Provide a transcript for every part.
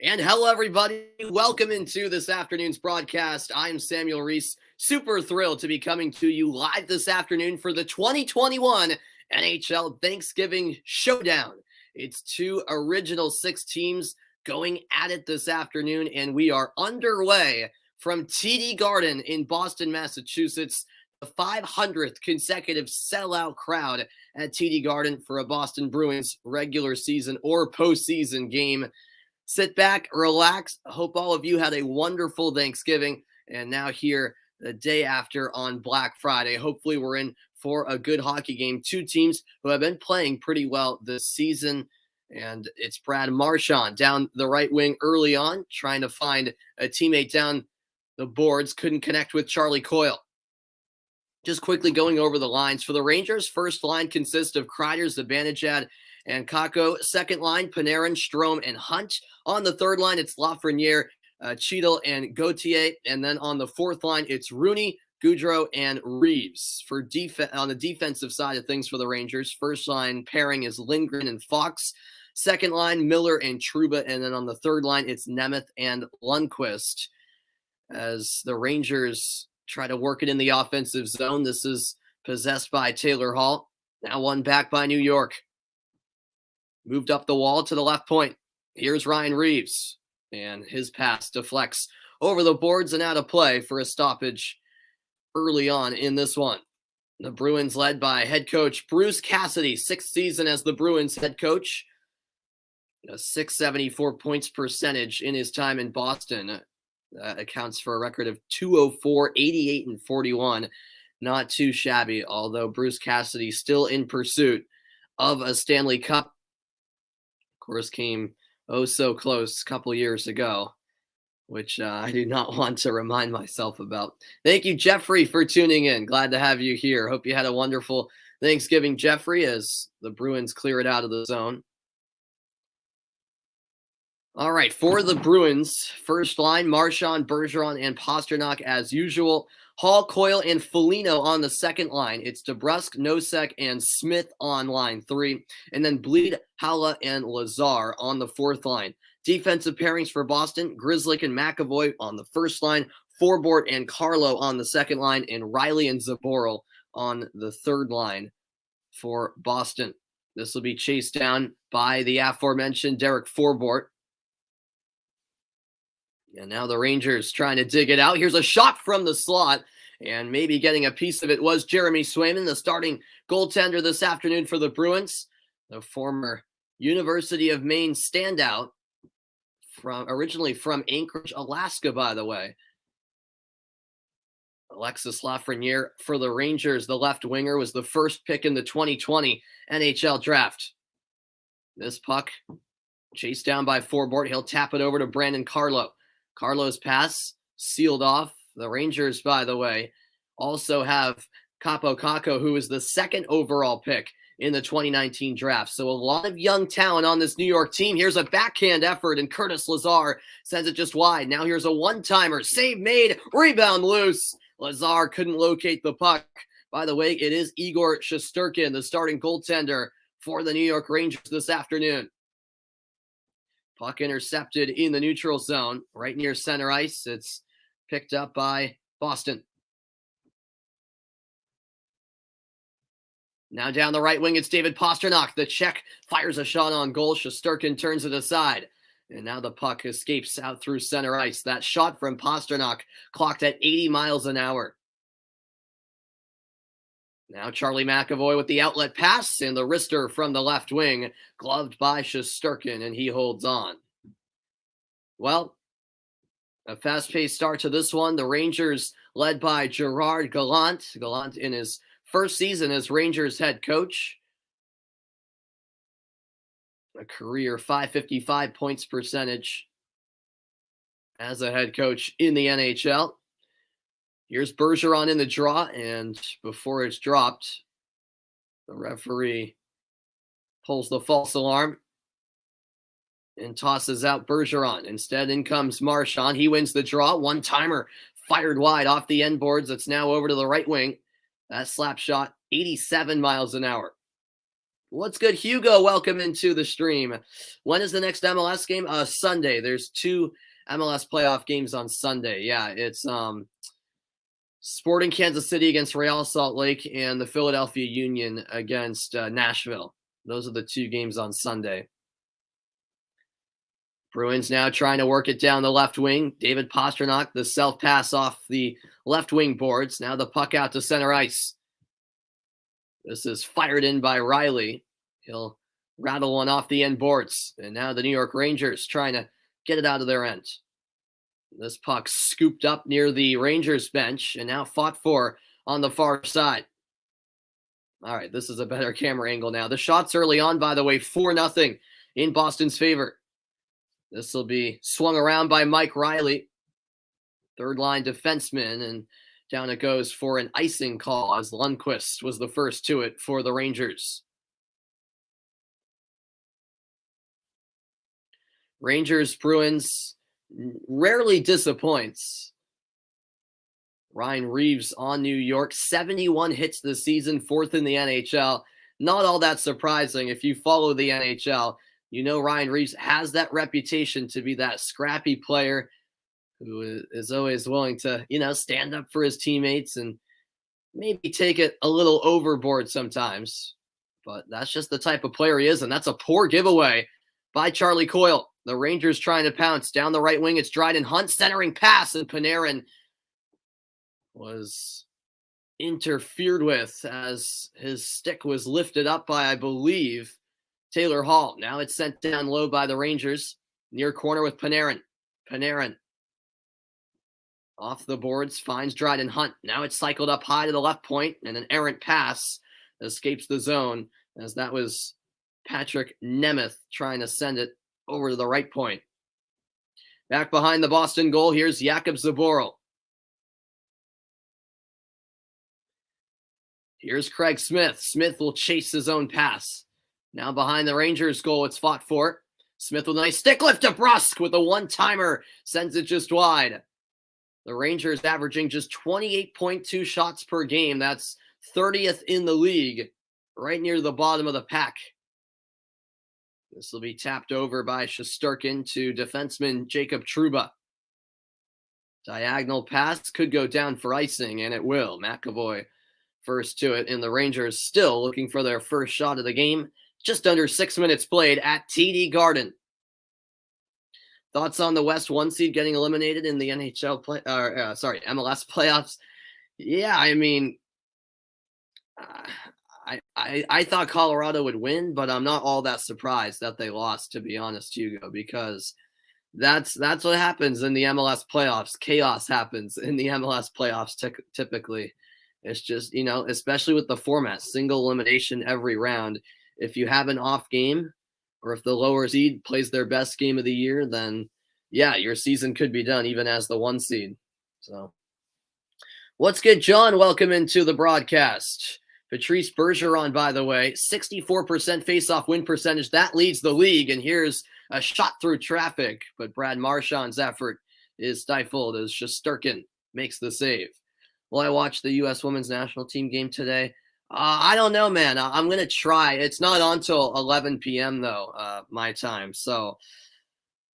And hello, everybody. Welcome into this afternoon's broadcast. I'm Samuel Reese. Super thrilled to be coming to you live this afternoon for the 2021 NHL Thanksgiving Showdown. It's two original six teams going at it this afternoon, and we are underway from TD Garden in Boston, Massachusetts. The 500th consecutive sellout crowd at TD Garden for a Boston Bruins regular season or postseason game. Sit back, relax. Hope all of you had a wonderful Thanksgiving. And now here, the day after on Black Friday. Hopefully we're in for a good hockey game. Two teams who have been playing pretty well this season. And it's Brad Marchand down the right wing early on, trying to find a teammate down the boards. Couldn't connect with Charlie Coyle. Just quickly going over the lines. For the Rangers, first line consists of Kreider, Zibanejad, and Kakko. Second line, Panarin, Strome, and Hunt. On the third line, it's Lafreniere, Cheadle, and Gauthier. And then on the fourth line, it's Rooney, Goudreau, and Reeves. On the defensive side of things for the Rangers, first line pairing is Lindgren and Fox. Second line, Miller and Trouba. And then on the third line, it's Nemeth and Lundqvist. As the Rangers try to work it in the offensive zone, this is possessed by Taylor Hall. Now won back by New York. Moved up the wall to the left point. Here's Ryan Reeves, and his pass deflects over the boards and out of play for a stoppage early on in this one. The Bruins led by head coach Bruce Cassidy, sixth season as the Bruins head coach. A .674 points percentage in his time in Boston. That accounts for a record of 204, 88, and 41. Not too shabby, although Bruce Cassidy still in pursuit of a Stanley Cup. Of course, came so close a couple years ago, which I do not want to remind myself about. Thank you, Jeffrey, for tuning in. Glad to have you here. Hope you had a wonderful Thanksgiving, Jeffrey, as the Bruins clear it out of the zone. All right, for the Bruins, first line, Marchand, Bergeron, and Pastrnak as usual. Hall, Coyle, and Foligno on the second line. It's DeBrusk, Nosek, and Smith on line 3. And then Bleed, Haula, and Lazar on the fourth line. Defensive pairings for Boston, Grzelcyk and McAvoy on the first line. Forbort and Carlo on the second line. And Riley and Zaboral on the third line for Boston. This will be chased down by the aforementioned Derek Forbort. And now the Rangers trying to dig it out. Here's a shot from the slot, and maybe getting a piece of it was Jeremy Swayman, the starting goaltender this afternoon for the Bruins, the former University of Maine standout, originally from Anchorage, Alaska, by the way. Alexis Lafreniere for the Rangers, the left winger, was the first pick in the 2020 NHL draft. This puck chased down by Forbort. He'll tap it over to Brandon Carlo. Carlo's pass sealed off. The Rangers, by the way, also have Kaapo Kakko, who is the second overall pick in the 2019 draft. So a lot of young talent on this New York team. Here's a backhand effort, and Curtis Lazar sends it just wide. Now here's a one-timer. Save made. Rebound loose. Lazar couldn't locate the puck. By the way, it is Igor Shesterkin, the starting goaltender for the New York Rangers this afternoon. Puck intercepted in the neutral zone, right near center ice. It's picked up by Boston. Now down the right wing, it's David Pastrnak. The Czech fires a shot on goal. Shesterkin turns it aside. And now the puck escapes out through center ice. That shot from Pastrnak clocked at 80 miles an hour. Now Charlie McAvoy with the outlet pass, and the wrister from the left wing, gloved by Shesterkin, and he holds on. Well, a fast-paced start to this one. The Rangers led by Gerard Gallant. Gallant in his first season as Rangers head coach. A career .555 points percentage as a head coach in the NHL. Here's Bergeron in the draw, and before it's dropped, the referee pulls the false alarm and tosses out Bergeron. Instead, in comes Marchand. He wins the draw. One-timer fired wide off the end boards. It's now over to the right wing. That slap shot, 87 miles an hour. What's good, Hugo? Welcome into the stream. When is the next MLS game? Sunday. There's two MLS playoff games on Sunday. Yeah, it's Sporting Kansas City against Real Salt Lake and the Philadelphia Union against Nashville. Those are the two games on Sunday. Bruins now trying to work it down the left wing. David Pastrnak, the self pass off the left wing boards. Now the puck out to center ice. This is fired in by Riley. He'll rattle one off the end boards. And now the New York Rangers trying to get it out of their end. This puck scooped up near the Rangers bench and now fought for on the far side. All right, this is a better camera angle now. The shots early on, by the way, 4-0 in Boston's favor. This will be swung around by Mike Riley, third line defenseman, and down it goes for an icing call as Lundqvist was the first to it for the Rangers. Rangers, Bruins rarely disappoints. Ryan Reeves on New York, 71 hits this season, fourth in the NHL. Not all that surprising if you follow the NHL. You know Ryan Reeves has that reputation to be that scrappy player who is always willing to, stand up for his teammates and maybe take it a little overboard sometimes. But that's just the type of player he is, and that's a poor giveaway by Charlie Coyle. The Rangers trying to pounce down the right wing. It's Dryden Hunt centering pass, and Panarin was interfered with as his stick was lifted up by, I believe, Taylor Hall. Now it's sent down low by the Rangers. Near corner with Panarin. Panarin off the boards, finds Dryden Hunt. Now it's cycled up high to the left point, and an errant pass escapes the zone as that was Patrick Nemeth trying to send it over to the right point. Back behind the Boston goal, here's Jakub Zboril. Here's Craig Smith. Smith will chase his own pass. Now behind the Rangers goal, it's fought for. Smith with a nice stick lift to Brusk with a one-timer. Sends it just wide. The Rangers averaging just 28.2 shots per game. That's 30th in the league, right near the bottom of the pack. This will be tapped over by Shesterkin to defenseman Jacob Trouba. Diagonal pass could go down for icing, and it will. McAvoy first to it, and the Rangers still looking for their first shot of the game. Just under 6 minutes played at TD Garden. Thoughts on the West 1 seed getting eliminated in the MLS playoffs? Yeah, I mean, I thought Colorado would win, but I'm not all that surprised that they lost, to be honest, Hugo, because that's what happens in the MLS playoffs. Chaos happens in the MLS playoffs typically. It's just, especially with the format, single elimination every round. If you have an off game, or if the lower seed plays their best game of the year, then yeah, your season could be done even as the 1 seed. So what's good, John? Welcome into the broadcast. Patrice Bergeron, by the way, 64% face-off win percentage. That leads the league, and here's a shot through traffic, but Brad Marchand's effort is stifled as Shesterkin makes the save. Will I watch the U.S. women's national team game today? I don't know, man. I'm going to try. It's not on till 11 p.m., though, my time. So,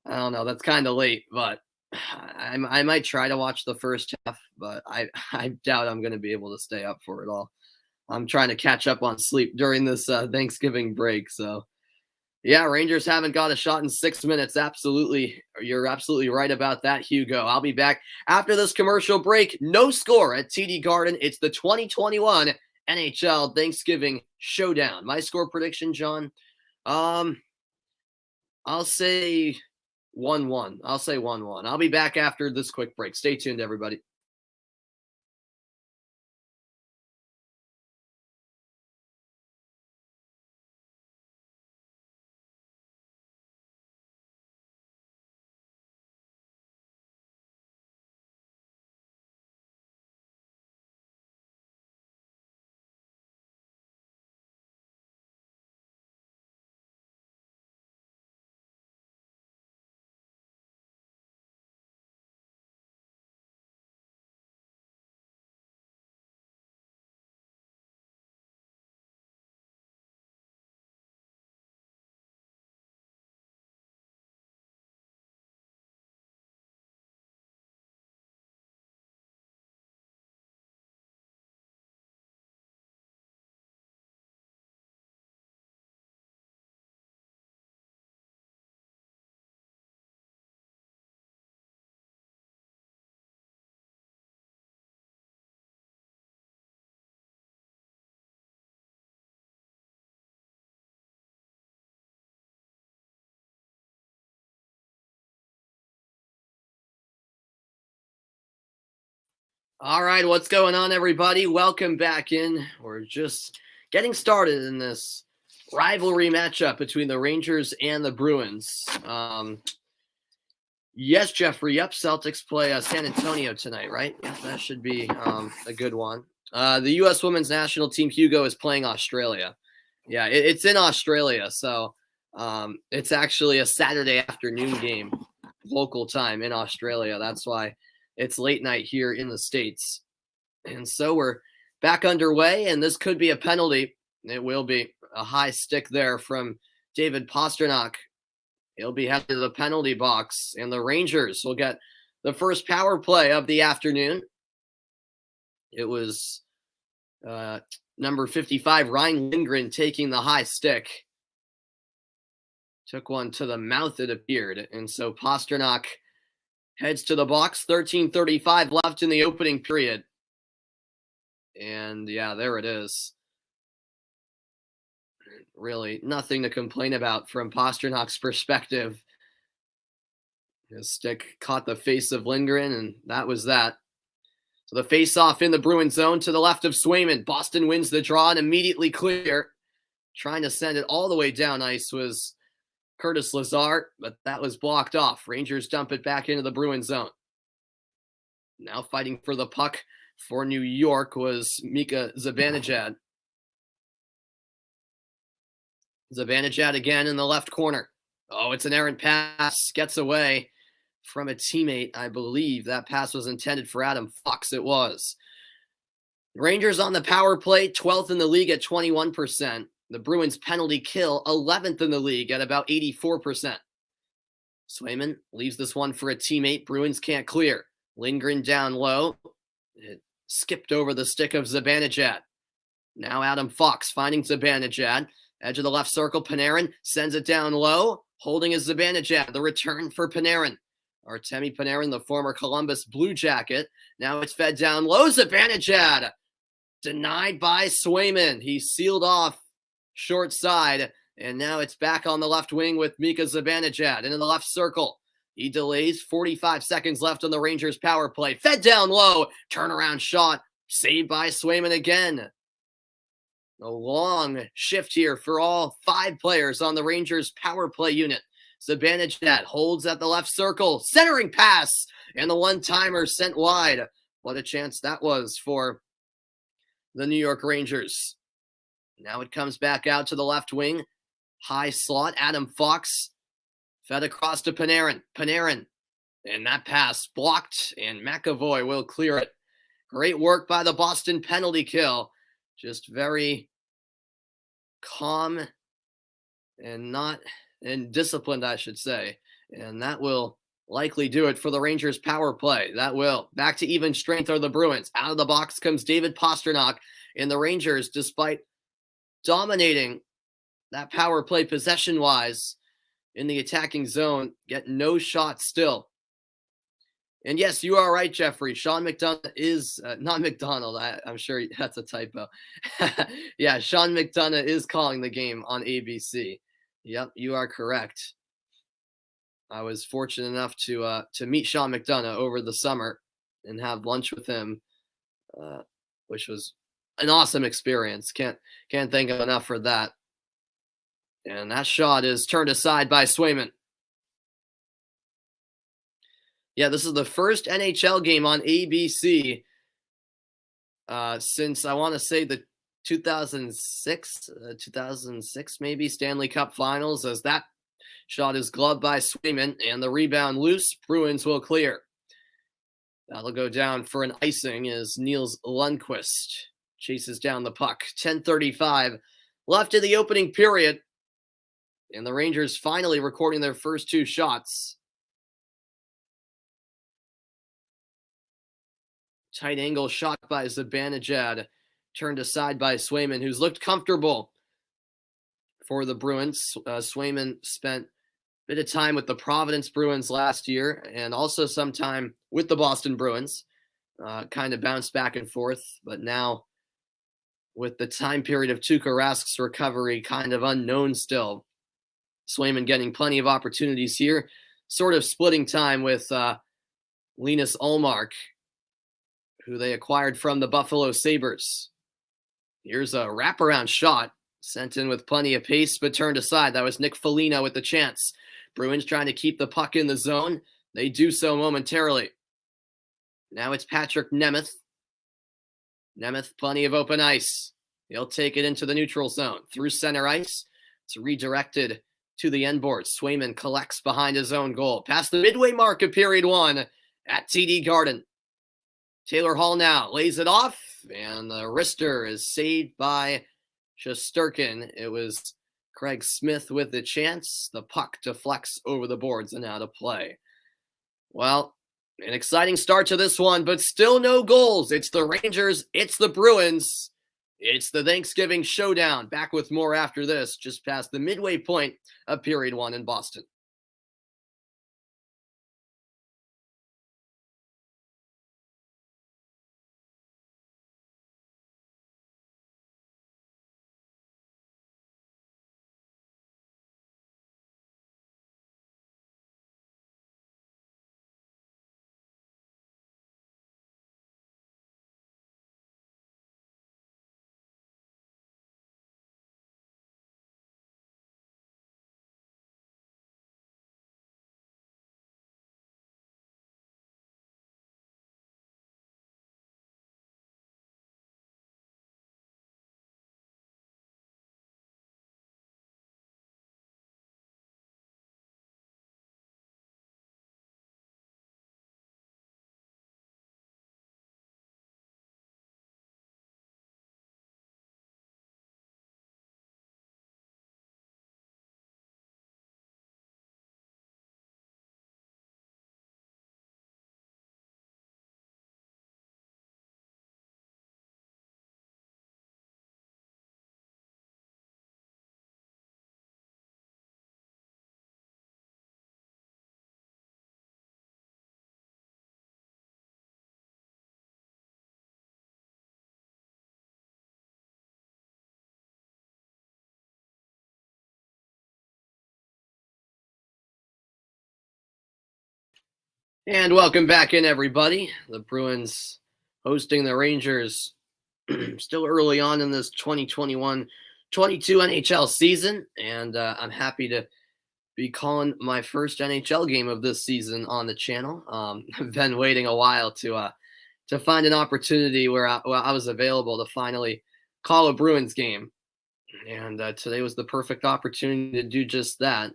I don't know. That's kind of late, but I might try to watch the first half, but I doubt I'm going to be able to stay up for it all. I'm trying to catch up on sleep during this Thanksgiving break. So, yeah, Rangers haven't got a shot in 6 minutes. Absolutely. You're absolutely right about that, Hugo. I'll be back after this commercial break. No score at TD Garden. It's the 2021 NHL Thanksgiving Showdown. My score prediction, John? I'll say 1-1. I'll say 1-1. I'll be back after this quick break. Stay tuned, everybody. All right, what's going on, everybody? Welcome back in. We're just getting started in this rivalry matchup between the Rangers and the Bruins. Yes, Jeffrey. Yep, Celtics play San Antonio tonight, right? Yeah, that should be a good one. The U.S. Women's National Team Hugo is playing Australia. Yeah, it's in Australia, so it's actually a Saturday afternoon game, local time in Australia. That's why it's late night here in the States. And so we're back underway, and this could be a penalty. It will be a high stick there from David Pastrnak. He'll be headed to the penalty box, and the Rangers will get the first power play of the afternoon. It was number 55, Ryan Lindgren, taking the high stick. Took one to the mouth, it appeared. And so Pastrnak heads to the box. 13:35 left in the opening period. And yeah, there it is. Really nothing to complain about from Pasternak's perspective. His stick caught the face of Lindgren, and that was that. So the face-off in the Bruins zone to the left of Swayman. Boston wins the draw and immediately clear. Trying to send it all the way down ice was Curtis Lazar, but that was blocked off. Rangers dump it back into the Bruins zone. Now fighting for the puck for New York was Mika Zibanejad. Zibanejad again in the left corner. Oh, it's an errant pass. Gets away from a teammate, I believe. That pass was intended for Adam Fox. It was. Rangers on the power play, 12th in the league at 21%. The Bruins penalty kill, 11th in the league at about 84%. Swayman leaves this one for a teammate. Bruins can't clear. Lindgren down low. It skipped over the stick of Zibanejad. Now Adam Fox finding Zibanejad. Edge of the left circle, Panarin sends it down low. Holding is Zibanejad. The return for Panarin. Artemi Panarin, the former Columbus Blue Jacket. Now it's fed down low. Zibanejad denied by Swayman. He sealed off short side, and now it's back on the left wing with Mika Zibanejad. And in the left circle, he delays. 45 seconds left on the Rangers power play. Fed down low. Turnaround shot. Saved by Swayman again. A long shift here for all 5 players on the Rangers power play unit. Zibanejad holds at the left circle. Centering pass. And the one-timer sent wide. What a chance that was for the New York Rangers. Now it comes back out to the left wing. High slot. Adam Fox fed across to Panarin. Panarin. And that pass blocked. And McAvoy will clear it. Great work by the Boston penalty kill. Just very calm and disciplined, I should say. And that will likely do it for the Rangers power play. That will. Back to even strength are the Bruins. Out of the box comes David Pastrnak. And the Rangers, despite dominating that power play possession-wise in the attacking zone, get no shot still. And yes, you are right, Jeffrey. Sean McDonough is not McDonald. I'm sure that's a typo. Yeah, Sean McDonough is calling the game on ABC. Yep, you are correct. I was fortunate enough to meet Sean McDonough over the summer and have lunch with him, which was an awesome experience. Can't thank him enough for that. And that shot is turned aside by Swayman. Yeah, this is the first NHL game on ABC since I want to say the 2006 maybe Stanley Cup Finals, as that shot is gloved by Swayman and the rebound loose. Bruins will clear. That'll go down for an icing as Niels Lundqvist chases down the puck. 10:35 left in the opening period, and the Rangers finally recording their first 2 shots. Tight angle shot by Zibanejad, turned aside by Swayman, who's looked comfortable for the Bruins. Swayman spent a bit of time with the Providence Bruins last year and also some time with the Boston Bruins. Kind of bounced back and forth, but now with the time period of Tuukka Rask's recovery kind of unknown still, Swayman getting plenty of opportunities here, sort of splitting time with Linus Ullmark, who they acquired from the Buffalo Sabres. Here's a wraparound shot, sent in with plenty of pace, but turned aside. That was Nick Foligno with the chance. Bruins trying to keep the puck in the zone. They do so momentarily. Now it's Patrick Nemeth. Nemeth, plenty of open ice. He'll take it into the neutral zone. Through center ice. It's redirected to the end board. Swayman collects behind his own goal. Past the midway mark of period one at TD Garden. Taylor Hall now lays it off, and the wrister is saved by Shesterkin. It was Craig Smith with the chance. The puck deflects over the boards and out of play. Well, an exciting start to this one, but still no goals. It's the Rangers. It's the Bruins. It's the Thanksgiving Showdown. Back with more after this, just past the midway point of period one in Boston. And welcome back in, everybody. The Bruins hosting the Rangers still early on in this 2021-22 NHL season, and I'm happy to be calling my first NHL game of this season on the channel. I've been waiting a while to find an opportunity where I was available to finally call a Bruins game, and today was the perfect opportunity to do just that.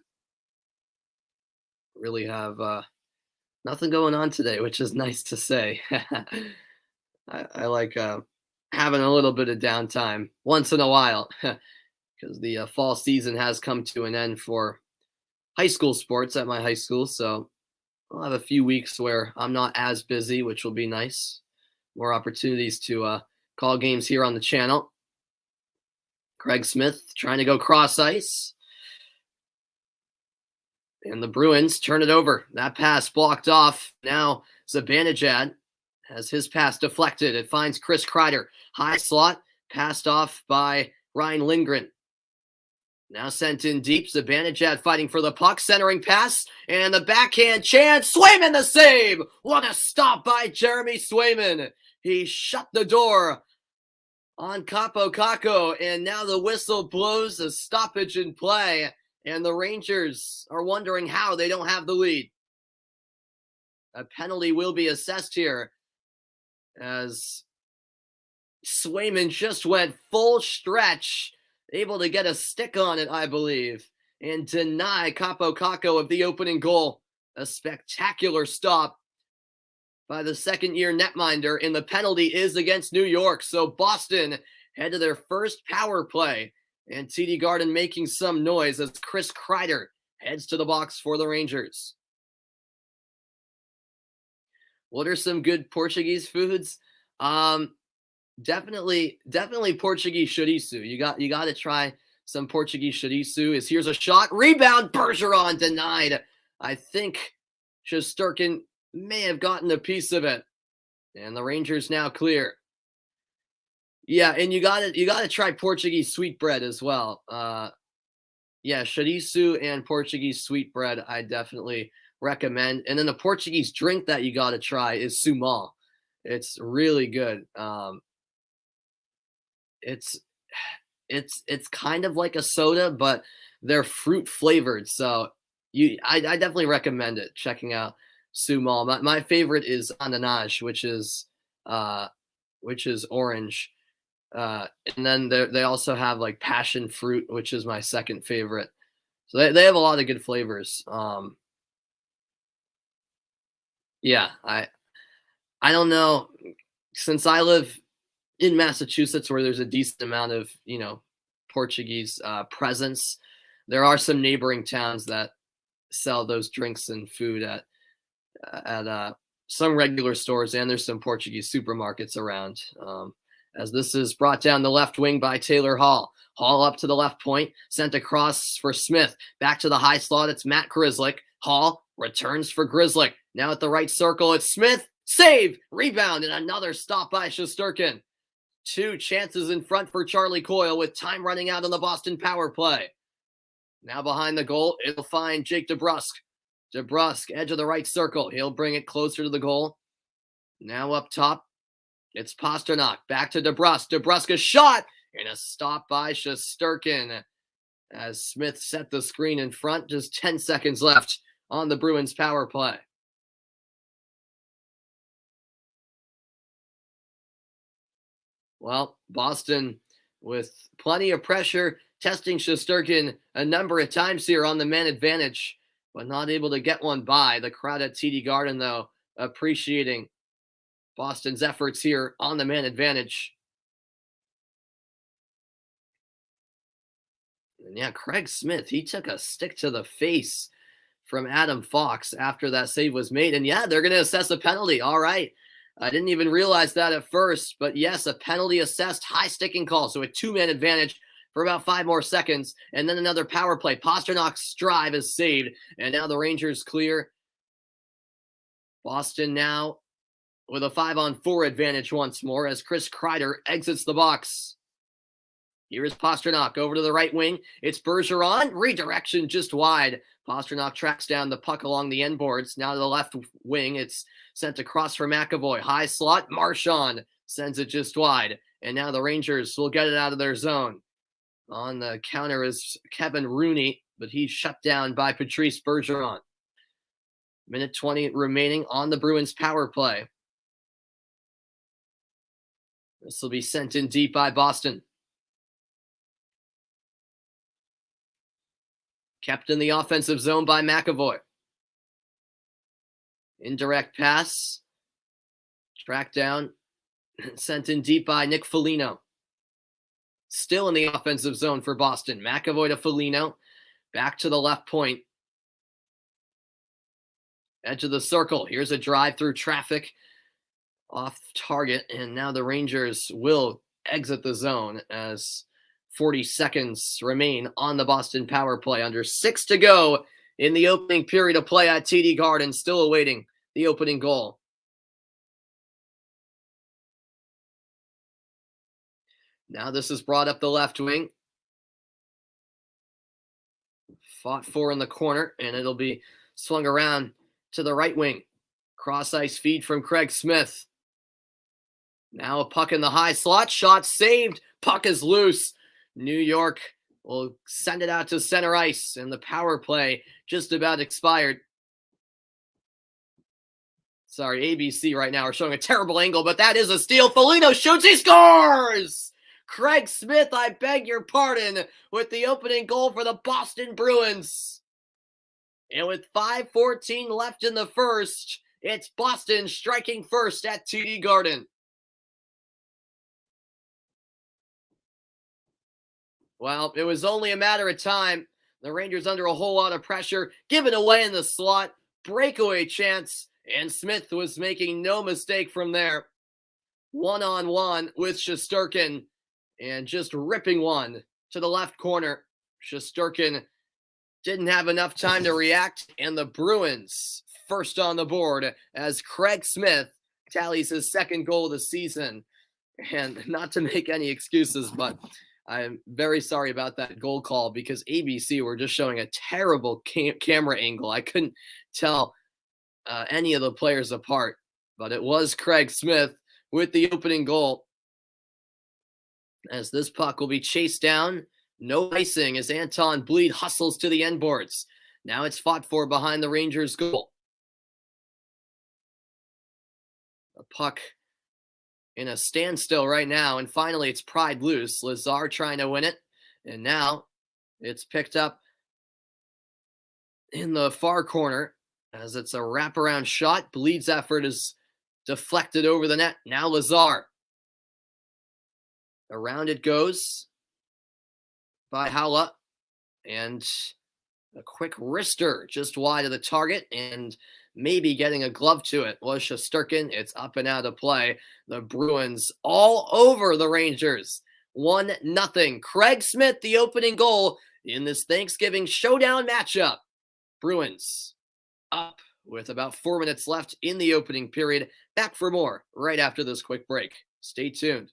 Really have nothing going on today, which is nice to say. I like having a little bit of downtime once in a while because the fall season has come to an end for high school sports at my high school. So I'll have a few weeks where I'm not as busy, which will be nice. More opportunities to call games here on the channel. Craig Smith trying to go cross ice. And the Bruins turn it over. That pass blocked off. Now Zibanejad has his pass deflected. It finds Chris Kreider. High slot, passed off by Ryan Lindgren. Now sent in deep. Zibanejad fighting for the puck. Centering pass. And the backhand chance. Swayman the save. What a stop by Jeremy Swayman. He shut the door on Kaapo Kakko. And now the whistle blows, a stoppage in play. And the Rangers are wondering how they don't have the lead. A penalty will be assessed here as Swayman just went full stretch, able to get a stick on it, I believe, and deny Kaapo Kakko of the opening goal. A spectacular stop by the second-year netminder, and the penalty is against New York. So Boston head to their first power play. And TD Garden making some noise as Chris Kreider heads to the box for the Rangers. What are some good Portuguese foods? Definitely Portuguese chorizo. You got to try some Portuguese chorizo. Here's a shot, rebound, Bergeron denied. I think Shesterkin may have gotten a piece of it, and the Rangers now clear. Yeah, and you gotta try Portuguese sweetbread as well. Yeah, chorizo and Portuguese sweetbread I definitely recommend. And then the Portuguese drink that you gotta try is sumal. It's really good. It's it's kind of like a soda, but they're fruit flavored. So I definitely recommend it. Checking out Sumal. My favorite is Ananas, uh, which is orange. And then they also have like passion fruit, which is my second favorite. So they have a lot of good flavors. Yeah, I don't know, since I live in Massachusetts where there's a decent amount of, Portuguese presence. There are some neighboring towns that sell those drinks and food at some regular stores, and there's some Portuguese supermarkets around. As this is brought down the left wing by Taylor Hall. Hall up to the left point, sent across for Smith. Back to the high slot, it's Matt Grzelcyk. Hall returns for Grzelcyk. Now at the right circle, it's Smith. Save! Rebound, and another stop by Shesterkin. Two chances in front for Charlie Coyle with time running out on the Boston power play. Now behind the goal, it'll find Jake DeBrusk. DeBrusk, edge of the right circle. He'll bring it closer to the goal. Now up top, it's Pasternak. Back to DeBrusk. DeBrusk a shot and a stop by Shesterkin as Smith set the screen in front. Just 10 seconds left on the Bruins power play. Well, Boston with plenty of pressure, testing Shesterkin a number of times here on the man advantage, but not able to get one by. The crowd at TD Garden, though, appreciating Boston's efforts here on the man advantage. And yeah, Craig Smith, he took a stick to the face from Adam Fox after that save was made. And yeah, they're going to assess a penalty. All right. I didn't even realize that at first, but yes, a penalty assessed high sticking call. So a 2-man advantage for about 5 more seconds. And then another power play. Pasternak's drive is saved. And now the Rangers clear. Boston now with a 5-on-4 advantage once more as Chris Kreider exits the box. Here is Pasternak over to the right wing. It's Bergeron. Redirection just wide. Pasternak tracks down the puck along the end boards. Now to the left wing. It's sent across for McAvoy. High slot. Marchand sends it just wide. And now the Rangers will get it out of their zone. On the counter is Kevin Rooney, but he's shut down by Patrice Bergeron. Minute 20 remaining on the Bruins power play. This will be sent in deep by Boston. Kept in the offensive zone by McAvoy. Indirect pass. Tracked down. Sent in deep by Nick Foligno. Still in the offensive zone for Boston. McAvoy to Foligno. Back to the left point. Edge of the circle. Here's a drive through traffic. Off target. And now the Rangers will exit the zone as 40 seconds remain on the Boston power play. Under 6 to go in the opening period of play at TD Garden. Still awaiting the opening goal. Now this is brought up the left wing. Fought for in the corner, and it'll be swung around to the right wing. Cross ice feed from Craig Smith. Now a puck in the high slot. Shot saved. Puck is loose. New York will send it out to center ice, and the power play just about expired. Sorry, ABC right now are showing a terrible angle, but that is a steal. Foligno shoots, he scores! Craig Smith, I beg your pardon, with the opening goal for the Boston Bruins. And with 5:14 left in the first, it's Boston striking first at TD Garden. Well, it was only a matter of time. The Rangers under a whole lot of pressure, given away in the slot, breakaway chance, and Smith was making no mistake from there. 1-on-1 with Shesterkin, and just ripping one to the left corner. Shesterkin didn't have enough time to react, and the Bruins first on the board as Craig Smith tallies his second goal of the season. And not to make any excuses, but I'm very sorry about that goal call because ABC were just showing a terrible camera angle. I couldn't tell any of the players apart. but it was Craig Smith with the opening goal. As this puck will be chased down, no icing as Anton Bleed hustles to the end boards. Now it's fought for behind the Rangers' goal. The puck in a standstill right now, and finally it's pried loose. Lazar trying to win it, and now it's picked up in the far corner as it's a wraparound shot. Bleed's effort is deflected over the net. Now Lazar. Around it goes by Haula, and a quick wrister just wide of the target, and maybe getting a glove to it was Shesterkin. It's up and out of play. The Bruins all over the Rangers. 1-0. Craig Smith, the opening goal in this Thanksgiving Showdown matchup. Bruins up with about 4 minutes left in the opening period. Back for more right after this quick break. Stay tuned.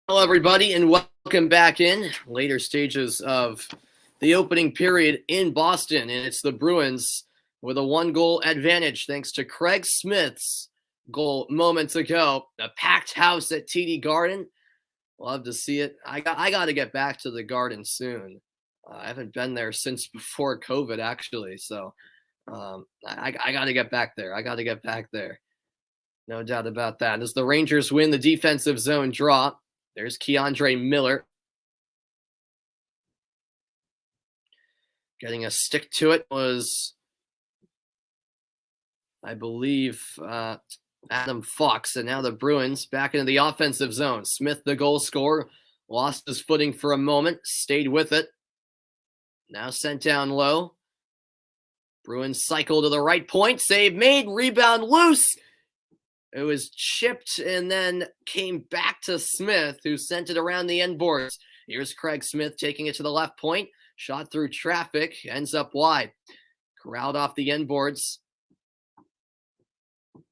Hello, everybody, and welcome back in later stages of the opening period in Boston. And it's the Bruins with a 1-goal advantage thanks to Craig Smith's goal moments ago. A packed house at TD Garden. Love to see it. I got to get back to the Garden soon. I haven't been there since before COVID, actually. So I got to get back there. No doubt about that. As the Rangers win the defensive zone draw, there's Keandre Miller. Getting a stick to it was, I believe, Adam Fox. And now the Bruins back into the offensive zone. Smith, the goal scorer, lost his footing for a moment, stayed with it. Now sent down low. Bruins cycle to the right point. Save made. Rebound loose. It was chipped and then came back to Smith, who sent it around the end boards. Here's Craig Smith taking it to the left point. Shot through traffic. Ends up wide. Corralled off the end boards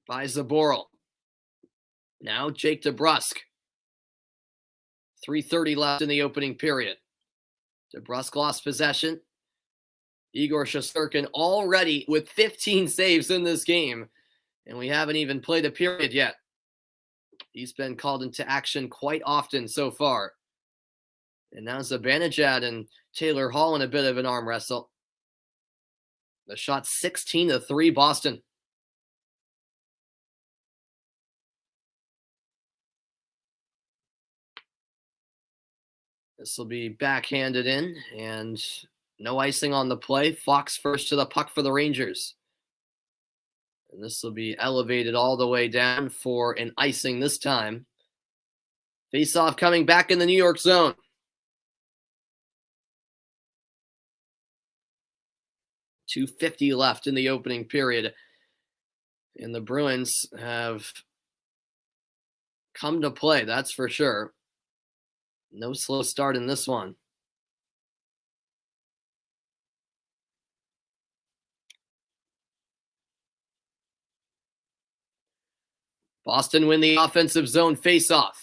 by Zaboral. Now Jake DeBrusk. 3:30 left in the opening period. DeBrusk lost possession. Igor Shesterkin already with 15 saves in this game. And we haven't even played a period yet. He's been called into action quite often so far. And now Zibanejad and Taylor Hall in a bit of an arm wrestle. The shot 16-3 Boston. This will be backhanded in, and no icing on the play. Fox first to the puck for the Rangers. And this will be elevated all the way down for an icing this time. Face-off coming back in the New York zone. .250 left in the opening period. And the Bruins have come to play, that's for sure. No slow start in this one. Boston win the offensive zone faceoff.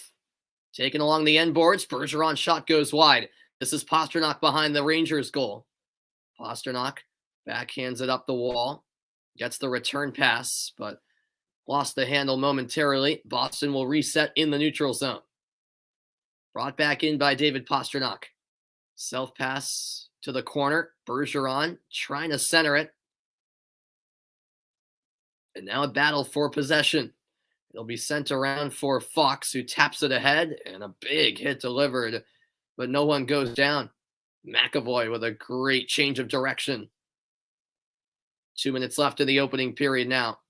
Taken along the end boards, Bergeron shot goes wide. This is Pastrnak behind the Rangers goal. Pastrnak backhands it up the wall. Gets the return pass, but lost the handle momentarily. Boston will reset in the neutral zone. Brought back in by David Pastrnak. Self-pass to the corner. Bergeron trying to center it. And now a battle for possession. It'll be sent around for Fox, who taps it ahead, and a big hit delivered, but no one goes down. McAvoy with a great change of direction. 2 minutes left in the opening period now.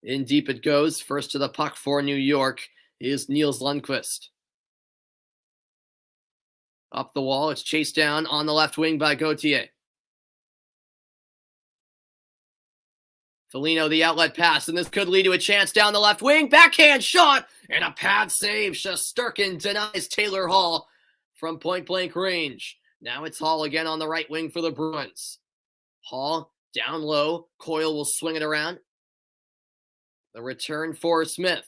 In deep it goes. First to the puck for New York is Nils Lundqvist. Up the wall, it's chased down on the left wing by Gauthier. Foligno, the outlet pass, and this could lead to a chance down the left wing. Backhand shot, and a pad save. Shesterkin denies Taylor Hall from point-blank range. Now it's Hall again on the right wing for the Bruins. Hall down low. Coyle will swing it around. The return for Smith.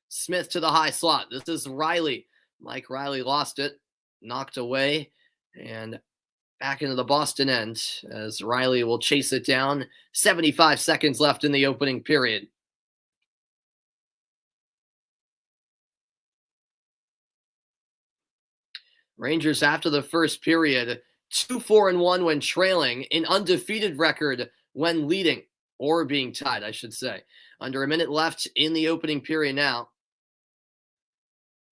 Smith to the high slot. This is Riley. Mike Riley lost it. Knocked away. And back into the Boston end as Riley will chase it down. 75 seconds left in the opening period. Rangers after the first period, 2-4-1 when trailing, an undefeated record when leading, or being tied, I should say. Under a minute left in the opening period now.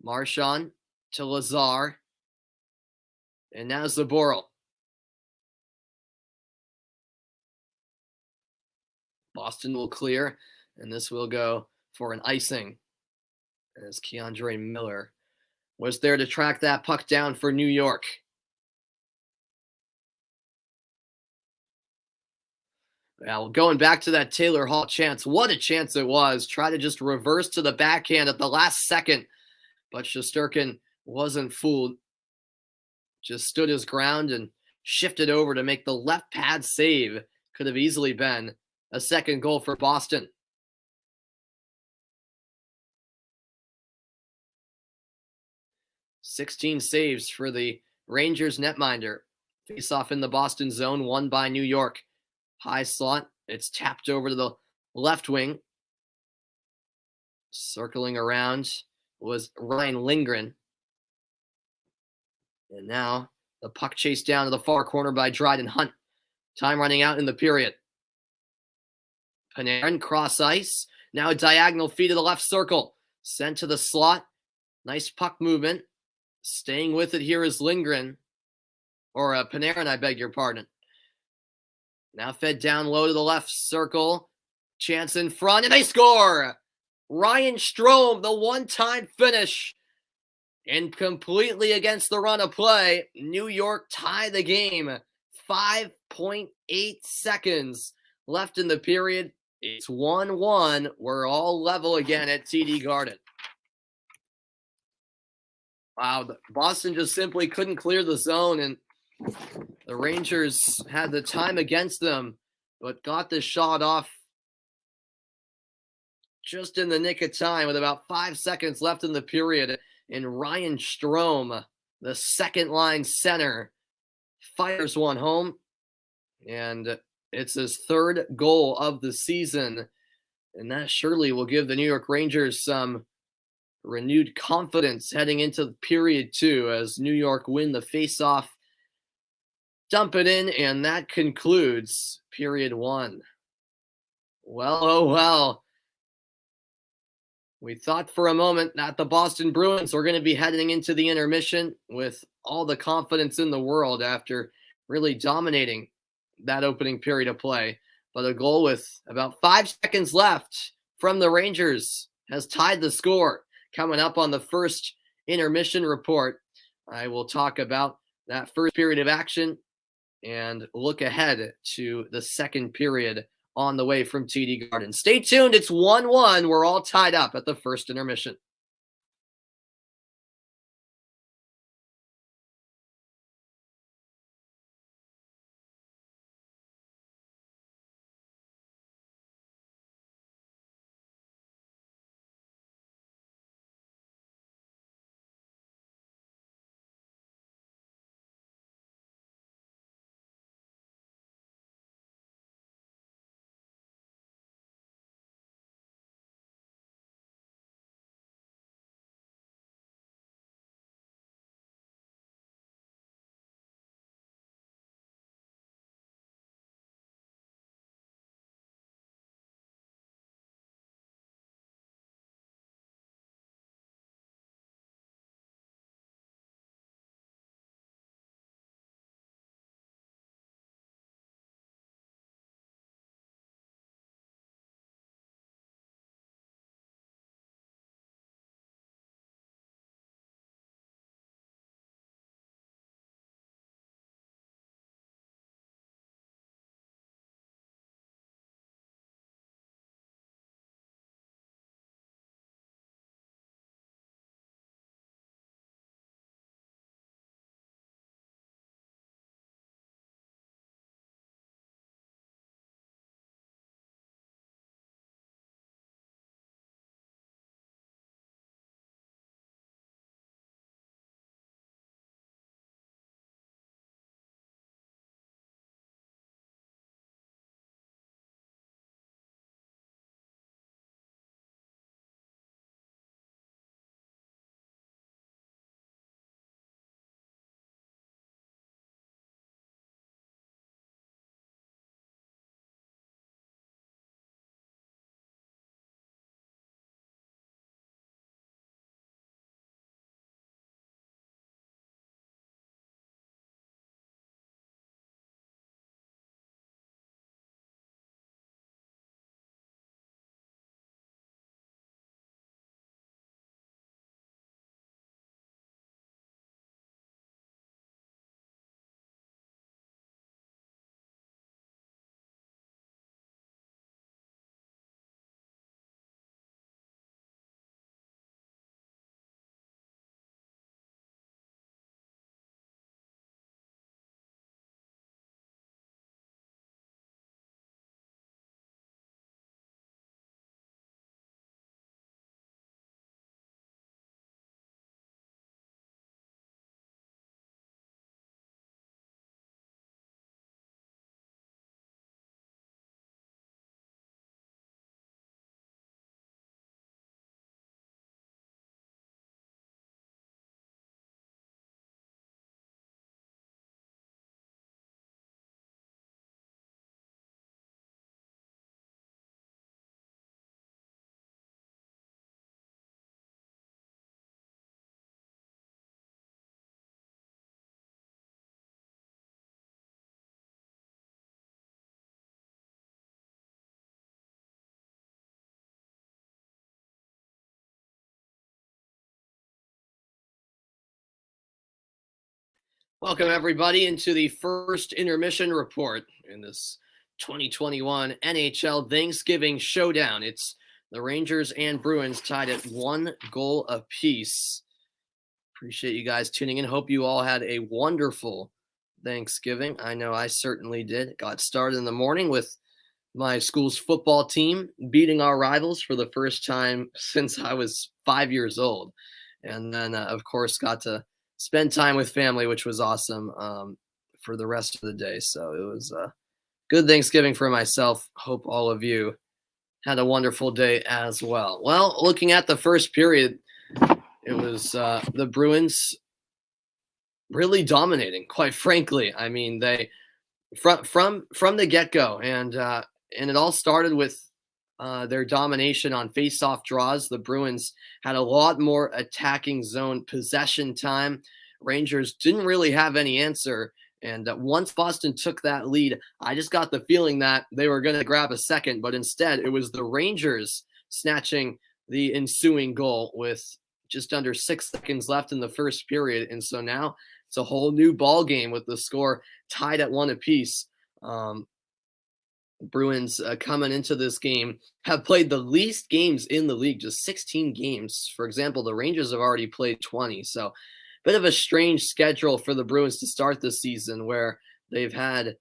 Marchand to Lazar. And now Zaboral. Boston will clear, and this will go for an icing as Keandre Miller was there to track that puck down for New York. Now, going back to that Taylor Hall chance, what a chance it was. Try to just reverse to the backhand at the last second, but Shesterkin wasn't fooled. Just stood his ground and shifted over to make the left pad save. Could have easily been a second goal for Boston. "16 saves for the Rangers netminder. Face off in the Boston zone, won by New York. High slot. It's tapped over to the left wing. Circling around was Ryan Lindgren. And now the puck chased down to the far corner by Dryden Hunt. Time running out in the period. Panarin, cross ice. Now a diagonal feed to the left circle. Sent to the slot. Nice puck movement. Staying with it here is Lindgren. Or Panarin, I beg your pardon. Now fed down low to the left circle. Chance in front, and they score! Ryan Strome, the one-time finish. And completely against the run of play, New York tie the game. 5.8 seconds left in the period. It's 1-1. We're all level again at TD Garden. Wow, Boston just simply couldn't clear the zone, and the Rangers had the time against them, but got this shot off just in the nick of time with about 5 seconds left in the period. And Ryan Strome, the second-line center, fires one home, and it's his third goal of the season. And that surely will give the New York Rangers some renewed confidence heading into period 2 as New York win the faceoff, dump it in, and that concludes period 1. Well, oh well. We thought for a moment that the Boston Bruins were going to be heading into the intermission with all the confidence in the world after really dominating that opening period of play. But a goal with about 5 seconds left from the Rangers has tied the score. Coming up on the first intermission report, I will talk about that first period of action and look ahead to the second period on the way from TD Garden. Stay tuned. It's 1-1. We're all tied up at the first intermission. Welcome, everybody, into the first intermission report in this 2021 NHL Thanksgiving Showdown. It's the Rangers and Bruins tied at 1 goal apiece. Appreciate you guys tuning in. Hope you all had a wonderful Thanksgiving. I know I certainly did. Got started in the morning with my school's football team beating our rivals for the first time since I was 5 years old. And then, of course, got to spend time with family, which was awesome for the rest of the day. So it was a good Thanksgiving for myself. Hope all of you had a wonderful day as well. Well, looking at the first period, it was the Bruins really dominating, quite frankly. I mean, they from the get-go, and it all started with their domination on face-off draws. The Bruins had a lot more attacking zone possession time. Rangers didn't really have any answer. And once Boston took that lead, I just got the feeling that they were going to grab a second, but instead it was the Rangers snatching the ensuing goal with just under 6 seconds left in the first period. And so now it's a whole new ball game with the score tied at 1 apiece. Bruins coming into this game have played the least games in the league, just 16 games. For example, the Rangers have already played 20. So, bit of a strange schedule for the Bruins to start the season where they've had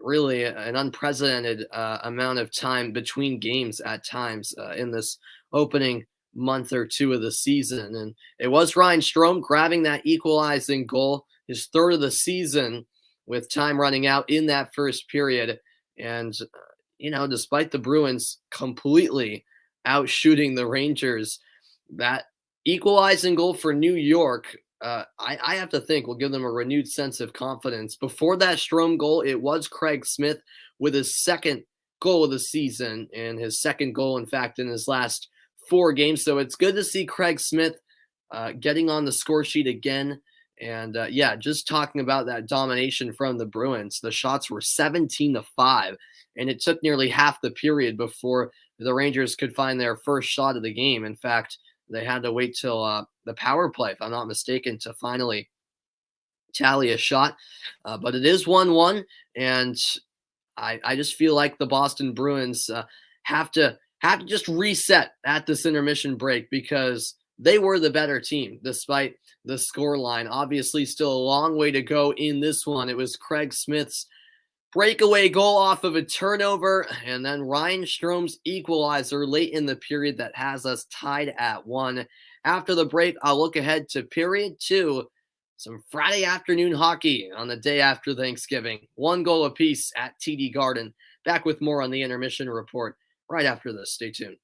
really an unprecedented amount of time between games at times in this opening month or two of the season. And it was Ryan Strome grabbing that equalizing goal, his third of the season, with time running out in that first period. And, despite the Bruins completely outshooting the Rangers, that equalizing goal for New York, I have to think will give them a renewed sense of confidence. Before that Strom goal, it was Craig Smith with his second goal of the season and his second goal, in fact, in his last 4 games. So it's good to see Craig Smith getting on the score sheet again. And yeah, just talking about that domination from the Bruins, the shots were 17-5, and it took nearly half the period before the Rangers could find their first shot of the game. In fact, they had to wait till the power play, if I'm not mistaken, to finally tally a shot. But it is 1-1, and I just feel like the Boston Bruins have to just reset at this intermission break because they were the better team despite the score line. Obviously, still a long way to go in this one. It was Craig Smith's breakaway goal off of a turnover, and then Ryan Strome's equalizer late in the period that has us tied at 1. After the break, I'll look ahead to period 2, some Friday afternoon hockey on the day after Thanksgiving. 1 goal apiece at TD Garden. Back with more on the intermission report right after this. Stay tuned.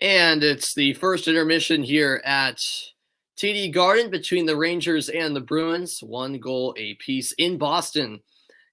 And it's the first intermission here at TD Garden between the Rangers and the Bruins. 1 goal apiece in Boston.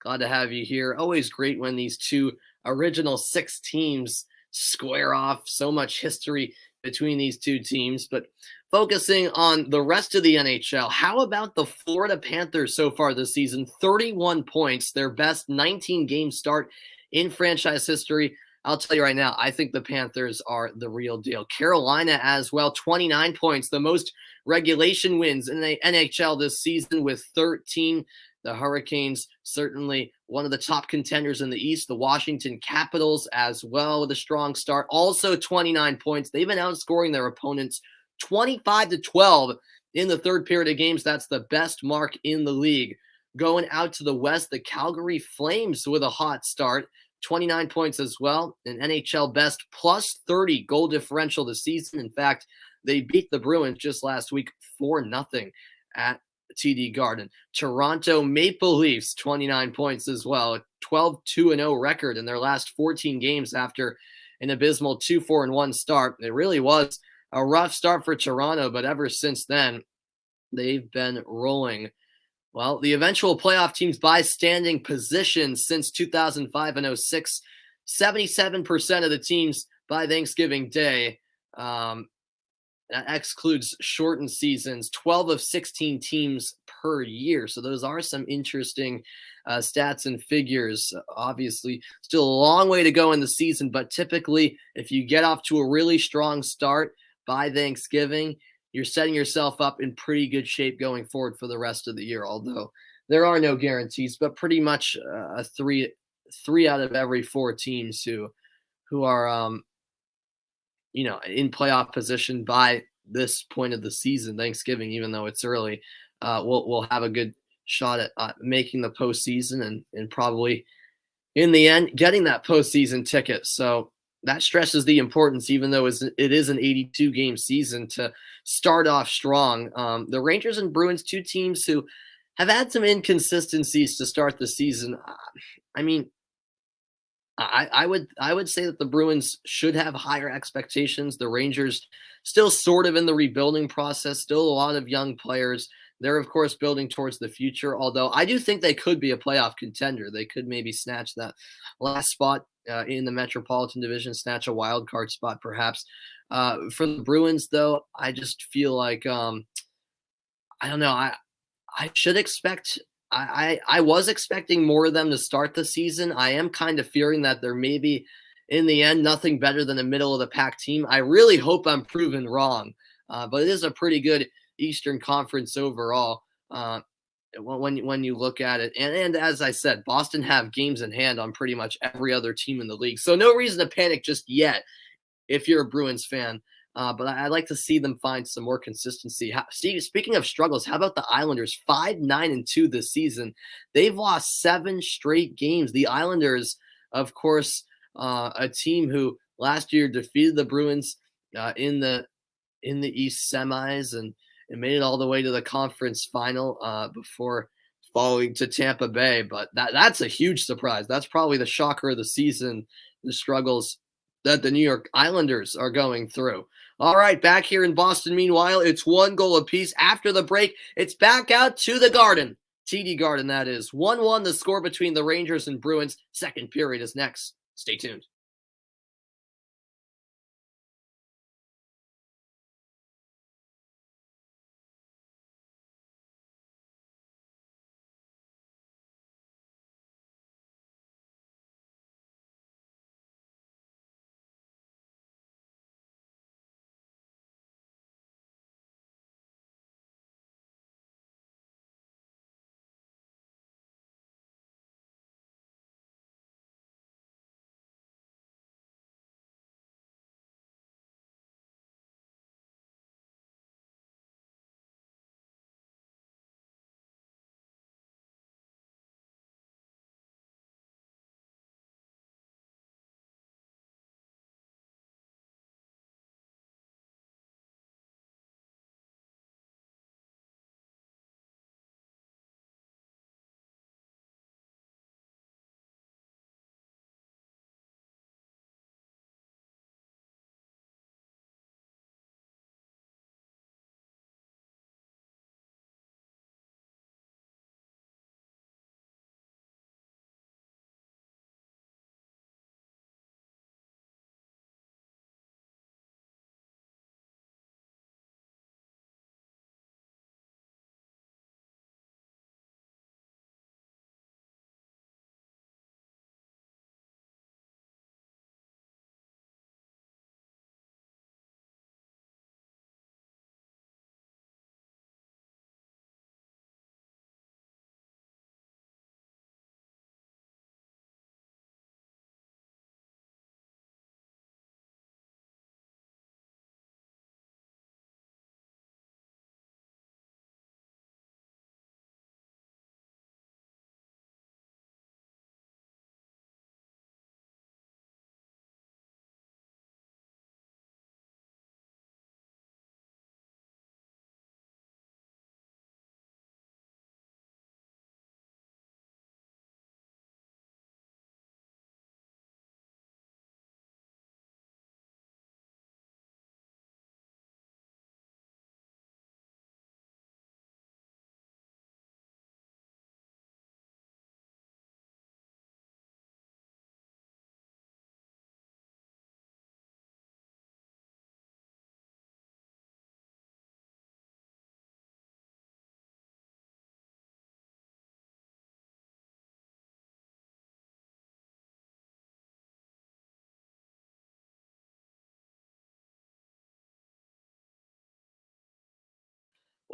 Glad to have you here. Always great when these two original six teams square off. So much history between these two teams. But focusing on the rest of the NHL, how about the Florida Panthers so far this season? 31 points, their best 19-game start in franchise history. I'll tell you right now, I think the Panthers are the real deal. Carolina as well, 29 points, the most regulation wins in the NHL this season with 13. The Hurricanes, certainly one of the top contenders in the East. The Washington Capitals as well with a strong start, also 29 points. They've been outscoring their opponents 25-12 in the third period of games. That's the best mark in the league. Going out to the West, the Calgary Flames with a hot start. 29 points as well, an NHL best plus 30 goal differential this season. In fact, they beat the Bruins just last week 4-0 at TD Garden. Toronto Maple Leafs, 29 points as well, a 12-2-0 record in their last 14 games after an abysmal 2-4-1 start. It really was a rough start for Toronto, but ever since then, they've been rolling. Well, the eventual playoff teams by standing position since 2005 and 06, 77% of the teams by Thanksgiving Day. That excludes shortened seasons, 12 of 16 teams per year. So those are some interesting stats and figures. Obviously, still a long way to go in the season, but typically, if you get off to a really strong start by Thanksgiving, you're setting yourself up in pretty good shape going forward for the rest of the year. Although there are no guarantees, but pretty much a three out of every four teams who are in playoff position by this point of the season, Thanksgiving, even though it's early, we'll have a good shot at making the postseason and probably in the end getting that postseason ticket. So that stresses the importance, even though it is an 82-game season, to start off strong. The Rangers and Bruins, two teams who have had some inconsistencies to start the season. I mean, I would say that the Bruins should have higher expectations. The Rangers still sort of in the rebuilding process, still a lot of young players. They're of course building towards the future, although I do think they could be a playoff contender. They could maybe snatch that last spot in the Metropolitan Division, snatch a wild card spot perhaps. For the Bruins, though, I just feel like I don't know. I should expect. I was expecting more of them to start the season. I am kind of fearing that they're maybe in the end nothing better than a middle of the pack team. I really hope I'm proven wrong, but it is a pretty good Eastern Conference overall. When you look at it, and as I said, Boston have games in hand on pretty much every other team in the league, so no reason to panic just yet if you're a Bruins fan. But I'd like to see them find some more consistency. Speaking of struggles, how about the Islanders? 5-9-2 this season. They've lost 7 straight games. The Islanders, of course, a team who last year defeated the Bruins in the East semis and made it all the way to the conference final before falling to Tampa Bay. But that's a huge surprise. That's probably the shocker of the season, the struggles that the New York Islanders are going through. All right, back here in Boston, meanwhile, it's 1 goal apiece. After the break, it's back out to the Garden. TD Garden, that is. 1-1 the score between the Rangers and Bruins. Second period is next. Stay tuned.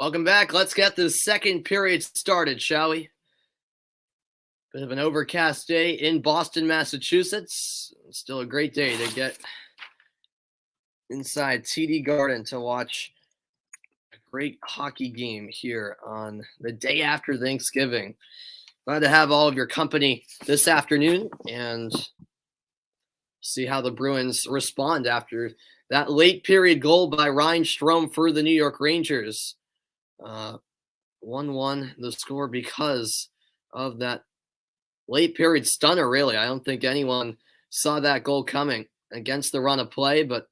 Welcome back. Let's get the second period started, shall we? Bit of an overcast day in Boston, Massachusetts. Still a great day to get inside TD Garden to watch a great hockey game here on the day after Thanksgiving. Glad to have all of your company this afternoon and see how the Bruins respond after that late period goal by Ryan Strome for the New York Rangers. 1-1 the score because of that late period stunner, really. I don't think anyone saw that goal coming against the run of play, but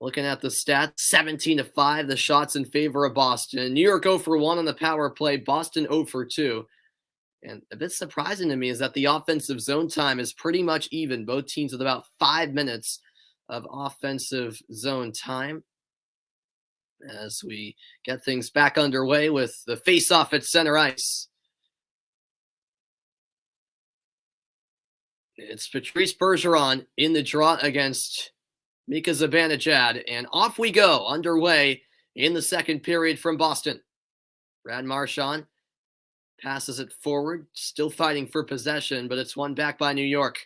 looking at the stats, 17-5, the shots in favor of Boston. New York 0 for 1 on the power play, Boston 0 for 2. And a bit surprising to me is that the offensive zone time is pretty much even. Both teams with about 5 minutes of offensive zone time. As we get things back underway with the face-off at center ice. It's Patrice Bergeron in the draw against Mika Zibanejad, and off we go, underway in the second period from Boston. Brad Marchand passes it forward, still fighting for possession, but it's won back by New York.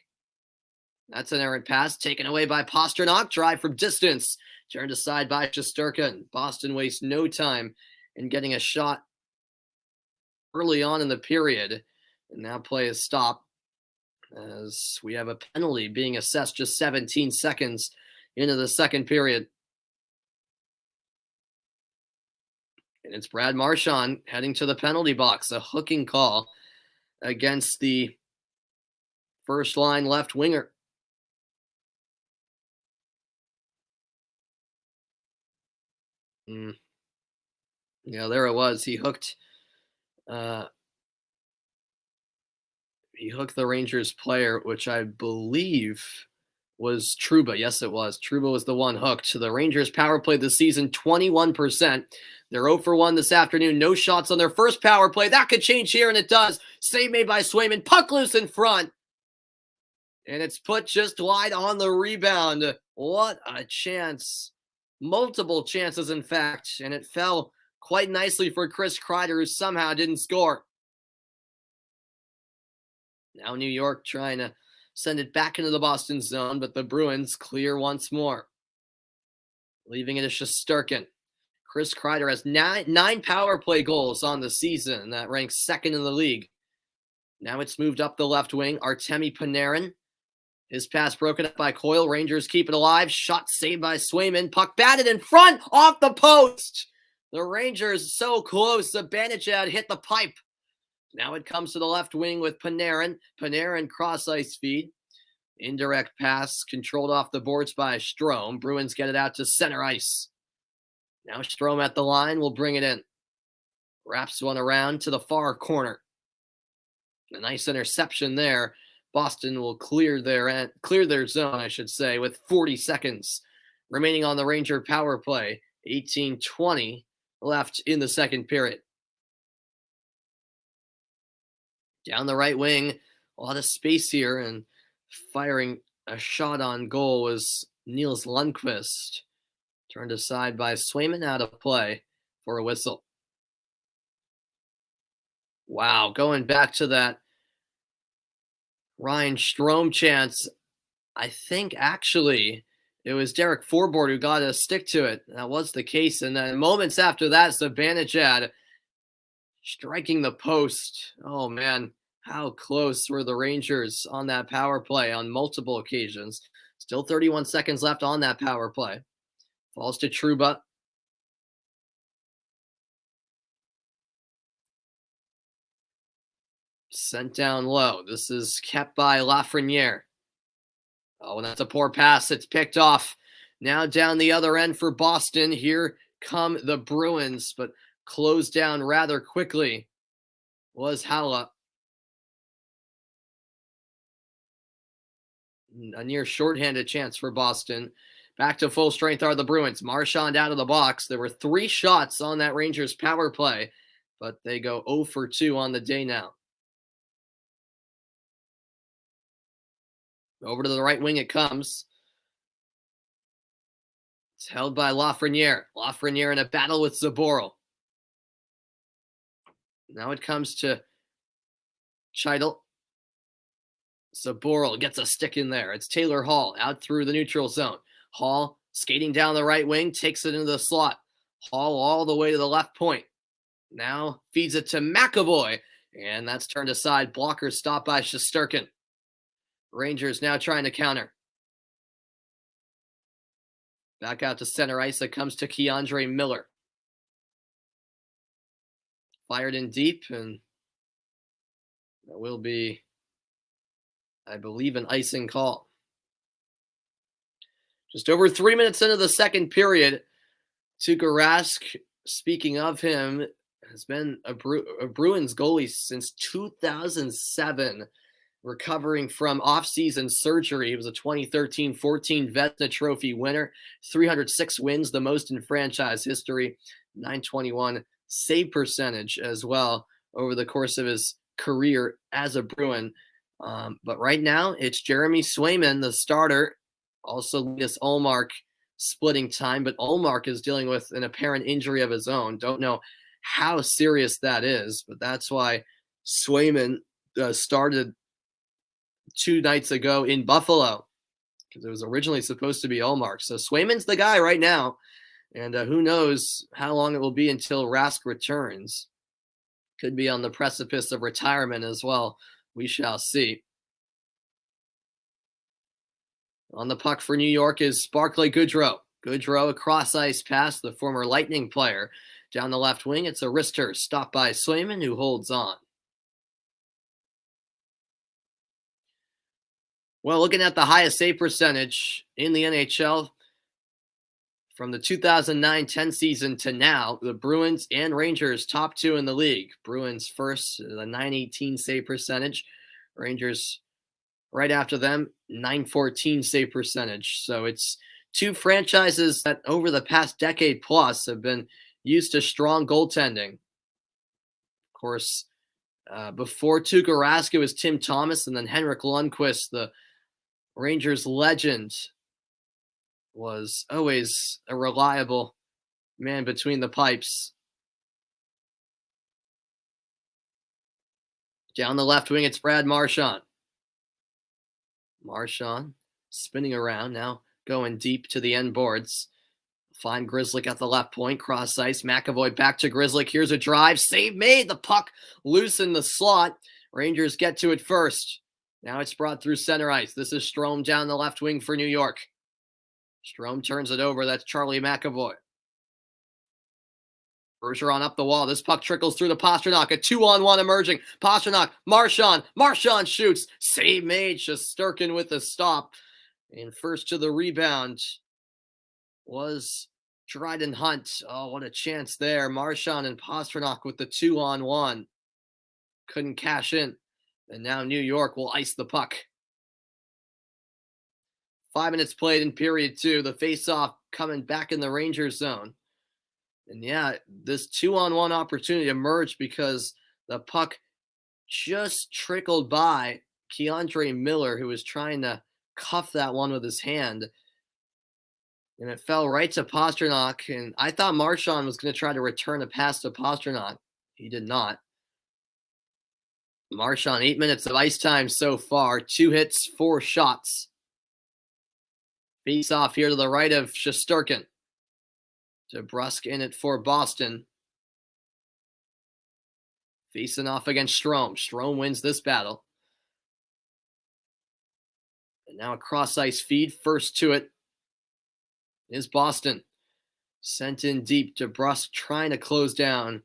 That's an errant pass, taken away by Pastrnak, drive from distance, turned aside by Shesterkin. Boston wastes no time in getting a shot early on in the period, and now play is stopped as we have a penalty being assessed just 17 seconds into the second period. And it's Brad Marchand heading to the penalty box, a hooking call against the first line left winger. Yeah, there it was. He hooked the Rangers player, which I believe was Trouba. Yes, it was. Trouba was the one hooked. So the Rangers power play this season, 21%. They're 0 for 1 this afternoon. No shots on their first power play. That could change here, and it does. Save made by Swayman. Puck loose in front. And it's put just wide on the rebound. What a chance. Multiple chances, in fact. And it fell quite nicely for Chris Kreider, who somehow didn't score. Now New York trying to send it back into the Boston zone, but the Bruins clear once more. Leaving it to Shesterkin. Chris Kreider has nine power play goals on the season. That ranks second in the league. Now it's moved up the left wing. Artemi Panarin. His pass broken up by Coyle. Rangers keep it alive. Shot saved by Swayman. Puck batted in front off the post. The Rangers so close. Zibanejad hit the pipe. Now it comes to the left wing with Panarin. Panarin cross-ice feed. Indirect pass controlled off the boards by Strome. Bruins get it out to center ice. Now Strome at the line will bring it in. Wraps one around to the far corner. A nice interception there. Boston will clear their zone, I should say, with 40 seconds remaining on the Ranger power play. 18-20 left in the second period. Down the right wing, a lot of space here, and firing a shot on goal was Niels Lundqvist. Turned aside by Swayman, out of play for a whistle. Wow, going back to that Ryan Strome chance, I think actually it was Derek Forbort who got a stick to it. That was the case. And then moments after that, Zibanejad striking the post. Oh, man, how close were the Rangers on that power play on multiple occasions. Still 31 seconds left on that power play. Falls to Trouba. Sent down low. This is kept by Lafreniere. Oh, and that's a poor pass. It's picked off. Now down the other end for Boston. Here come the Bruins, but closed down rather quickly was Haula. A near shorthanded chance for Boston. Back to full strength are the Bruins. Marchand out of the box. There were 3 shots on that Rangers power play, but they go 0 for 2 on the day now. Over to the right wing it comes. It's held by Lafreniere. Lafreniere in a battle with Zaboral. Now it comes to Untitled. Zaboral gets a stick in there. It's Taylor Hall out through the neutral zone. Hall skating down the right wing, takes it into the slot. Hall all the way to the left point. Now feeds it to McAvoy, and that's turned aside. Blocker stopped by Shesterkin. Rangers now trying to counter. Back out to center ice. It comes to Keandre Miller. Fired in deep, and that will be, I believe, an icing call. Just over 3 minutes into the second period, Tuukka Rask, speaking of him, has been a Bruins goalie since 2007, recovering from off-season surgery. He was a 2013-14 Vezina Trophy winner, 306 wins, the most in franchise history, 921 save percentage as well over the course of his career as a Bruin. But right now, it's Jeremy Swayman, the starter, also Linus Ullmark splitting time, but Ullmark is dealing with an apparent injury of his own. Don't know how serious that is, but that's why Swayman started 2 nights ago in Buffalo, because it was originally supposed to be Ullmark. So Swayman's the guy right now, and who knows how long it will be until Rask returns. Could be on the precipice of retirement as well. We shall see. On the puck for New York is Barclay Goodrow. Goodrow, a cross-ice pass, the former Lightning player. Down the left wing, it's a wrister stopped by Swayman, who holds on. Well, looking at the highest save percentage in the NHL from the 2009-10 season to now, the Bruins and Rangers top 2 in the league. Bruins first, the .918 save percentage. Rangers right after them, .914 save percentage. So it's 2 franchises that over the past decade plus have been used to strong goaltending. Of course, before Tuukka Rask, it was Tim Thomas, and then Henrik Lundqvist, the Rangers legend, was always a reliable man between the pipes. Down the left wing, it's Brad Marchand. Marchand spinning around, now going deep to the end boards. Find Grzelcyk at the left point, cross ice. McAvoy back to Grzelcyk. Here's a drive. Save made. The puck loose in the slot. Rangers get to it first. Now it's brought through center ice. This is Strome down the left wing for New York. Strome turns it over. That's Charlie McAvoy. Bergeron up the wall. This puck trickles through to Pastrnak. A 2-on-1 emerging. Pastrnak, Marchand. Marchand shoots. Save made. Shesterkin with the stop. And first to the rebound was Dryden Hunt. Oh, what a chance there. Marchand and Pastrnak with the 2-on-1. Couldn't cash in. And now New York will ice the puck. 5 minutes played in period 2. The faceoff coming back in the Rangers zone. And yeah, this 2-on-1 opportunity emerged because the puck just trickled by Keandre Miller, who was trying to cuff that one with his hand. And it fell right to Pastrnak. And I thought Marchand was going to try to return a pass to Pastrnak. He did not. Marchand, 8 minutes of ice time so far. 2 hits, 4 shots. Face off here to the right of Shesterkin. DeBrusk in it for Boston. Facing off against Strome. Strome wins this battle. And now a cross-ice feed. First to it is Boston. Sent in deep. DeBrusk trying to close down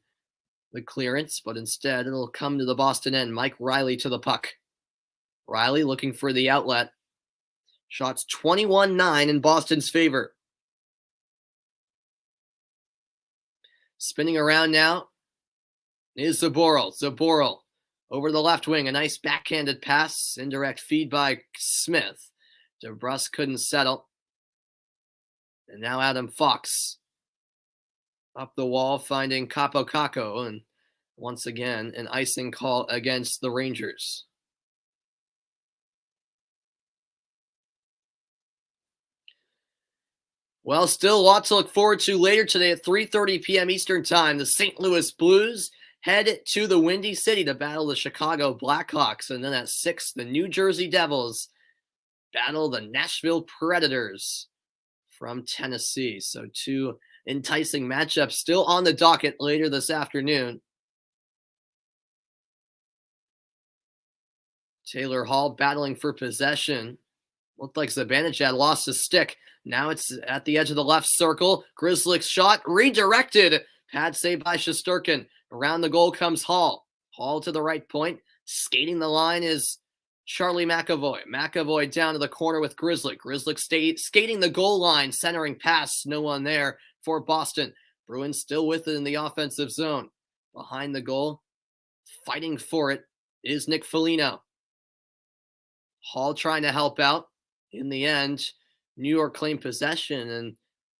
the clearance, but instead it'll come to the Boston end. Mike Riley to the puck. Riley looking for the outlet. Shots 21-9 in Boston's favor. Spinning around now is Zaboral. Zaboral over the left wing. A nice backhanded pass. Indirect feed by Smith. DeBrusk couldn't settle. And now Adam Fox up the wall, finding Capo Caco. And once again, an icing call against the Rangers. Well, still lots to look forward to later today at 3:30 p.m. Eastern Time. The St. Louis Blues head to the Windy City to battle the Chicago Blackhawks. And then at 6, the New Jersey Devils battle the Nashville Predators from Tennessee. So 2 enticing matchups still on the docket later this afternoon. Taylor Hall battling for possession. Looked like Zibanejad lost his stick. Now it's at the edge of the left circle. Grzelcyk's shot redirected. Pad save by Shesterkin. Around the goal comes Hall. Hall to the right point. Skating the line is Charlie McAvoy. McAvoy down to the corner with Grzelcyk. Grzelcyk skating the goal line. Centering pass. No one there for Boston. Bruins still with it in the offensive zone. Behind the goal, fighting for it, is Nick Foligno. Hall trying to help out. In the end, New York claimed possession, and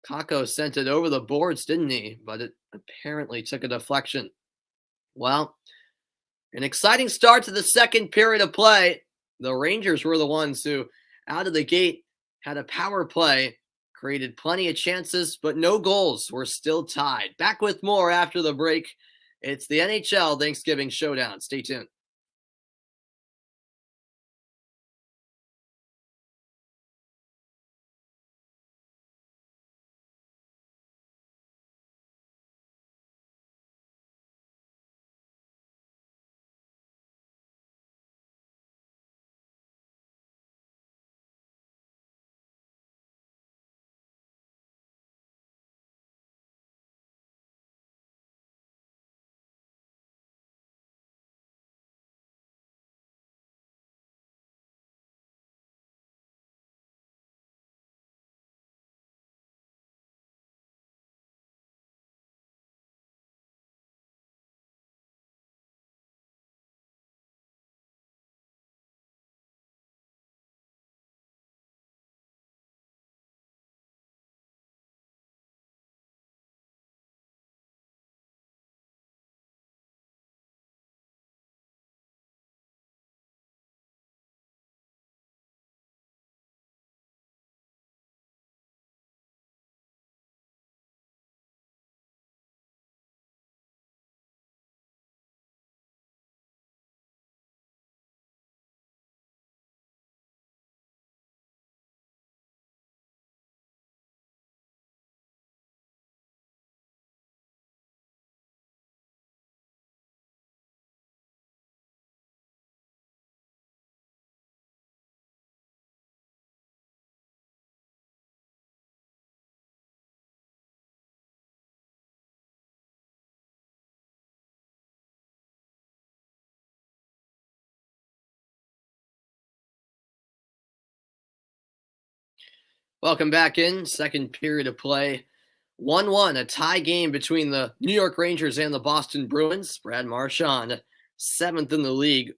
Kakko sent it over the boards, didn't he? But it apparently took a deflection. Well, an exciting start to the second period of play. The Rangers were the ones who, out of the gate, had a power play, created plenty of chances, but no goals. We're still tied. Back with more after the break. It's the NHL Thanksgiving Showdown. Stay tuned. Welcome back in. Second period of play. 1-1, a tie game between the New York Rangers and the Boston Bruins. Brad Marchand, 7th in the league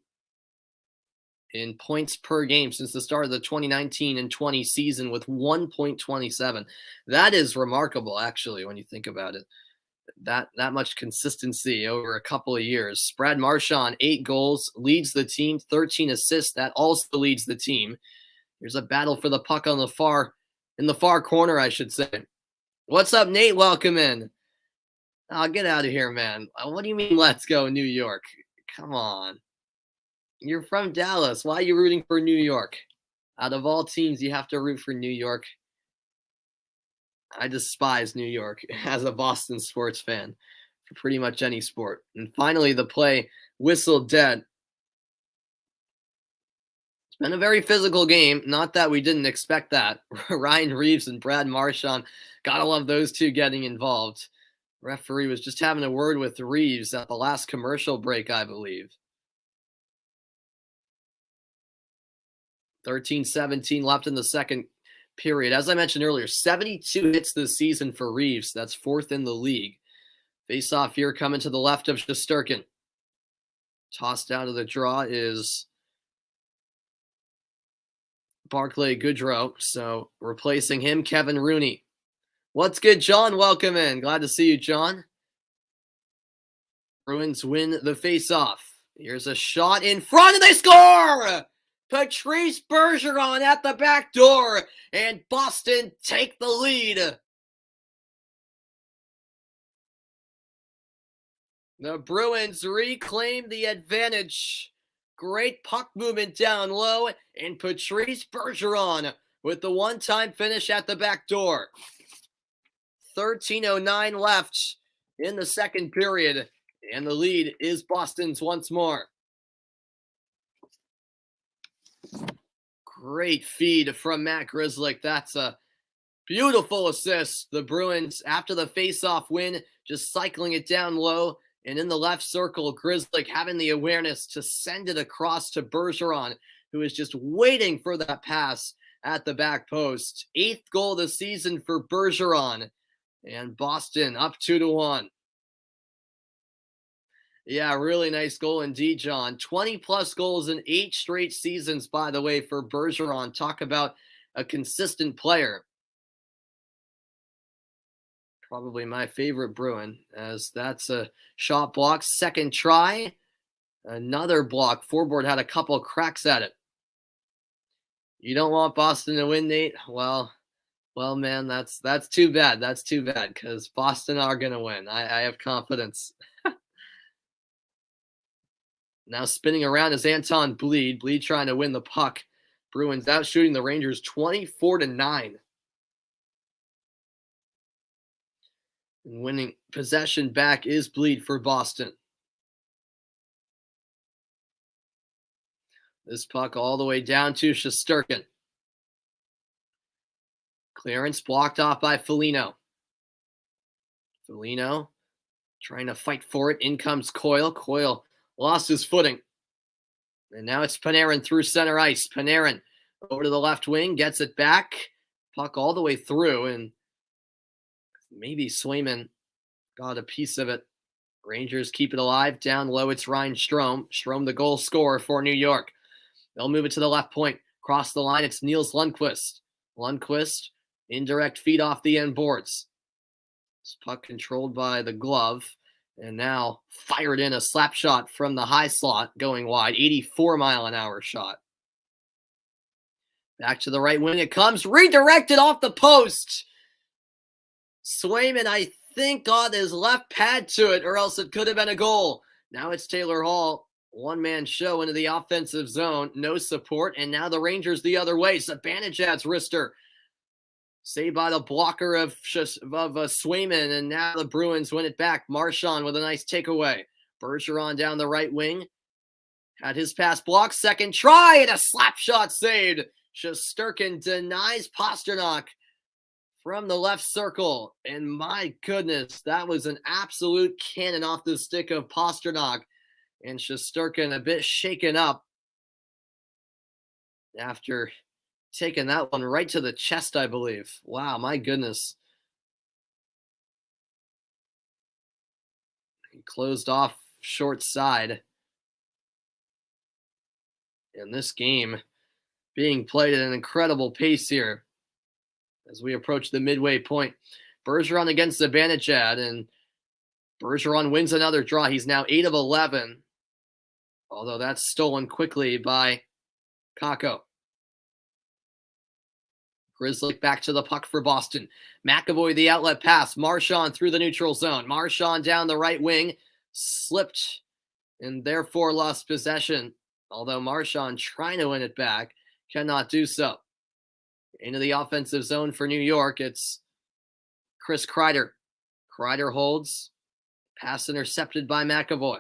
in points per game since the start of the 2019 and 20 season with 1.27. That is remarkable, actually, when you think about it. That much consistency over a couple of years. Brad Marchand, 8 goals, leads the team, 13 assists. That also leads the team. Here's a battle for the puck on in the far corner, I should say. What's up, Nate? Welcome in. Oh, get out of here, man. What do you mean, let's go, New York? Come on. You're from Dallas. Why are you rooting for New York? Out of all teams, you have to root for New York. I despise New York as a Boston sports fan for pretty much any sport. And finally, the play whistled dead. It's been a very physical game. Not that we didn't expect that. Ryan Reeves and Brad Marchand. Gotta love those two getting involved. Referee was just having a word with Reeves at the last commercial break, I believe. 13-17 left in the second period. As I mentioned earlier, 72 hits this season for Reeves. That's 4th in the league. Face-off here coming to the left of Shesterkin. Tossed out of the draw is Barclay Goodrow. So replacing him, Kevin Rooney. What's good, John? Welcome in. Glad to see you, John. Bruins win the face-off. Here's a shot in front, and they score! Patrice Bergeron at the back door, and Boston take the lead. The Bruins reclaim the advantage. Great puck movement down low, and Patrice Bergeron with the one-time finish at the back door. 13:09 left in the second period, and the lead is Boston's once more. Great feed from Matt Grzelcyk. That's a beautiful assist. The Bruins, after the face-off win, just cycling it down low. And in the left circle, Grzelcyk having the awareness to send it across to Bergeron, who is just waiting for that pass at the back post. 8th goal of the season for Bergeron. And Boston up 2-1. Yeah, really nice goal indeed, John. 20-plus goals in 8 straight seasons, by the way, for Bergeron. Talk about a consistent player. Probably my favorite Bruin, as that's a shot block. Second try, another block. Forward had a couple cracks at it. You don't want Boston to win, Nate? Well, man, that's too bad. That's too bad, because Boston are going to win. I have confidence. Now spinning around is Anton Bleed. Bleed trying to win the puck. Bruins out shooting the Rangers 24-9. And winning possession back is Bleed for Boston. This puck all the way down to Shesterkin. Clearance blocked off by Foligno. Foligno trying to fight for it. In comes Coyle. Coyle lost his footing. And now it's Panarin through center ice. Panarin over to the left wing, gets it back. Puck all the way through, and maybe Swayman got a piece of it. Rangers keep it alive. Down low, it's Ryan Strome. Strome, the goal scorer for New York. They'll move it to the left point. Cross the line, it's Nils Lundqvist. Lundqvist, indirect feed off the end boards. This puck controlled by the glove. And now fired in a slap shot from the high slot going wide. 84-mile-an-hour shot. Back to the right wing it comes. Redirected off the post. Swayman, I think, got his left pad to it, or else it could have been a goal. Now it's Taylor Hall. One-man show into the offensive zone. No support. And now the Rangers the other way. Zibanejad's wrister. Saved by the blocker of Swayman, and now the Bruins win it back. Marchand with a nice takeaway. Bergeron down the right wing. Had his pass blocked. Second try, and a slap shot saved. Shesterkin denies Pastrnak from the left circle. And my goodness, that was an absolute cannon off the stick of Pastrnak. And Shesterkin a bit shaken up after taking that one right to the chest, I believe. Wow, my goodness. He closed off short side. And this game being played at an incredible pace here as we approach the midway point. Bergeron against Zibanejad, and Bergeron wins another draw. He's now 8 of 11, although that's stolen quickly by Kakko. Grzelcyk back to the puck for Boston. McAvoy the outlet pass. Marchand through the neutral zone. Marchand down the right wing. Slipped and therefore lost possession. Although Marchand trying to win it back, cannot do so. Into the offensive zone for New York, it's Chris Kreider. Kreider holds. Pass intercepted by McAvoy.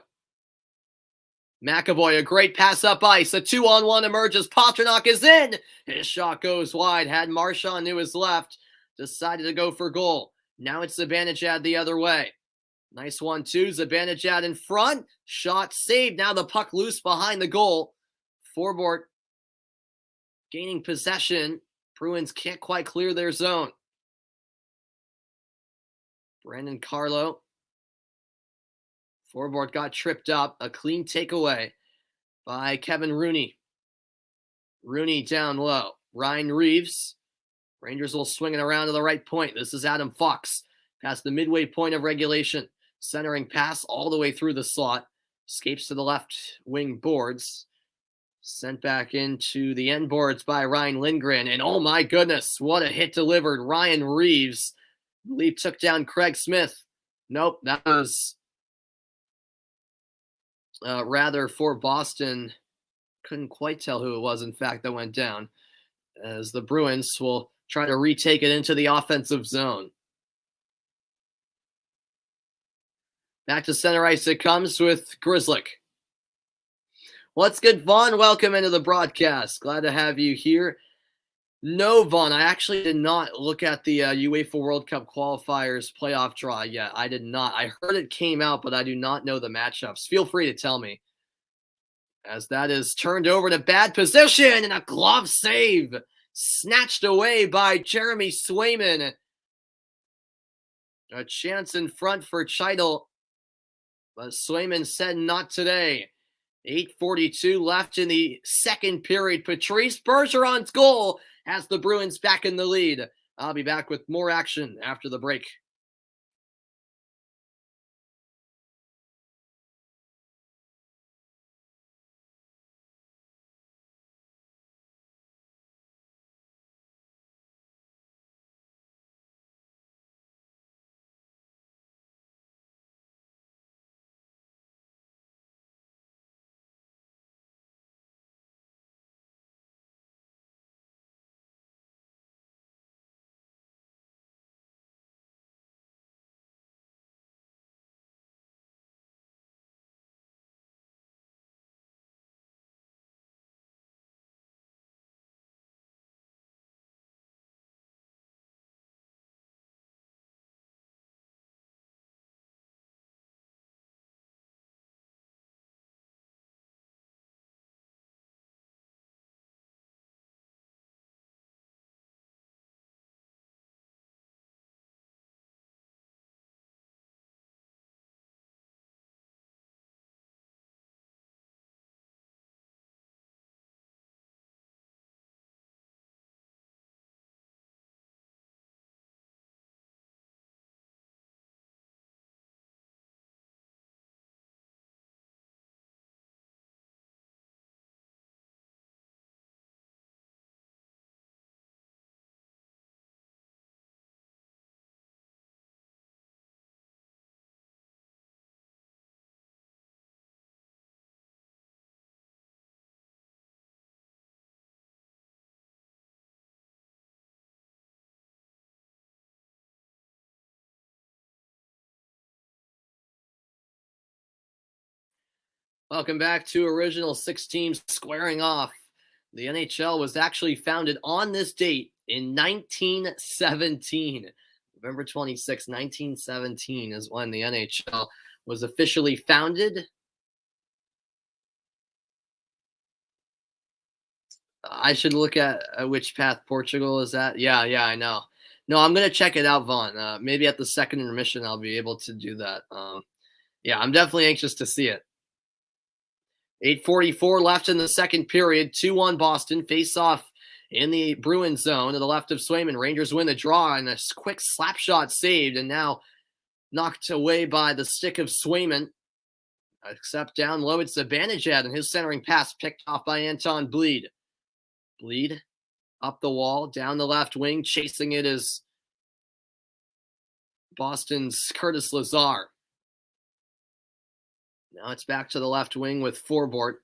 McAvoy, a great pass up ice. A 2-on-1 emerges. Pastrnak is in. His shot goes wide. Had Marchand to his left. Decided to go for goal. Now it's Zibanejad the other way. Nice 1-2. Zibanejad in front. Shot saved. Now the puck loose behind the goal. Forward gaining possession. Bruins can't quite clear their zone. Brandon Carlo. Forward got tripped up. A clean takeaway by Kevin Rooney. Rooney down low. Ryan Reeves. Rangers will swing it around to the right point. This is Adam Fox. Past the midway point of regulation. Centering pass all the way through the slot. Escapes to the left wing boards. Sent back into the end boards by Ryan Lindgren. And oh my goodness, what a hit delivered. Ryan Reeves, I believe, took down Craig Smith. Nope, that was rather for Boston. Couldn't quite tell who it was, in fact, that went down, as the Bruins will try to retake it into the offensive zone. Back to center ice it comes with Grzelcyk. What's good, Vaughn? Welcome into the broadcast. Glad to have you here. No, Vaughn, I actually did not look at the UEFA World Cup qualifiers playoff draw yet. I did not. I heard it came out, but I do not know the matchups. Feel free to tell me. As that is turned over to bad position and a glove save. Snatched away by Jeremy Swayman. A chance in front for Cheitel. But Swayman said not today. 8:42 left in the second period. Patrice Bergeron's goal has the Bruins back in the lead. I'll be back with more action after the break. Welcome back to Original Six Teams Squaring Off. The NHL was actually founded on this date in 1917. November 26, 1917 is when the NHL was officially founded. I should look at which path Portugal is at. Yeah, I know. No, I'm going to check it out, Vaughn. Maybe at the second intermission, I'll be able to do that. Yeah, I'm definitely anxious to see it. 8:44 left in the second period. 2-1 Boston. Face off in the Bruins zone to the left of Swayman. Rangers win the draw, and a quick slap shot saved, and now knocked away by the stick of Swayman. Except down low, it's Zibanejad, and his centering pass picked off by Anton Bleed. Bleed up the wall, down the left wing. Chasing it is Boston's Curtis Lazar. Now it's back to the left wing with Forbort.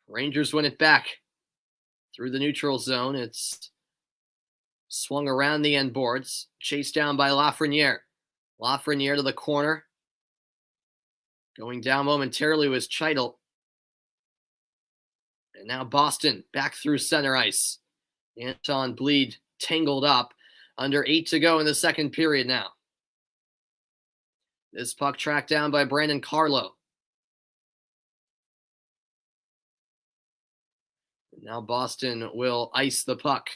Rangers win it back through the neutral zone. It's swung around the end boards. Chased down by Lafreniere. Lafreniere to the corner. Going down momentarily was Cheitel. And now Boston back through center ice. Anton Bleed tangled up. Under 8 to go in the second period now. This puck tracked down by Brandon Carlo. Now Boston will ice the puck.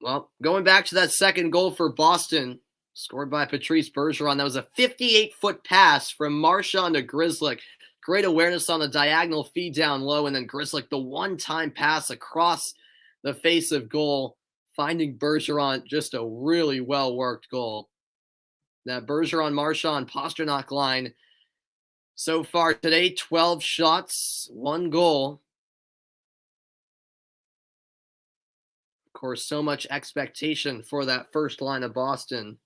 Well, going back to that second goal for Boston, scored by Patrice Bergeron, that was a 58-foot pass from Marchand to Grzelcyk. Great awareness on the diagonal feed down low, and then Grzelcyk, the one-time pass across the face of goal, finding Bergeron. Just a really well-worked goal. That Bergeron-Marchand Pastrnak line so far today, 12 shots, 1 goal. Of course, so much expectation for that first line of Boston.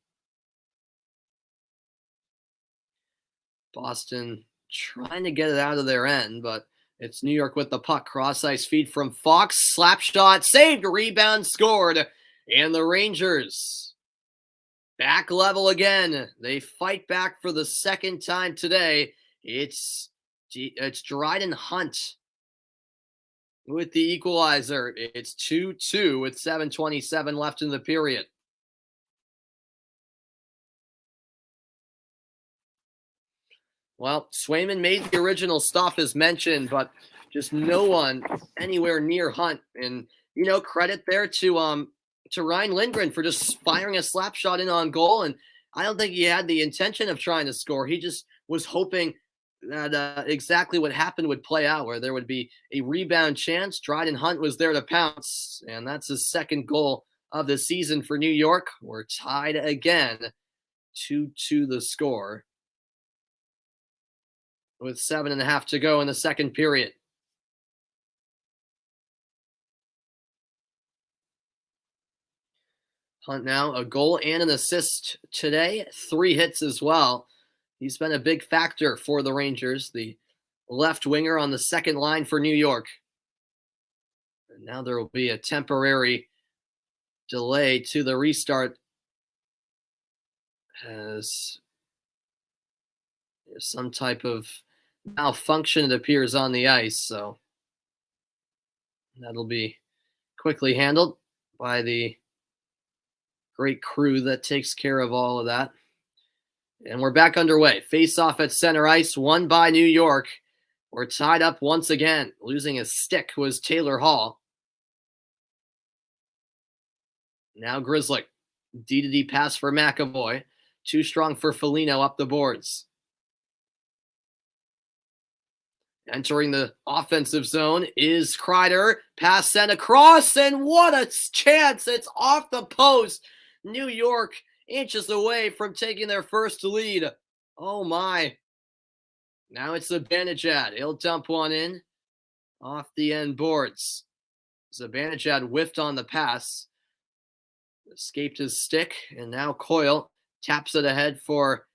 Boston trying to get it out of their end, but it's New York with the puck. Cross ice feed from Fox. Slap shot, saved, rebound, scored. And the Rangers back level again. They fight back for the second time today. It's Dryden Hunt with the equalizer. It's 2-2 with 7:27 left in the period. Well, Swayman made the original stop as mentioned, but just no one anywhere near Hunt. And credit there to Ryan Lindgren for just firing a slap shot in on goal. And I don't think he had the intention of trying to score. He just was hoping that exactly what happened would play out, where there would be a rebound chance. Dryden Hunt was there to pounce, and that's his second goal of the season for New York. We're tied again, 2-2 the score, with 7.5 to go in the second period. Hunt now a goal and an assist today, 3 hits as well. He's been a big factor for the Rangers, the left winger on the second line for New York. And now there will be a temporary delay to the restart as there's some type of malfunction, it appears, on the ice. So that'll be quickly handled by the great crew that takes care of all of that. And we're back underway. Face off at center ice, won by New York. We're tied up once again. Losing his stick was Taylor Hall. Now Grizzly. D-to-D pass for McAvoy. Too strong for Foligno up the boards. Entering the offensive zone is Kreider. Pass sent across, and what a chance. It's off the post. New York inches away from taking their first lead. Oh my. Now it's Zibanejad. He'll dump one in off the end boards. Zibanejad whiffed on the pass. Escaped his stick, and now Coyle taps it ahead for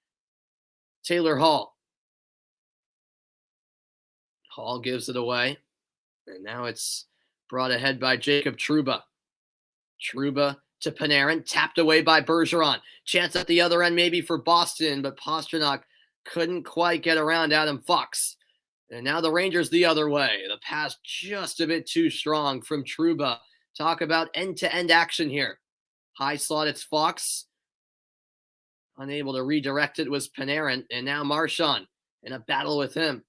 Taylor Hall. Hall gives it away, and now it's brought ahead by Jacob Trouba. Trouba to Panarin, tapped away by Bergeron. Chance at the other end maybe for Boston, but Pastrnak couldn't quite get around Adam Fox. And now the Rangers the other way. The pass just a bit too strong from Trouba. Talk about end-to-end action here. High slot, it's Fox. Unable to redirect it was Panarin, and now Marchand in a battle with him.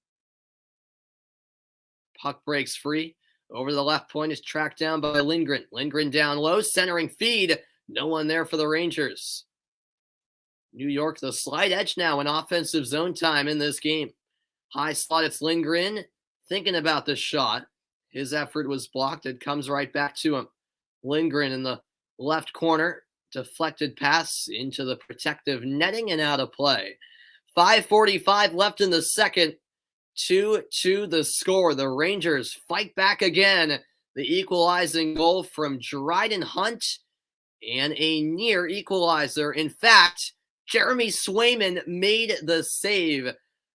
Puck breaks free. Over the left point is tracked down by Lindgren. Lindgren down low, centering feed. No one there for the Rangers. New York, the slight edge now in offensive zone time in this game. High slot, it's Lindgren. Thinking about this shot. His effort was blocked. It comes right back to him. Lindgren in the left corner. Deflected pass into the protective netting and out of play. 5:45 left in the second. 2-2 the score. The Rangers fight back again. The equalizing goal from Dryden Hunt and a near equalizer. In fact, Jeremy Swayman made the save.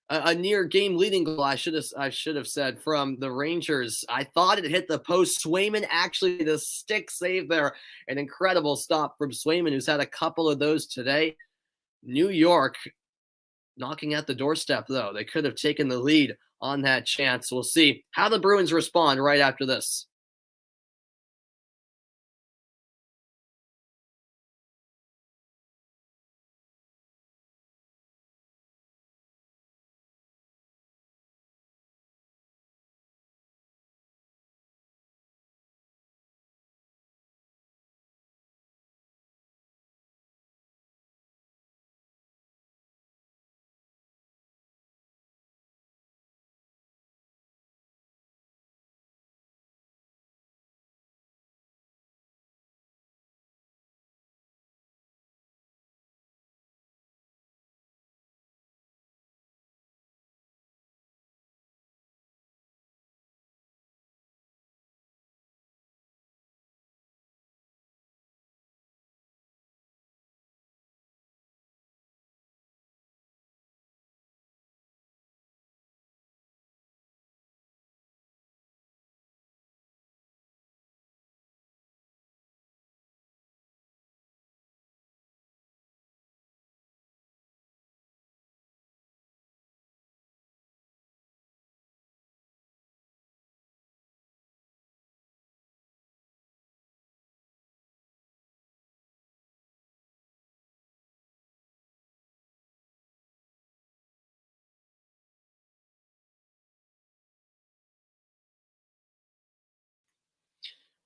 A near game leading goal, I should have said, from the Rangers. I thought it hit the post. Swayman actually the stick save there. An incredible stop from Swayman, who's had a couple of those today. New York knocking at the doorstep, though. They could have taken the lead on that chance. We'll see how the Bruins respond right after this.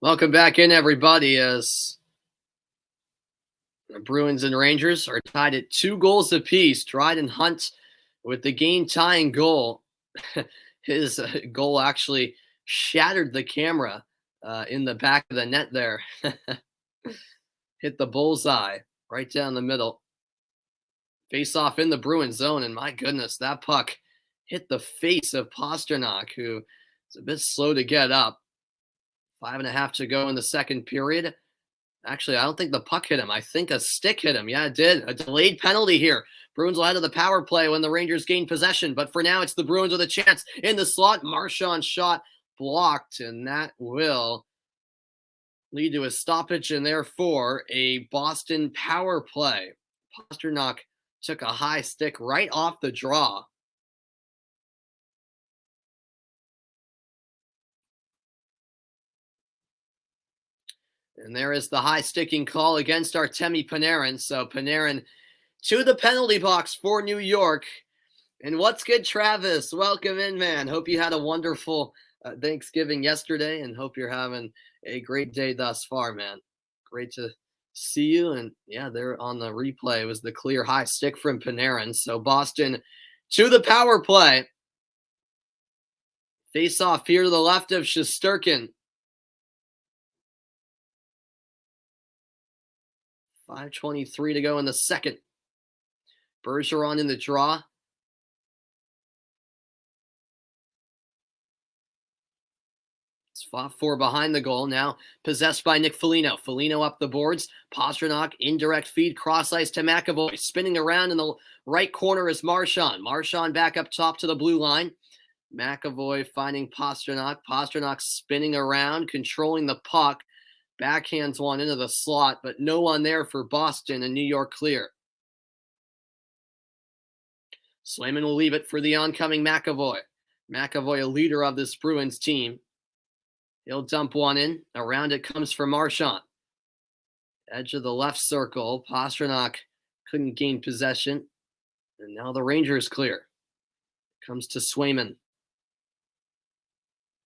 Welcome back in, everybody, as the Bruins and Rangers are tied at 2 goals apiece. Dryden Hunt with the game-tying goal. His goal actually shattered the camera in the back of the net there. Hit the bullseye right down the middle. Face off in the Bruins zone, and my goodness, that puck hit the face of Pastrnak, who is a bit slow to get up. 5.5 to go in the second period. Actually, I don't think the puck hit him. I think a stick hit him. Yeah, it did. A delayed penalty here. Bruins will head to the power play when the Rangers gain possession. But for now, it's the Bruins with a chance in the slot. Marchand's shot blocked, and that will lead to a stoppage and therefore a Boston power play. Pastrnak took a high stick right off the draw. And there is the high sticking call against Artemi Panarin. So Panarin to the penalty box for New York. And what's good, Travis? Welcome in, man. Hope you had a wonderful Thanksgiving yesterday and hope you're having a great day thus far, man. Great to see you. And yeah, there on the replay was the clear high stick from Panarin. So Boston to the power play. Face off here to the left of Shesterkin. 5:23 to go in the second. Bergeron in the draw. It's fought for behind the goal. Now possessed by Nick Foligno. Foligno up the boards. Pastrnak, indirect feed, cross ice to McAvoy. Spinning around in the right corner is Marchand. Marchand back up top to the blue line. McAvoy finding Pastrnak. Pastrnak spinning around, controlling the puck. Backhands one into the slot, but no one there for Boston and New York clear. Swayman will leave it for the oncoming McAvoy. McAvoy, a leader of this Bruins team. He'll dump one in. Around it comes for Marchand. Edge of the left circle. Pastrnak couldn't gain possession. And now the Rangers clear. Comes to Swayman.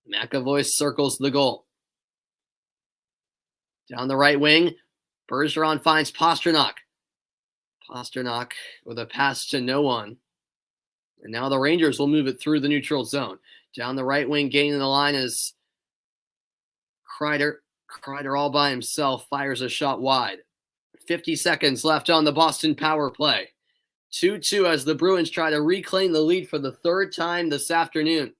McAvoy circles the goal. Down the right wing, Bergeron finds Pastrnak. Pastrnak with a pass to no one. And now the Rangers will move it through the neutral zone. Down the right wing, gaining the line is Kreider. Kreider all by himself fires a shot wide. 50 seconds left on the Boston power play. 2-2 as the Bruins try to reclaim the lead for the third time this afternoon.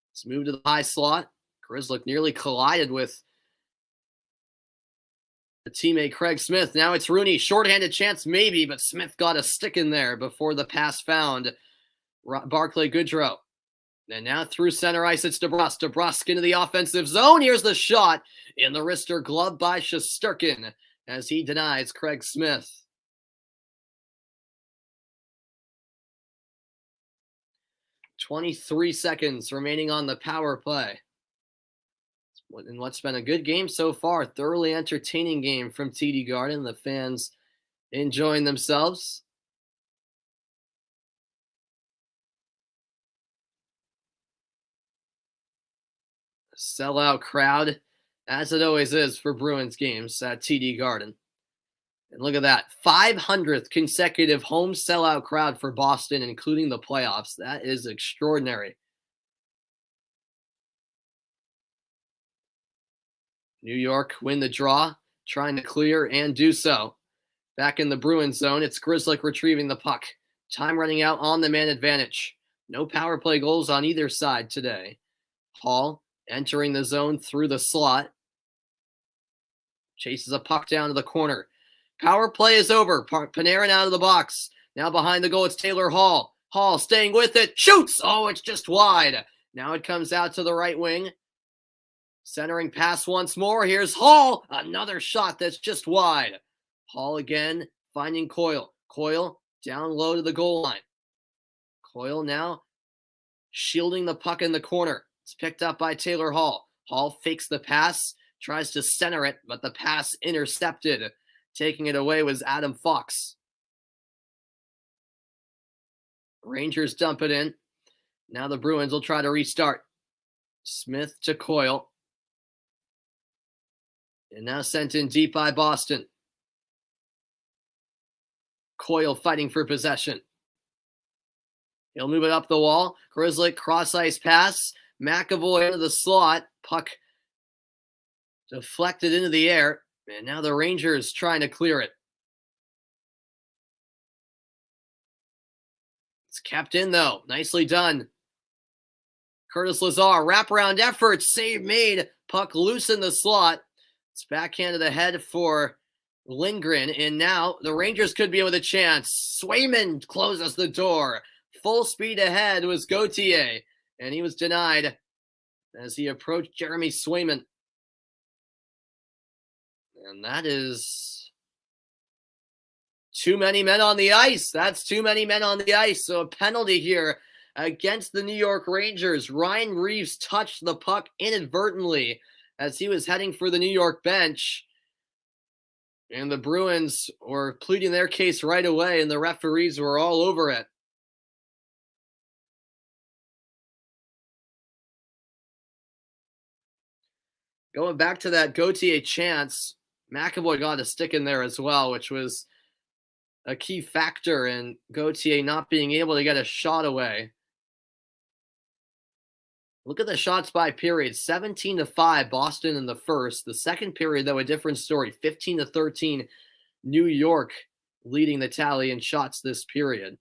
Let's move to the high slot. Grzelcyk nearly collided with the teammate Craig Smith. Now it's Rooney. Shorthanded chance maybe, but Smith got a stick in there before the pass found Barclay Goodrow. And now through center ice, it's DeBrusk. DeBrusk into the offensive zone. Here's the shot in the wrister glove by Shesterkin as he denies Craig Smith. "23 seconds remaining on the power play. In what's been a good game so far, thoroughly entertaining game from TD Garden. The fans enjoying themselves. Sellout crowd, as it always is for Bruins games at TD Garden. And look at that, 500th consecutive home sellout crowd for Boston, including the playoffs. That is extraordinary. New York win the draw, trying to clear and do so. Back in the Bruins zone, it's Grzelcyk retrieving the puck. Time running out on the man advantage. No power play goals on either side today. Hall entering the zone through the slot. Chases a puck down to the corner. Power play is over. Panarin out of the box. Now behind the goal, it's Taylor Hall. Hall staying with it. Shoots! Oh, it's just wide. Now it comes out to the right wing. Centering pass once more. Here's Hall. Another shot that's just wide. Hall again finding Coyle. Coyle down low to the goal line. Coyle now shielding the puck in the corner. It's picked up by Taylor Hall. Hall fakes the pass, tries to center it, but the pass intercepted. Taking it away was Adam Fox. Rangers dump it in. Now the Bruins will try to restart. Smith to Coyle. And now sent in deep by Boston. Coyle fighting for possession. He'll move it up the wall. Grizzly cross-ice pass. McAvoy into the slot. Puck deflected into the air. And now the Rangers trying to clear it. It's kept in, though. Nicely done. Curtis Lazar, wraparound effort. Save made. Puck loose in the slot. It's backhanded ahead for Lindgren. And now the Rangers could be with a chance. Swayman closes the door. Full speed ahead was Gauthier. And he was denied as he approached Jeremy Swayman. And that is too many men on the ice. That's too many men on the ice. So a penalty here against the New York Rangers. Ryan Reeves touched the puck inadvertently as he was heading for the New York bench. And the Bruins were pleading their case right away, and the referees were all over it. Going back to that Gauthier chance, McAvoy got a stick in there as well, which was a key factor in Gauthier not being able to get a shot away. Look at the shots by period. 17-5 Boston in the first. The second period, though, a different story. 15-13 New York leading the tally in shots this period.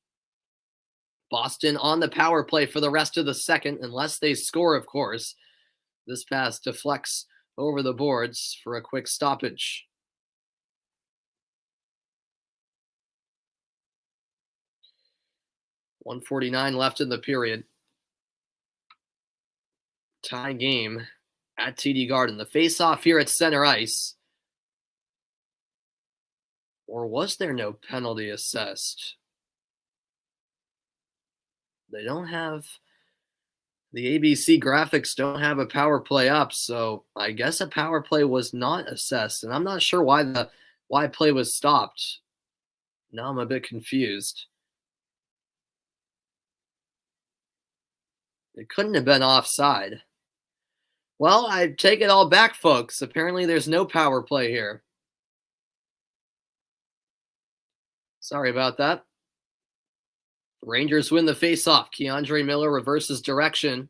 Boston on the power play for the rest of the second, unless they score, of course. This pass deflects over the boards for a quick stoppage. .149 left in the period. Tie game at TD Garden. The face-off here at center ice. Or was there no penalty assessed? They don't have... The ABC graphics don't have a power play up, so I guess a power play was not assessed, and I'm not sure why play was stopped. Now I'm a bit confused. It couldn't have been offside. Well, I take it all back, folks. Apparently there's no power play here. Sorry about that. Rangers win the faceoff. Keandre Miller reverses direction.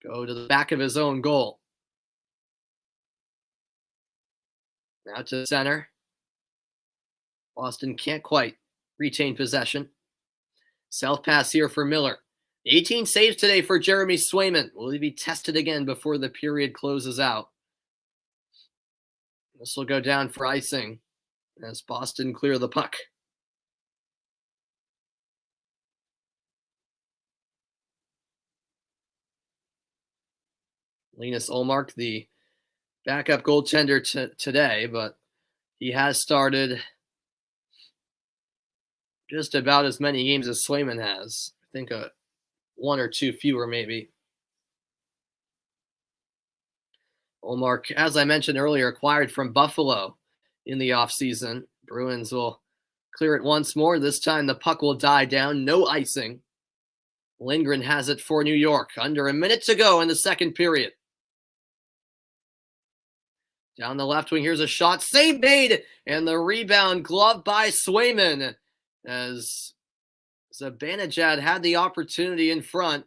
Go to the back of his own goal. Now to center. Boston can't quite retain possession. Self pass here for Miller. 18 saves today for Jeremy Swayman. Will he be tested again before the period closes out? This will go down for icing as Boston clear the puck. Linus Ullmark, the backup goaltender today, but he has started just about as many games as Swayman has. I think one or two fewer maybe. Ullmark, as I mentioned earlier, acquired from Buffalo in the offseason. Bruins will clear it once more. This time the puck will die down. No icing. Lindgren has it for New York. Under a minute to go in the second period. Down the left wing, here's a shot. Save made! And the rebound gloved by Swayman as Zibanejad had the opportunity in front.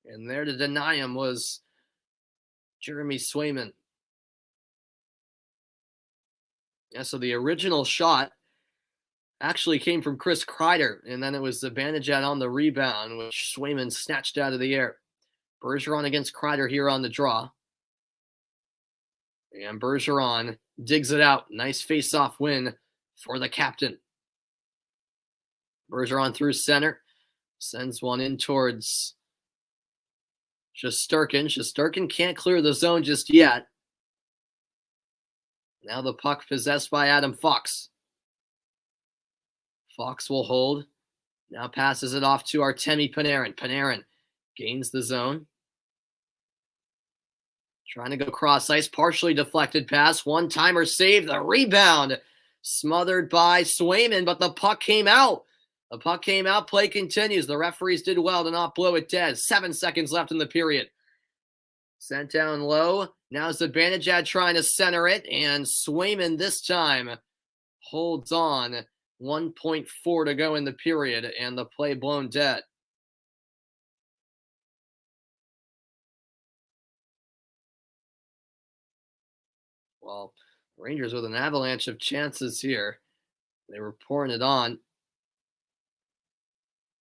And there to deny him was Jeremy Swayman. Yeah, so the original shot actually came from Chris Kreider, and then it was Zibanejad on the rebound, which Swayman snatched out of the air. Bergeron against Kreider here on the draw. And Bergeron digs it out. Nice face-off win for the captain. Bergeron through center. Sends one in towards Shesterkin. Shesterkin can't clear the zone just yet. Now the puck possessed by Adam Fox. Fox will hold. Now passes it off to Artemi Panarin. Panarin gains the zone. Trying to go cross ice. Partially deflected pass. One-timer save. The rebound smothered by Swayman, but the puck came out. The puck came out, play continues. The referees did well to not blow it dead. 7 seconds left in the period. Sent down low. Now Zibanejad trying to center it, and Swayman this time holds on. 1.4 to go in the period, and the play blown dead. Well, Rangers with an avalanche of chances here. They were pouring it on.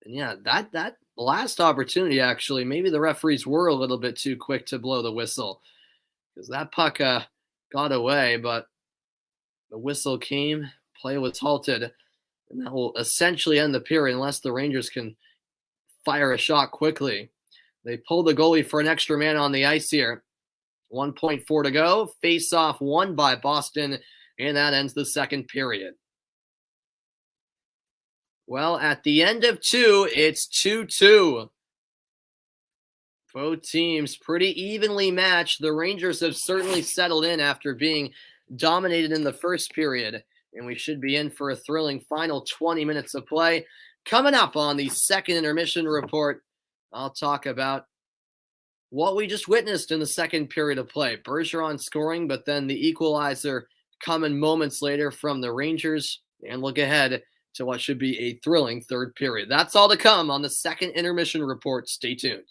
And yeah, that last opportunity, actually, maybe the referees were a little bit too quick to blow the whistle, because that puck got away, but the whistle came, play was halted, and that will essentially end the period unless the Rangers can fire a shot quickly. They pulled the goalie for an extra man on the ice here. 1.4 to go. Face off won by Boston, and that ends the second period. Well, at the end of 2, it's 2-2. Both teams pretty evenly matched. The Rangers have certainly settled in after being dominated in the first period, and we should be in for a thrilling final 20 minutes of play. Coming up on the second intermission report, I'll talk about what we just witnessed in the second period of play. Bergeron scoring, but then the equalizer coming moments later from the Rangers, and look ahead to what should be a thrilling third period. That's all to come on the second intermission report. Stay tuned.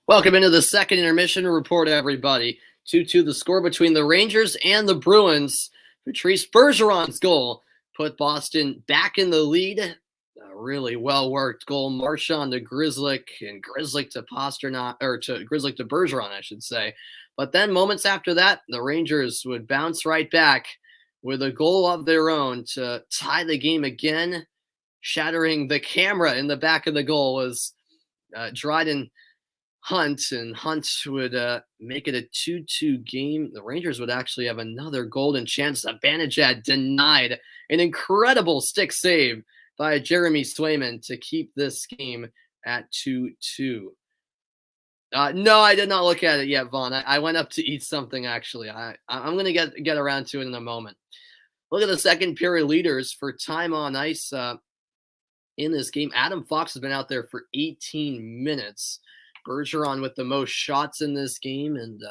Welcome into the second intermission report, everybody. 2-2 the score between the Rangers and the Bruins. Patrice Bergeron's goal put Boston back in the lead. A really well-worked goal. Marchand to Grzelcyk and Grzelcyk to Pastrnak, or to Grzelcyk to Bergeron, I should say. But then moments after that, the Rangers would bounce right back with a goal of their own to tie the game again. Shattering the camera in the back of the goal was Dryden Hunt, and Hunt would make it a 2-2 game. The Rangers would actually have another golden chance. Zibanejad denied an incredible stick save by Jeremy Swayman to keep this game at 2-2. No, I did not look at it yet, Vaughn. I went up to eat something, actually. I'm going to get around to it in a moment. Look at the second period leaders for time on ice in this game. Adam Fox has been out there for 18 minutes. Bergeron with the most shots in this game, and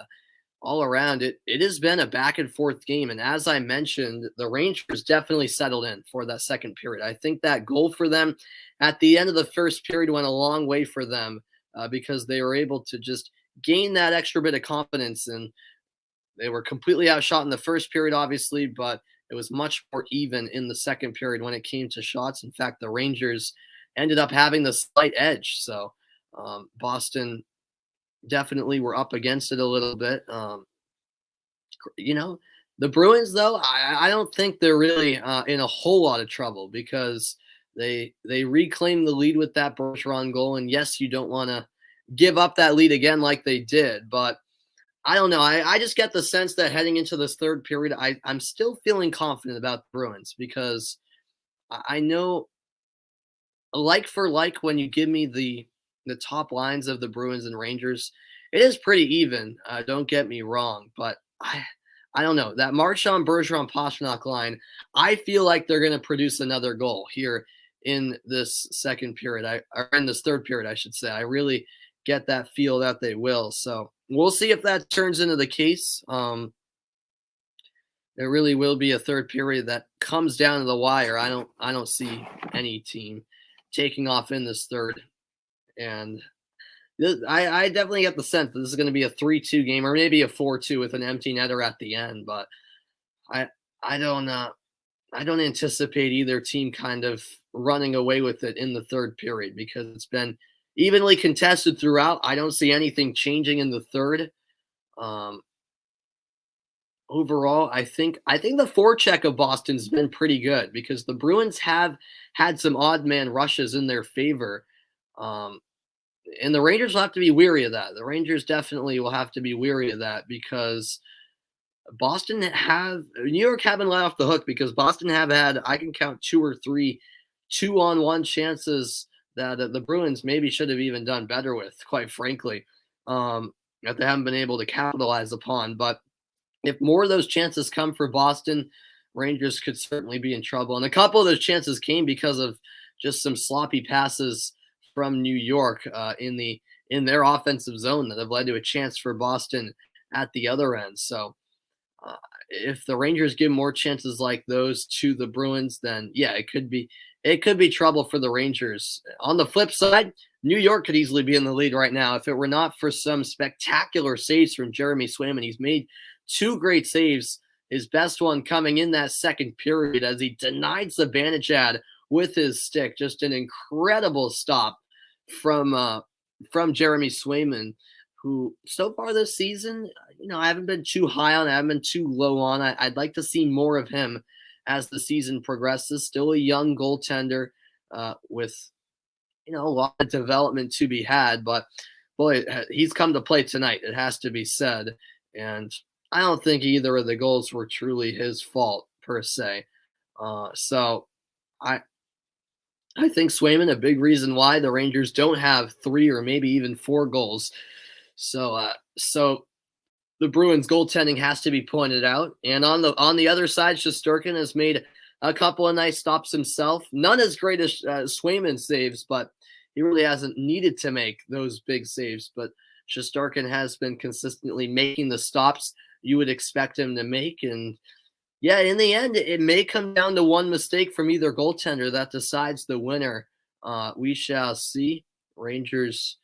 all around it has been a back and forth game. And as I mentioned, the Rangers definitely settled in for that second period. I think that goal for them at the end of the first period went a long way for them because they were able to just gain that extra bit of confidence. And they were completely outshot in the first period, obviously, but it was much more even in the second period when it came to shots. In fact, the Rangers ended up having the slight edge. So Boston definitely were up against it a little bit. The Bruins, though, I don't think they're really in a whole lot of trouble because they reclaimed the lead with that Bergeron goal. And yes, you don't want to give up that lead again like they did, but I don't know. I just get the sense that heading into this third period, I'm still feeling confident about the Bruins because I know, like for like, when you give me the top lines of the Bruins and Rangers, it is pretty even. Don't get me wrong, but I don't know. That Marchand, Bergeron, Pastrnak line, I feel like they're going to produce another goal here in this second period. Or in this third period, I should say. I really get that feel that they will. So we'll see if that turns into the case. There really will be a third period that comes down to the wire. I don't see any team taking off in this third. And I definitely get the sense that this is going to be a 3-2 game or maybe a 4-2 with an empty netter at the end. But I don't anticipate either team kind of running away with it in the third period because it's been evenly contested throughout. I don't see anything changing in the third. Overall, I think the forecheck of Boston's been pretty good because the Bruins have had some odd man rushes in their favor. And the Rangers will have to be weary of that. The Rangers definitely will have to be weary of that because New York haven't let off the hook because Boston have had, I can count 2 or 3 2-on-1 chances that the Bruins maybe should have even done better with, quite frankly, that they haven't been able to capitalize upon. But if more of those chances come for Boston, Rangers could certainly be in trouble. And a couple of those chances came because of just some sloppy passes from New York in their offensive zone that have led to a chance for Boston at the other end. So if the Rangers give more chances like those to the Bruins, then yeah, it could be trouble for the Rangers. On the flip side, New York could easily be in the lead right now if it were not for some spectacular saves from Jeremy Swayman. He's made 2 great saves, his best one coming in that second period as he denied Zibanejad with his stick. Just an incredible stop from Jeremy Swayman, who so far this season, I haven't been too high on, I haven't been too low on. I'd like to see more of him as the season progresses. Still a young goaltender with a lot of development to be had, but boy, he's come to play tonight. It has to be said, and I don't think either of the goals were truly his fault per se. So I think Swayman, a big reason why the Rangers don't have 3 or maybe even 4 goals. So the Bruins goaltending has to be pointed out. And on the other side, Shesterkin has made a couple of nice stops himself. None as great as Swayman saves, but he really hasn't needed to make those big saves. But Shesterkin has been consistently making the stops you would expect him to make. And yeah, in the end, it may come down to one mistake from either goaltender that decides the winner. We shall see. Rangers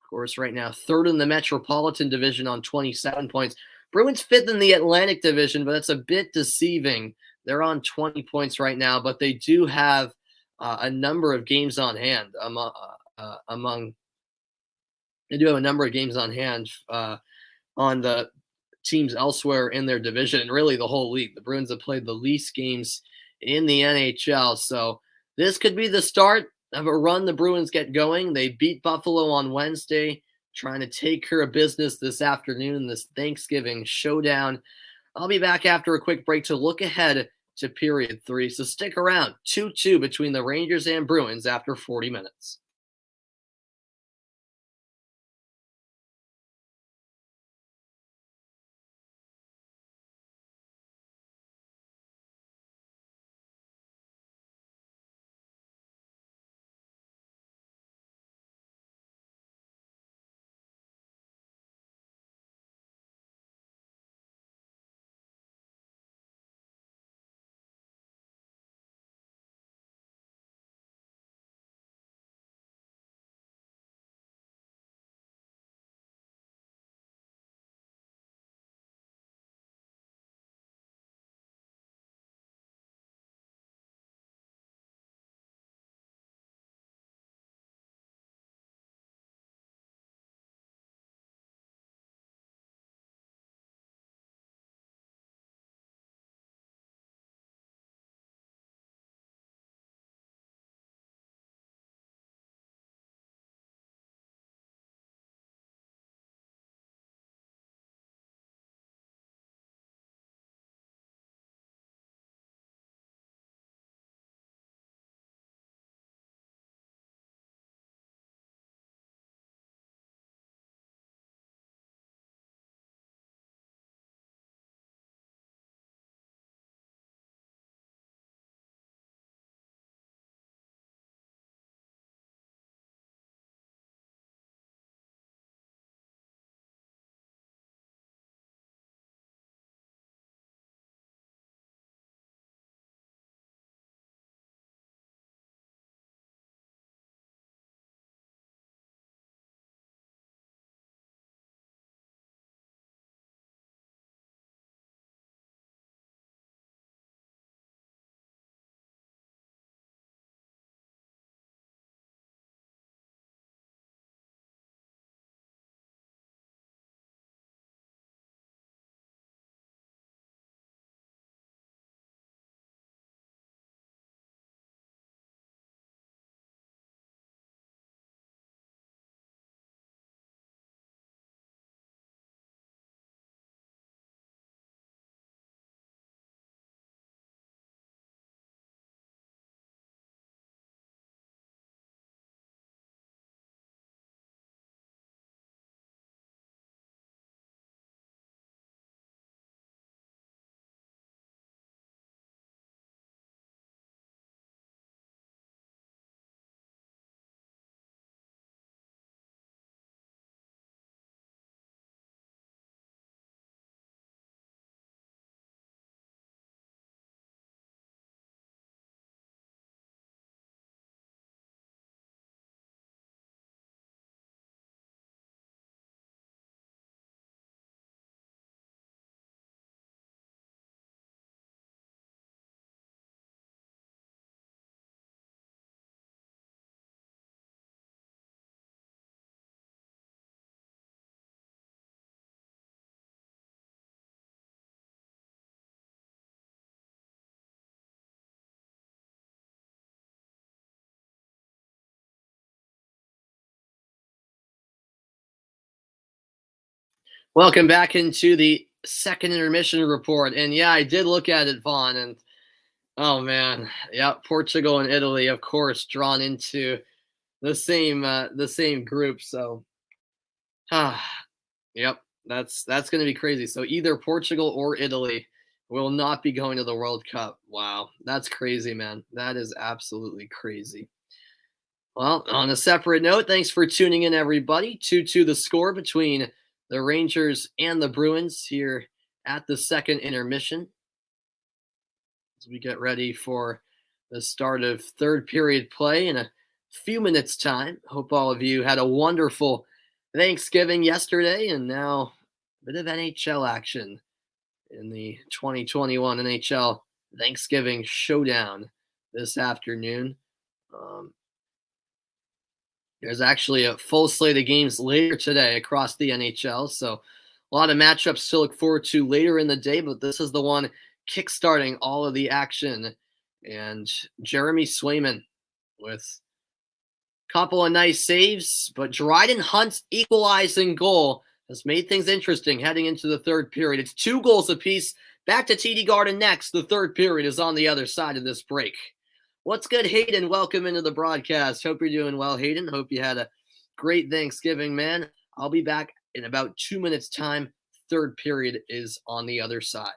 Of course, right now, third in the Metropolitan Division on 27 points. Bruins fifth in the Atlantic Division, but that's a bit deceiving. They're on 20 points right now, but they do have a number of games on hand among they do have a number of games on hand on the teams elsewhere in their division and really the whole league. The Bruins have played the least games in the NHL. So this could be the start of a run the Bruins get going. They beat Buffalo on Wednesday, trying to take care of business this afternoon in this Thanksgiving showdown. I'll be back after a quick break to look ahead to period 3. So stick around. 2-2 between the Rangers and Bruins after 40 minutes. Welcome back into the second intermission report. And yeah, I did look at it, Vaughn, and oh man, yeah, Portugal and Italy, of course, drawn into the same group. So, ah, yep, that's going to be crazy. So either Portugal or Italy will not be going to the World Cup. Wow, that's crazy, man. That is absolutely crazy. Well, on a separate note, thanks for tuning in, everybody. 2-2 the score between the Rangers and the Bruins here at the second intermission as we get ready for the start of third period play in a few minutes' time. Hope all of you had a wonderful Thanksgiving yesterday, and now a bit of NHL action in the 2021 NHL Thanksgiving Showdown this afternoon. Um, there's actually a full slate of games later today across the NHL, so a lot of matchups to look forward to later in the day, but this is the one kickstarting all of the action. And Jeremy Swayman with couple of nice saves, but Dryden Hunt's equalizing goal has made things interesting heading into the third period. It's 2 goals apiece. Back to TD Garden next. The third period is on the other side of this break. What's good, Hayden? Welcome into the broadcast. Hope you're doing well, Hayden. Hope you had a great Thanksgiving, man. I'll be back in about 2 minutes' time. Third period is on the other side.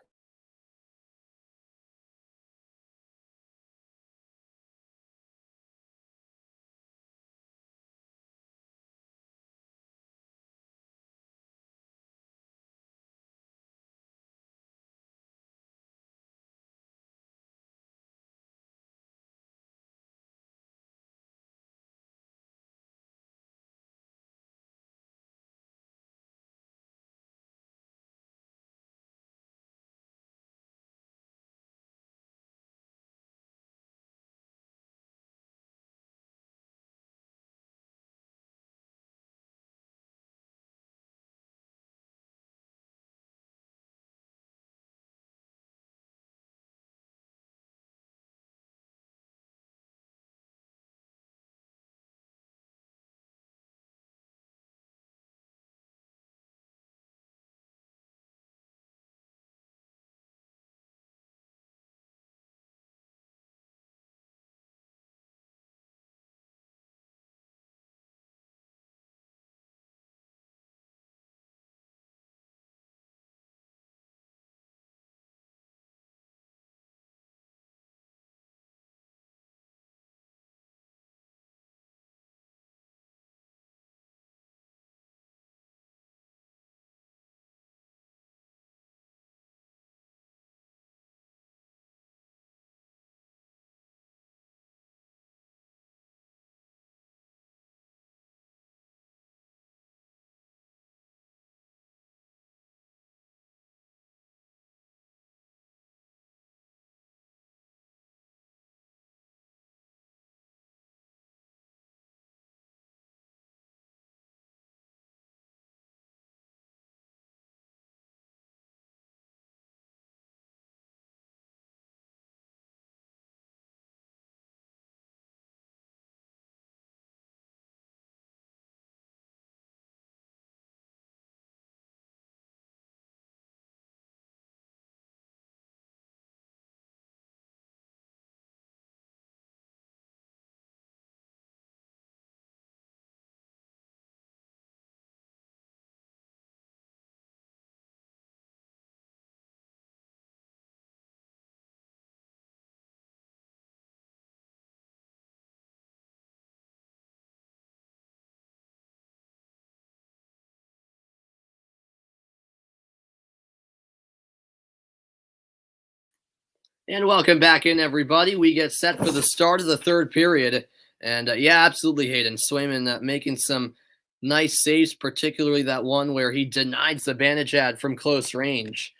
And welcome back in, everybody. We get set for the start of the third period. And yeah, absolutely, Hayden. Swayman making some nice saves, particularly that one where he denied Zibanejad from close range.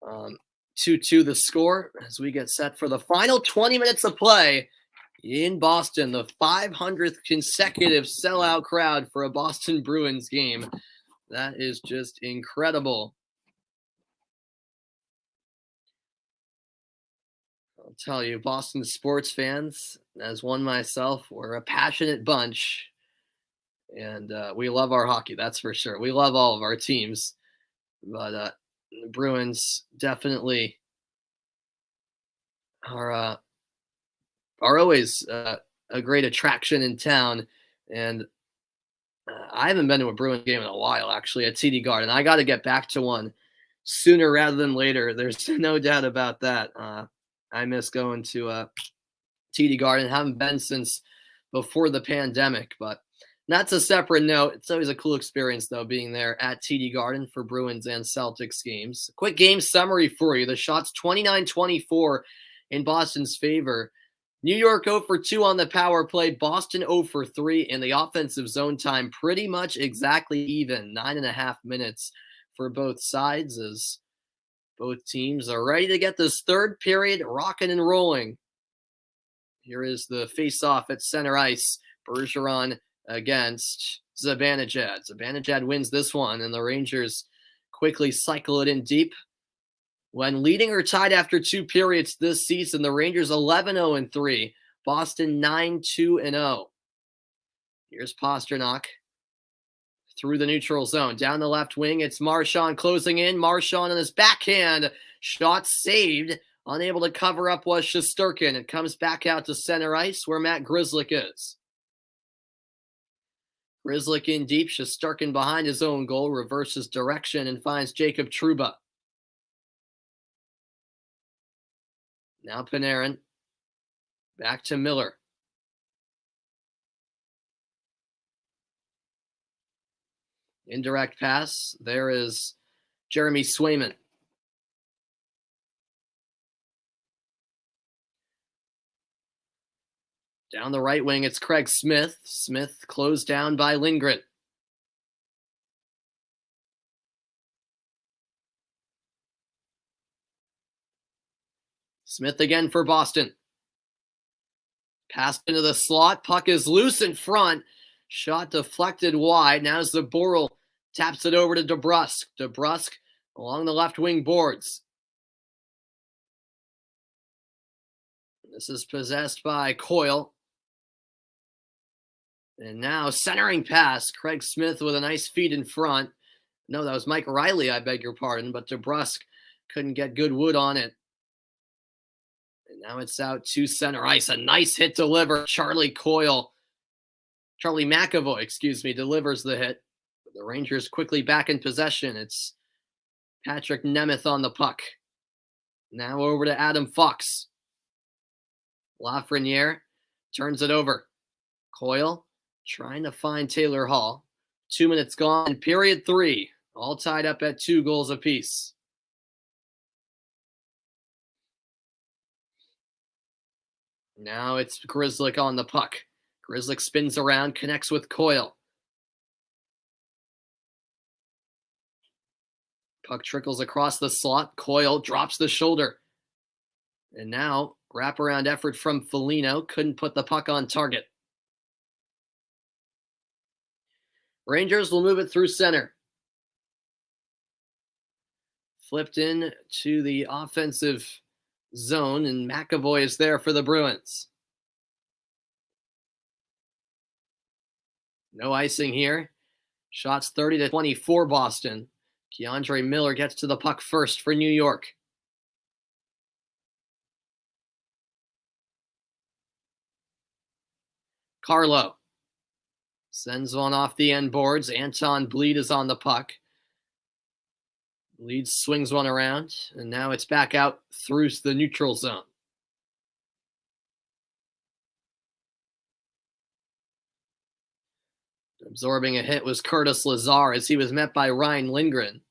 2-2 the score as we get set for the final 20 minutes of play in Boston, the 500th consecutive sellout crowd for a Boston Bruins game. That is just incredible. I'll tell you, Boston sports fans, as one myself, we're a passionate bunch, and we love our hockey. That's for sure. We love all of our teams, but the Bruins definitely are always a great attraction in town. And I haven't been to a Bruins game in a while, actually, at TD Garden. I got to get back to one sooner rather than later. There's no doubt about that. I miss going to TD Garden. Haven't been since before the pandemic, but that's a separate note. It's always a cool experience, though, being there at TD Garden for Bruins and Celtics games. Quick game summary for you. The shot's 29-24 in Boston's favor. New York 0 for 2 on the power play. Boston 0 for 3 in the offensive zone time. Pretty much exactly even. 9.5 minutes for both sides as both teams are ready to get this third period rocking and rolling. Here is the face-off at center ice. Bergeron against Zibanejad. Zibanejad wins this one, and the Rangers quickly cycle it in deep. When leading or tied after 2 periods this season, the Rangers 11-0-3, Boston 9-2-0. Here's Pastrnak through the neutral zone. Down the left wing, it's Marchand closing in. Marchand on his backhand. Shot saved. Unable to cover up was Shesterkin. It comes back out to center ice where Matt Grzelcyk is. Grzelcyk in deep. Shesterkin behind his own goal. Reverses direction and finds Jacob Trouba. Now Panarin. Back to Miller. Indirect pass. There is Jeremy Swayman. Down the right wing, it's Craig Smith. Smith closed down by Lindgren. Smith again for Boston. Passed into the slot. Puck is loose in front. Shot deflected wide. Now Zaboral taps it over to DeBrusk. DeBrusk along the left wing boards. This is possessed by Coyle. And now centering pass. Craig Smith with a nice feed in front. No, that was Mike Riley, I beg your pardon. But DeBrusk couldn't get good wood on it. And now it's out to center ice. A nice hit delivered. Charlie McAvoy, delivers the hit. The Rangers quickly back in possession. It's Patrick Nemeth on the puck. Now over to Adam Fox. Lafreniere turns it over. Coyle trying to find Taylor Hall. 2 minutes gone. Period 3. All tied up at 2 goals apiece. Now it's Grzelcyk on the puck. Grzelcyk spins around, connects with Coyle. Puck trickles across the slot. Coyle drops the shoulder. And now, wraparound effort from Foligno. Couldn't put the puck on target. Rangers will move it through center. Flipped in to the offensive zone, and McAvoy is there for the Bruins. No icing here. Shots 30-24 Boston. Keandre Miller gets to the puck first for New York. Carlo sends one off the end boards. Anton Bleed is on the puck. Bleed swings one around, and now it's back out through the neutral zone. Absorbing a hit was Curtis Lazar as he was met by Ryan Lindgren.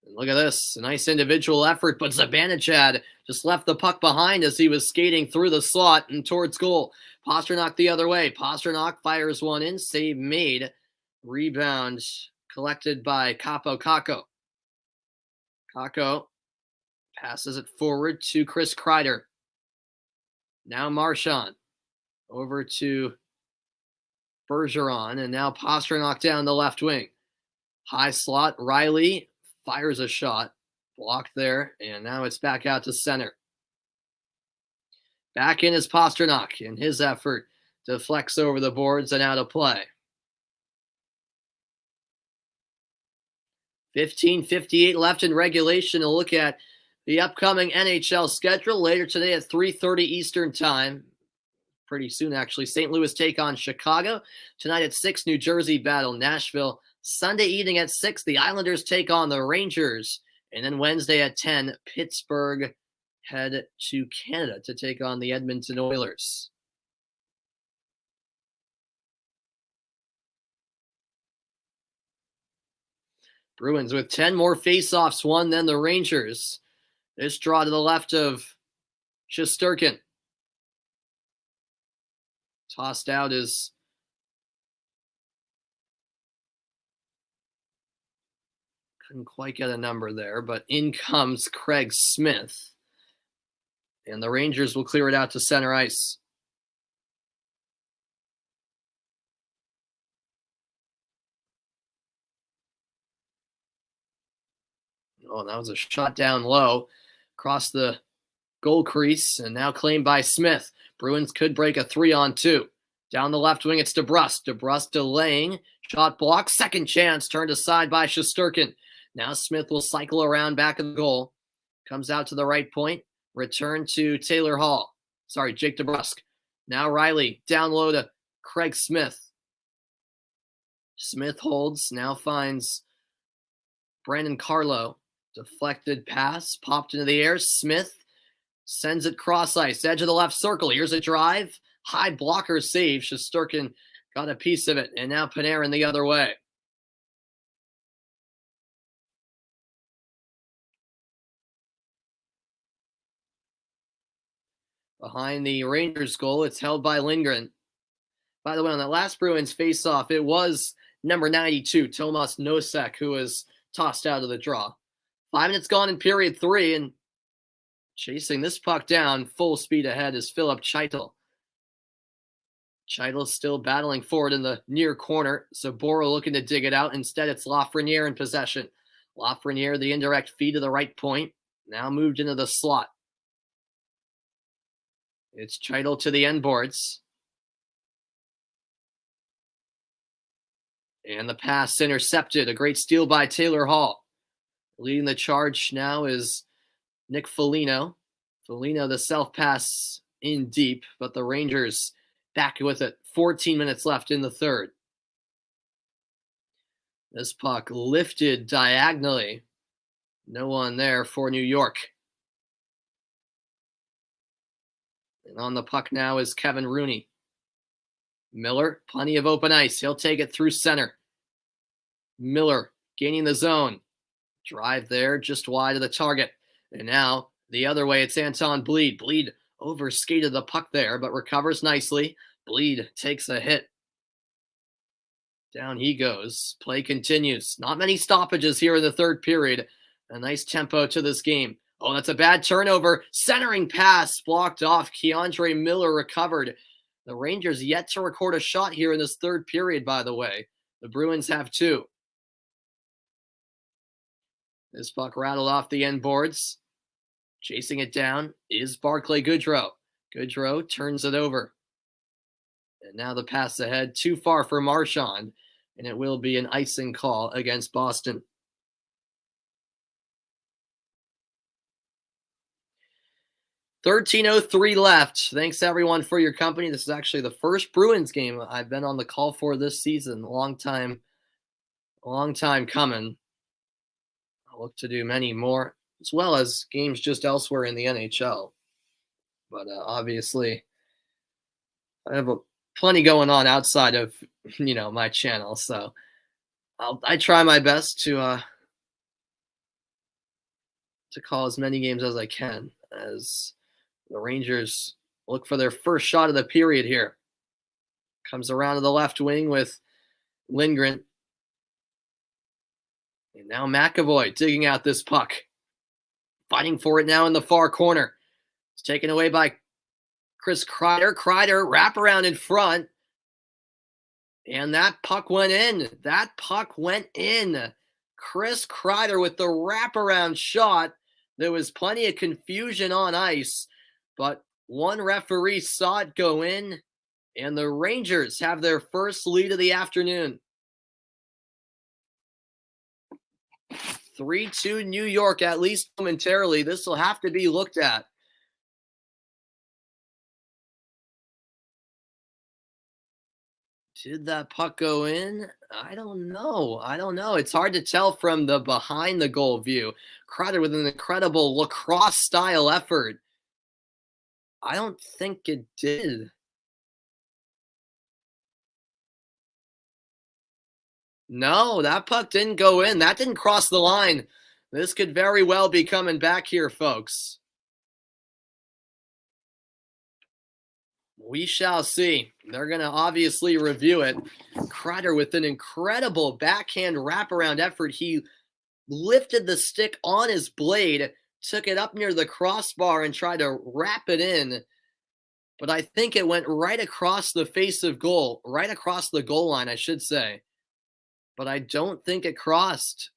And look at this, a nice individual effort, but Zibanejad just left the puck behind as he was skating through the slot and towards goal. Pastrnak the other way. Pastrnak fires one in, save made. Rebound collected by Kaapo Kakko. Kakko passes it forward to Chris Kreider. Now Marchand over to Bergeron, and now Pastrnak down the left wing. High slot, Riley fires a shot, blocked there, and now it's back out to center. Back in is Pastrnak, and his effort deflects over the boards and out of play. 15:58 left in regulation. A look at the upcoming NHL schedule later today at 3:30 Eastern Time. Pretty soon, actually. St. Louis take on Chicago. Tonight at 6, New Jersey battle Nashville. Sunday evening at 6, the Islanders take on the Rangers. And then Wednesday at 10, Pittsburgh head to Canada to take on the Edmonton Oilers. Bruins with 10 more faceoffs won than the Rangers. This draw to the left of Shesterkin. Tossed out is couldn't quite get a number there, but in comes Craig Smith. And the Rangers will clear it out to center ice. Oh, that was a shot down low across the goal crease, and now claimed by Smith. Bruins could break a 3-on-2. Down the left wing, it's DeBrusk. DeBrusk delaying. Shot blocked. Second chance turned aside by Shesterkin. Now Smith will cycle around back of the goal. Comes out to the right point. Return to Taylor Hall. Sorry, Jake DeBrusk. Now Riley down low to Craig Smith. Smith holds. Now finds Brandon Carlo. Deflected pass. Popped into the air. Smith sends it cross ice. Edge of the left circle. Here's a drive. High blocker save. Shesterkin got a piece of it. And now Panarin the other way. Behind the Rangers goal, it's held by Lindgren. By the way, on that last Bruins face-off, it was number 92, Tomas Nosek, who was tossed out of the draw. 5 minutes gone in period 3, and chasing this puck down, full speed ahead is Filip Chytil. Chytil still battling forward in the near corner. Sabora looking to dig it out. Instead, it's Lafreniere in possession. Lafreniere, the indirect feed to the right point. Now moved into the slot. It's Chytil to the end boards. And the pass intercepted. A great steal by Taylor Hall. Leading the charge now is Nick Foligno. Foligno, the self-pass in deep, but the Rangers back with it. 14 minutes left in the third. This puck lifted diagonally. No one there for New York. And on the puck now is Kevin Rooney. Miller, plenty of open ice. He'll take it through center. Miller gaining the zone. Drive there, just wide of the target. And now, the other way, it's Anton Bleed. Bleed overskated the puck there, but recovers nicely. Bleed takes a hit. Down he goes. Play continues. Not many stoppages here in the third period. A nice tempo to this game. Oh, that's a bad turnover. Centering pass blocked off. Keandre Miller recovered. The Rangers yet to record a shot here in this third period, by the way. The Bruins have 2. This puck rattled off the end boards. Chasing it down is Barclay Goodrow. Goodrow turns it over. And now the pass ahead, too far for Marchand, and it will be an icing call against Boston. $13:03 left. Thanks everyone for your company. This is actually the first Bruins game I've been on the call for this season. Long time coming. I'll look to do many more, as well as games just elsewhere in the NHL. But obviously, I have plenty going on outside of my channel, so I try my best to call as many games as I can as the Rangers look for their first shot of the period here. Comes around to the left wing with Lindgren. And now McAvoy digging out this puck. Fighting for it now in the far corner. It's taken away by Chris Kreider. Kreider wraparound in front. And that puck went in. Chris Kreider with the wraparound shot. There was plenty of confusion on ice, but one referee saw it go in, and the Rangers have their first lead of the afternoon. 3-2 New York, at least momentarily. This will have to be looked at. Did that puck go in? I don't know. It's hard to tell from the behind the goal view. Kreider with an incredible lacrosse-style effort. I don't think it did. No, that puck didn't go in. That didn't cross the line. This could very well be coming back here, folks. We shall see. They're going to obviously review it. Kreider with an incredible backhand wraparound effort. He lifted the stick on his blade, took it up near the crossbar, and tried to wrap it in. But I think it went right across the face of goal, right across the goal line, I should say. But I don't think it crossed.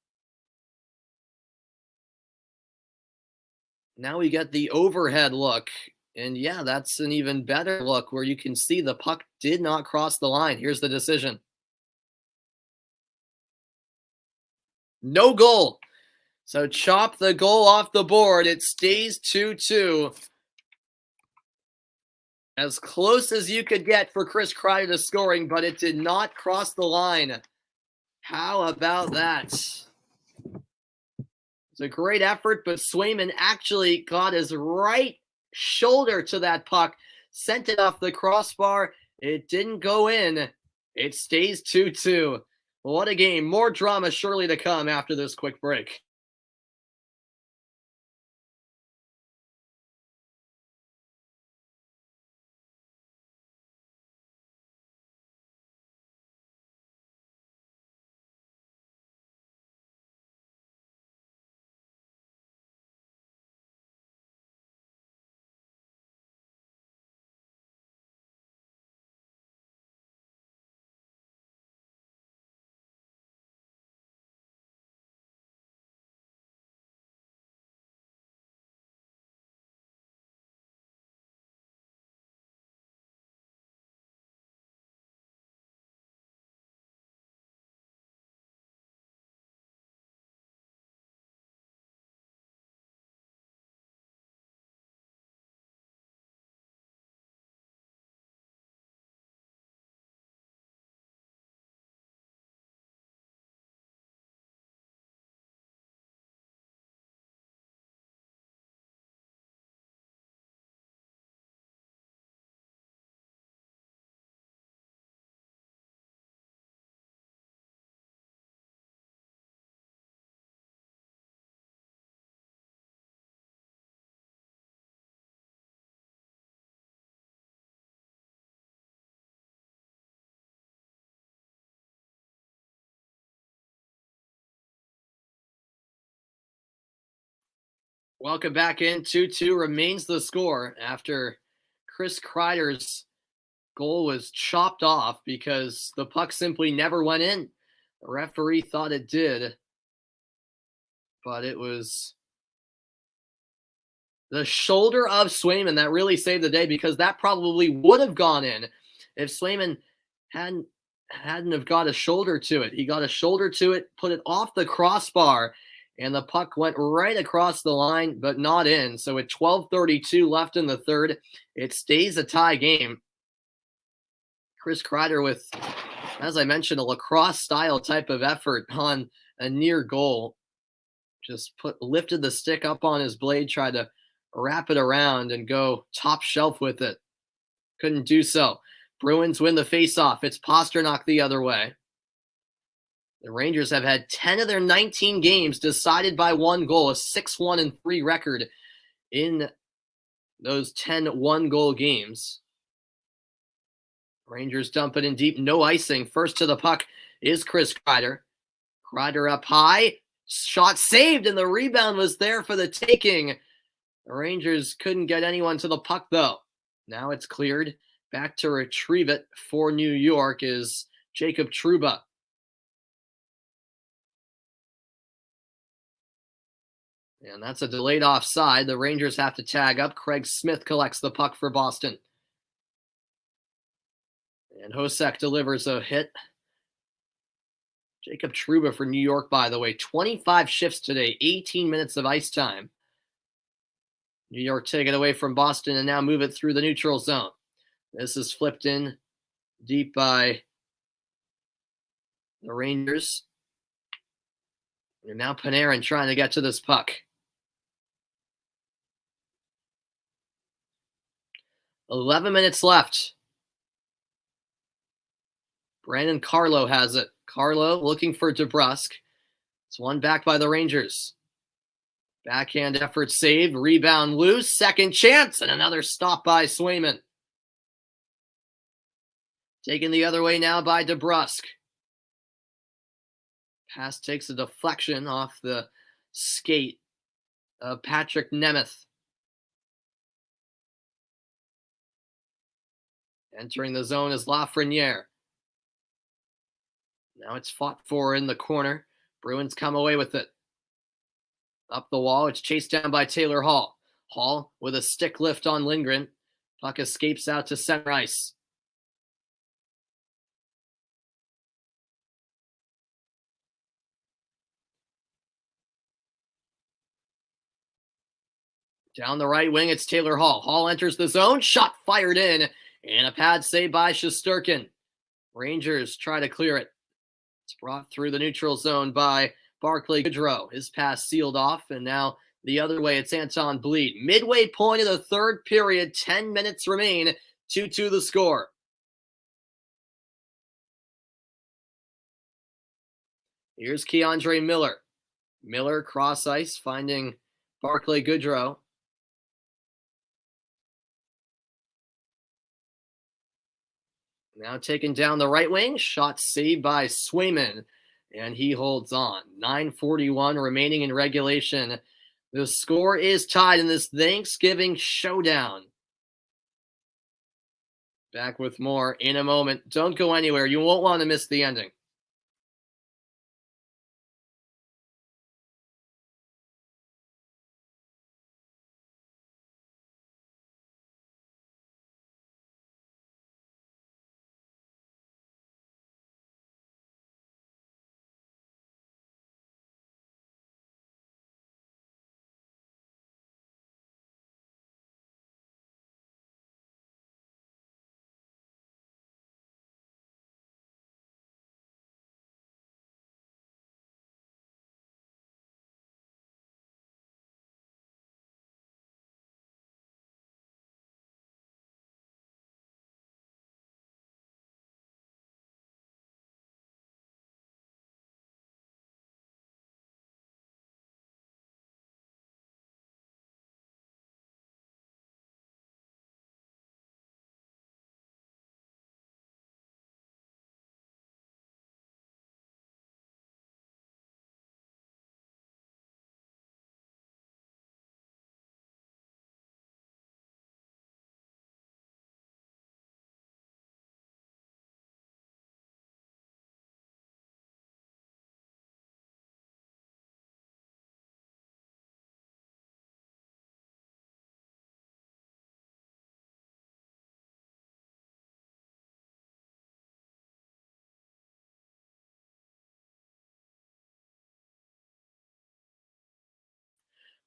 Now we get the overhead look. And yeah, that's an even better look where you can see the puck did not cross the line. Here's the decision. No goal. So chop the goal off the board. It stays 2-2. As close as you could get for Chris Kreider to scoring, but it did not cross the line. How about that? It's a great effort, but Swayman actually got his right shoulder to that puck, sent it off the crossbar. It didn't go in. It stays 2-2. What a game. More drama surely to come after this quick break. Welcome back in. 2-2 remains the score after Chris Kreider's goal was chopped off because the puck simply never went in. The referee thought it did, but it was the shoulder of Swayman that really saved the day, because that probably would have gone in if Swayman hadn't have got a shoulder to it. He got a shoulder to it, put it off the crossbar, and the puck went right across the line, but not in. So with 12:32 left in the third, it stays a tie game. Chris Kreider with, as I mentioned, a lacrosse-style type of effort on a near goal. Just lifted the stick up on his blade, tried to wrap it around and go top shelf with it. Couldn't do so. Bruins win the faceoff. It's Pastrnak the other way. The Rangers have had 10 of their 19 games decided by one goal, a 6-1-3 record in those 10 one-goal games. Rangers dump it in deep, no icing. First to the puck is Chris Kreider. Kreider up high, shot saved, and the rebound was there for the taking. The Rangers couldn't get anyone to the puck, though. Now it's cleared. Back to retrieve it for New York is Jacob Trouba. And that's a delayed offside. The Rangers have to tag up. Craig Smith collects the puck for Boston. And Hosek delivers a hit. Jacob Trouba for New York, by the way. 25 shifts today, 18 minutes of ice time. New York take it away from Boston and now move it through the neutral zone. This is flipped in deep by the Rangers. And now Panarin trying to get to this puck. 11 minutes left. Brandon Carlo has it. Carlo looking for DeBrusk. It's one back by the Rangers. Backhand effort saved, rebound loose, second chance, and another stop by Swayman. Taken the other way now by DeBrusque. Pass takes a deflection off the skate of Patrick Nemeth. Entering the zone is Lafreniere. Now it's fought for in the corner. Bruins come away with it. Up the wall, it's chased down by Taylor Hall. Hall with a stick lift on Lindgren. Puck escapes out to center ice. Down the right wing, it's Taylor Hall. Hall enters the zone, shot fired in, and a pad save by Shesterkin. Rangers try to clear it. It's brought through the neutral zone by Barclay Goodrow. His pass sealed off, and now the other way, it's Anton Bleed. Midway point of the third period, 10 minutes remain, 2-2 the score. Here's Keandre Miller. Miller cross ice, finding Barclay Goodrow. Now taken down the right wing, shot saved by Swayman, and he holds on. 9:41 remaining in regulation. The score is tied in this Thanksgiving showdown. Back with more in a moment. Don't go anywhere. You won't want to miss the ending.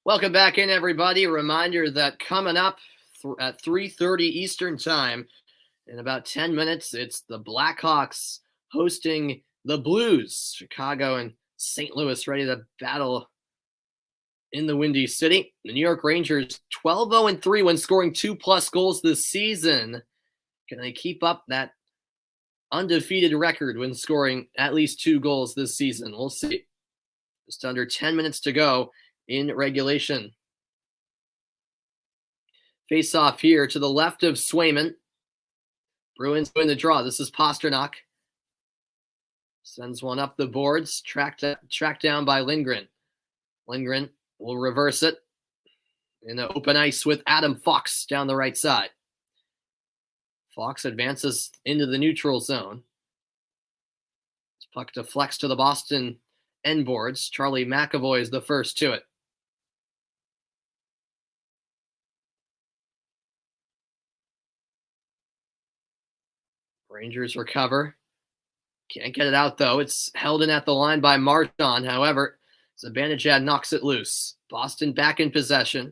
Welcome back in, everybody. A reminder that coming up at 3:30 Eastern Time, in about 10 minutes, it's the Blackhawks hosting the Blues. Chicago and St. Louis ready to battle in the Windy City. The New York Rangers 12-0-3 when scoring 2+ goals this season. Can they keep up that undefeated record when scoring at least 2 goals this season? We'll see. Just under 10 minutes to go in regulation. Face off here to the left of Swayman. Bruins win the draw. This is Pasternak. Sends one up the boards, tracked down by Lindgren. Lindgren will reverse it in the open ice with Adam Fox down the right side. Fox advances into the neutral zone. This puck deflects to the Boston end boards. Charlie McAvoy is the first to it. Rangers recover. Can't get it out, though. It's held in at the line by Marchand. However, Zibanejad knocks it loose. Boston back in possession.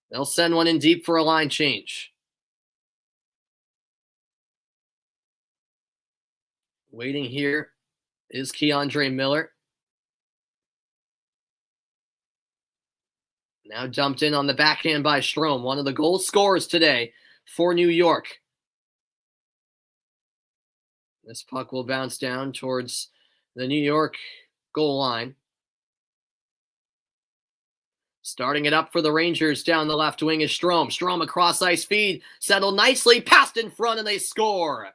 They'll send one in deep for a line change. Waiting here is Keandre Miller. Now dumped in on the backhand by Strome, one of the goal scorers today for New York. This puck will bounce down towards the New York goal line. Starting it up for the Rangers down the left wing is Strome. Strome across ice feed, settled nicely, passed in front, and they score.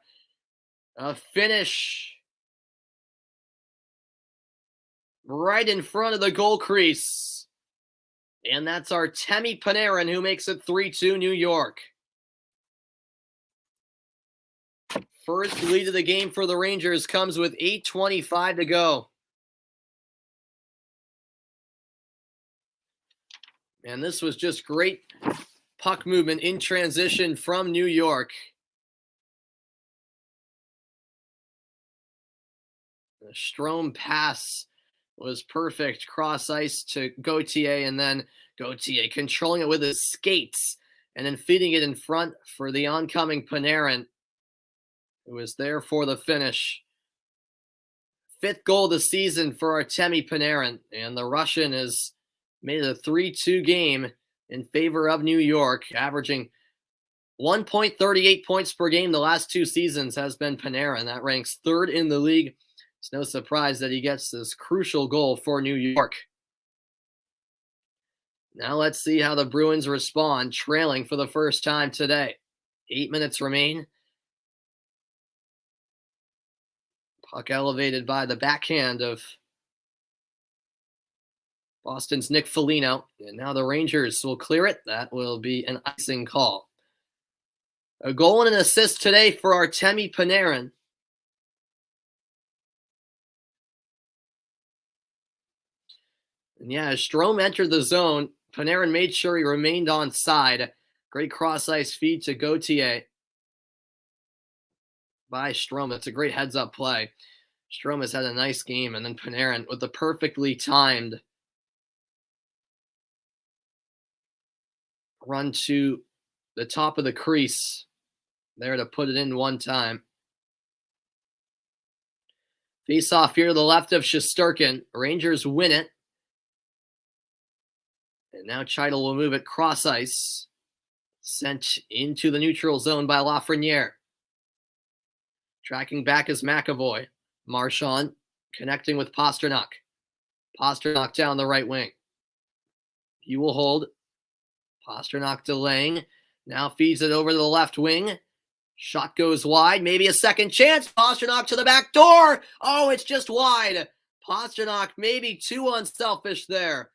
A finish right in front of the goal crease. And that's Artemi Panarin who makes it 3-2 New York. First lead of the game for the Rangers comes with 8:25 to go. And this was just great puck movement in transition from New York. The Strome pass was perfect cross ice to Gauthier, and then Gauthier controlling it with his skates and then feeding it in front for the oncoming Panarin, who was there for the finish. 5th goal of the season for Artemi Panarin, and the Russian has made it a 3-2 game in favor of New York, averaging 1.38 points per game the last 2 seasons has been Panarin. That ranks 3rd in the league. It's no surprise that he gets this crucial goal for New York. Now let's see how the Bruins respond, trailing for the first time today. 8 minutes remain. Puck elevated by the backhand of Boston's Nick Foligno. And now the Rangers will clear it. That will be an icing call. A goal and an assist today for Artemi Panarin. And yeah, as Strome entered the zone, Panarin made sure he remained on side. Great cross-ice feed to Gauthier by Strome. It's a great heads-up play. Strome has had a nice game, and then Panarin with the perfectly timed run to the top of the crease there to put it in one time. Face off here to the left of Shesterkin. Rangers win it. And now Chytil will move it cross ice. Sent into the neutral zone by Lafreniere. Tracking back is McAvoy. Marchand connecting with Pasternak. Pasternak down the right wing. He will hold. Pasternak delaying. Now feeds it over to the left wing. Shot goes wide. Maybe a second chance. Pasternak to the back door. Oh, it's just wide. Pasternak maybe too unselfish there.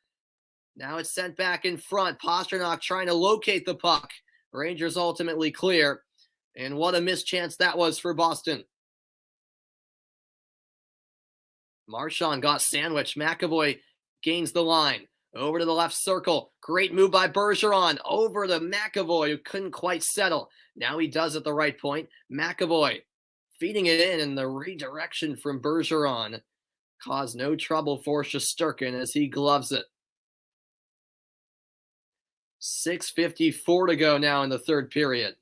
Now it's sent back in front. Pasternak trying to locate the puck. Rangers ultimately clear. And what a missed chance that was for Boston. Marchand got sandwiched. McAvoy gains the line. Over to the left circle. Great move by Bergeron. Over to McAvoy, who couldn't quite settle. Now he does at the right point. McAvoy feeding it in, and the redirection from Bergeron caused no trouble for Shesterkin as he gloves it. 6:54 to go now in the third period.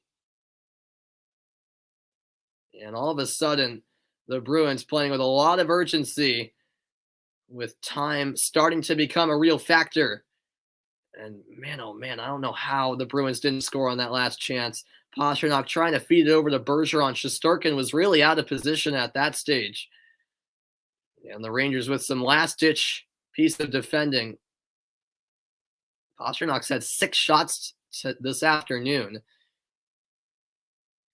And all of a sudden, the Bruins playing with a lot of urgency, with time starting to become a real factor. And man, oh man, I don't know how the Bruins didn't score on that last chance. Pasternak trying to feed it over to Bergeron. Shesterkin was really out of position at that stage. And the Rangers with some last-ditch piece of defending. Pasternak's had 6 shots this afternoon.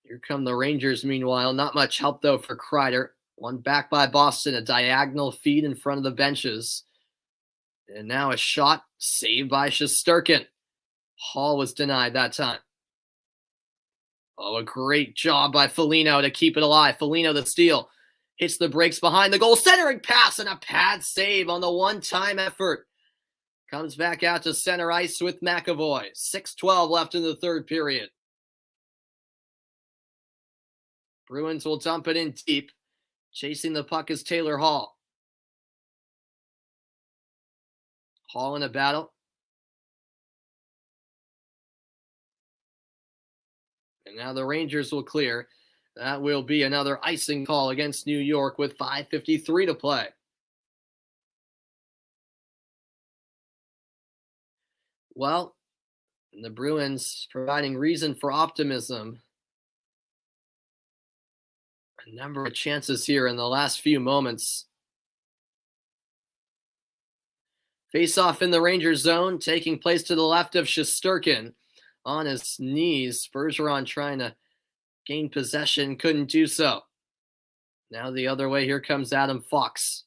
Here come the Rangers, meanwhile. Not much help, though, for Kreider. One back by Boston, a diagonal feed in front of the benches. And now a shot saved by Shesterkin. Hall was denied that time. Oh, a great job by Foligno to keep it alive. Foligno the steal. Hits the brakes behind the goal. Centering pass and a pad save on the one-time effort. Comes back out to center ice with McAvoy. 6:12 left in the third period. Bruins will dump it in deep. Chasing the puck is Taylor Hall. Hall in a battle. And now the Rangers will clear. That will be another icing call against New York with 5:53 to play. Well, the Bruins providing reason for optimism. A number of chances here in the last few moments. Face-off in the Rangers zone, taking place to the left of Shesterkin. On his knees, Bergeron trying to gain possession, couldn't do so. Now the other way, here comes Adam Fox.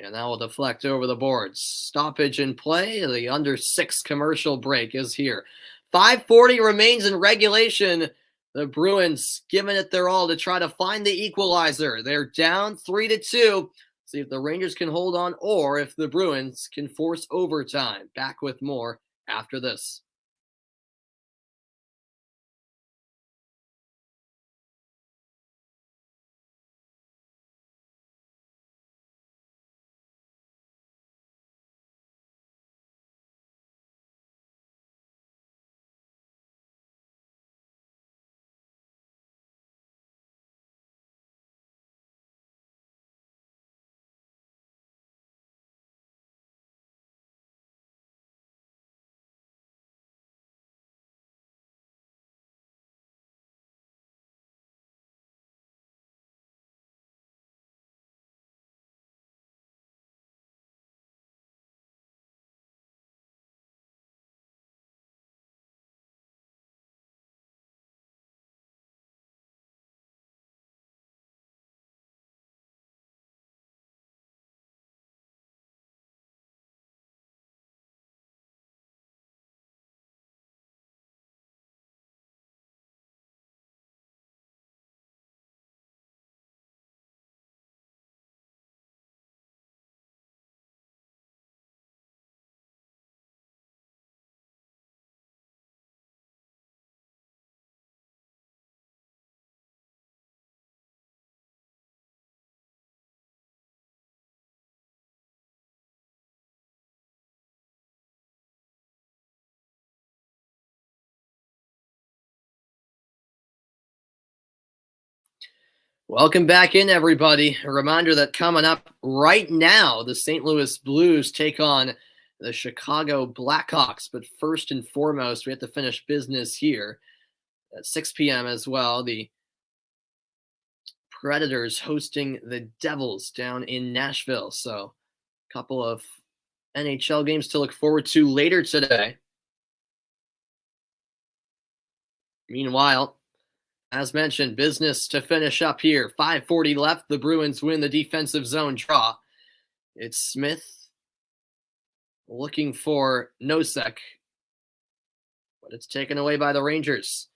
And that will deflect over the boards. Stoppage in play. The under 6 commercial break is here. 5:40 remains in regulation. The Bruins giving it their all to try to find the equalizer. They're down 3-2. See if the Rangers can hold on or if the Bruins can force overtime. Back with more after this. Welcome back in, everybody. A reminder that coming up right now, the St. Louis Blues take on the Chicago Blackhawks. But first and foremost, we have to finish business here at 6 p.m. as well. The Predators hosting the Devils down in Nashville. So a couple of NHL games to look forward to later today. Meanwhile, as mentioned, business to finish up here. 5:40 left. The Bruins win the defensive zone draw. It's Smith looking for Nosek, but it's taken away by the Rangers.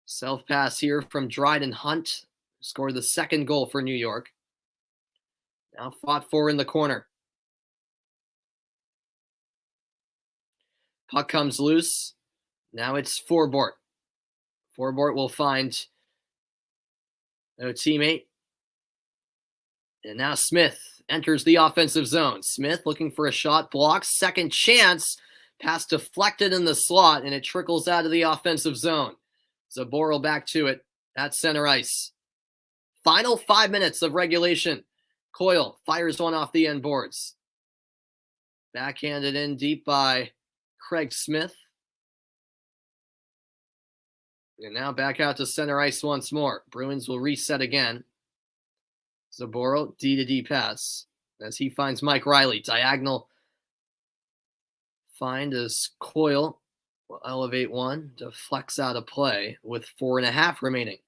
Self-pass here from Dryden Hunt. Scored the second goal for New York. Now fought for in the corner. Puck comes loose. Now it's Forbort. Forbort will find no teammate. And now Smith enters the offensive zone. Smith looking for a shot, blocks, second chance. Pass deflected in the slot, and it trickles out of the offensive zone. Zaboral back to it at center ice. Final 5 minutes of regulation. Coyle fires one off the end boards. Backhanded in deep by Craig Smith. And now back out to center ice once more. Bruins will reset again. Zaboral, D-to-D pass. As he finds Mike Riley. Diagonal find as Coyle will elevate one. Deflects out of play with 4.5 remaining.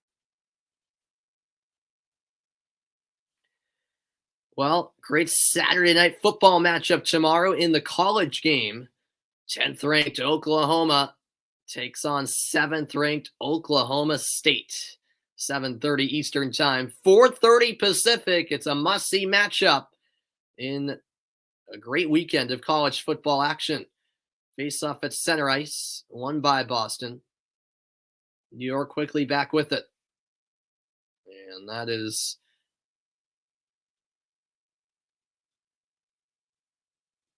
Well, great Saturday night football matchup tomorrow in the college game. 10th ranked Oklahoma takes on 7th ranked Oklahoma State. 7:30 Eastern time, 4:30 Pacific. It's a must-see matchup in a great weekend of college football action. Face-off at center ice, won by Boston. New York quickly back with it. And that is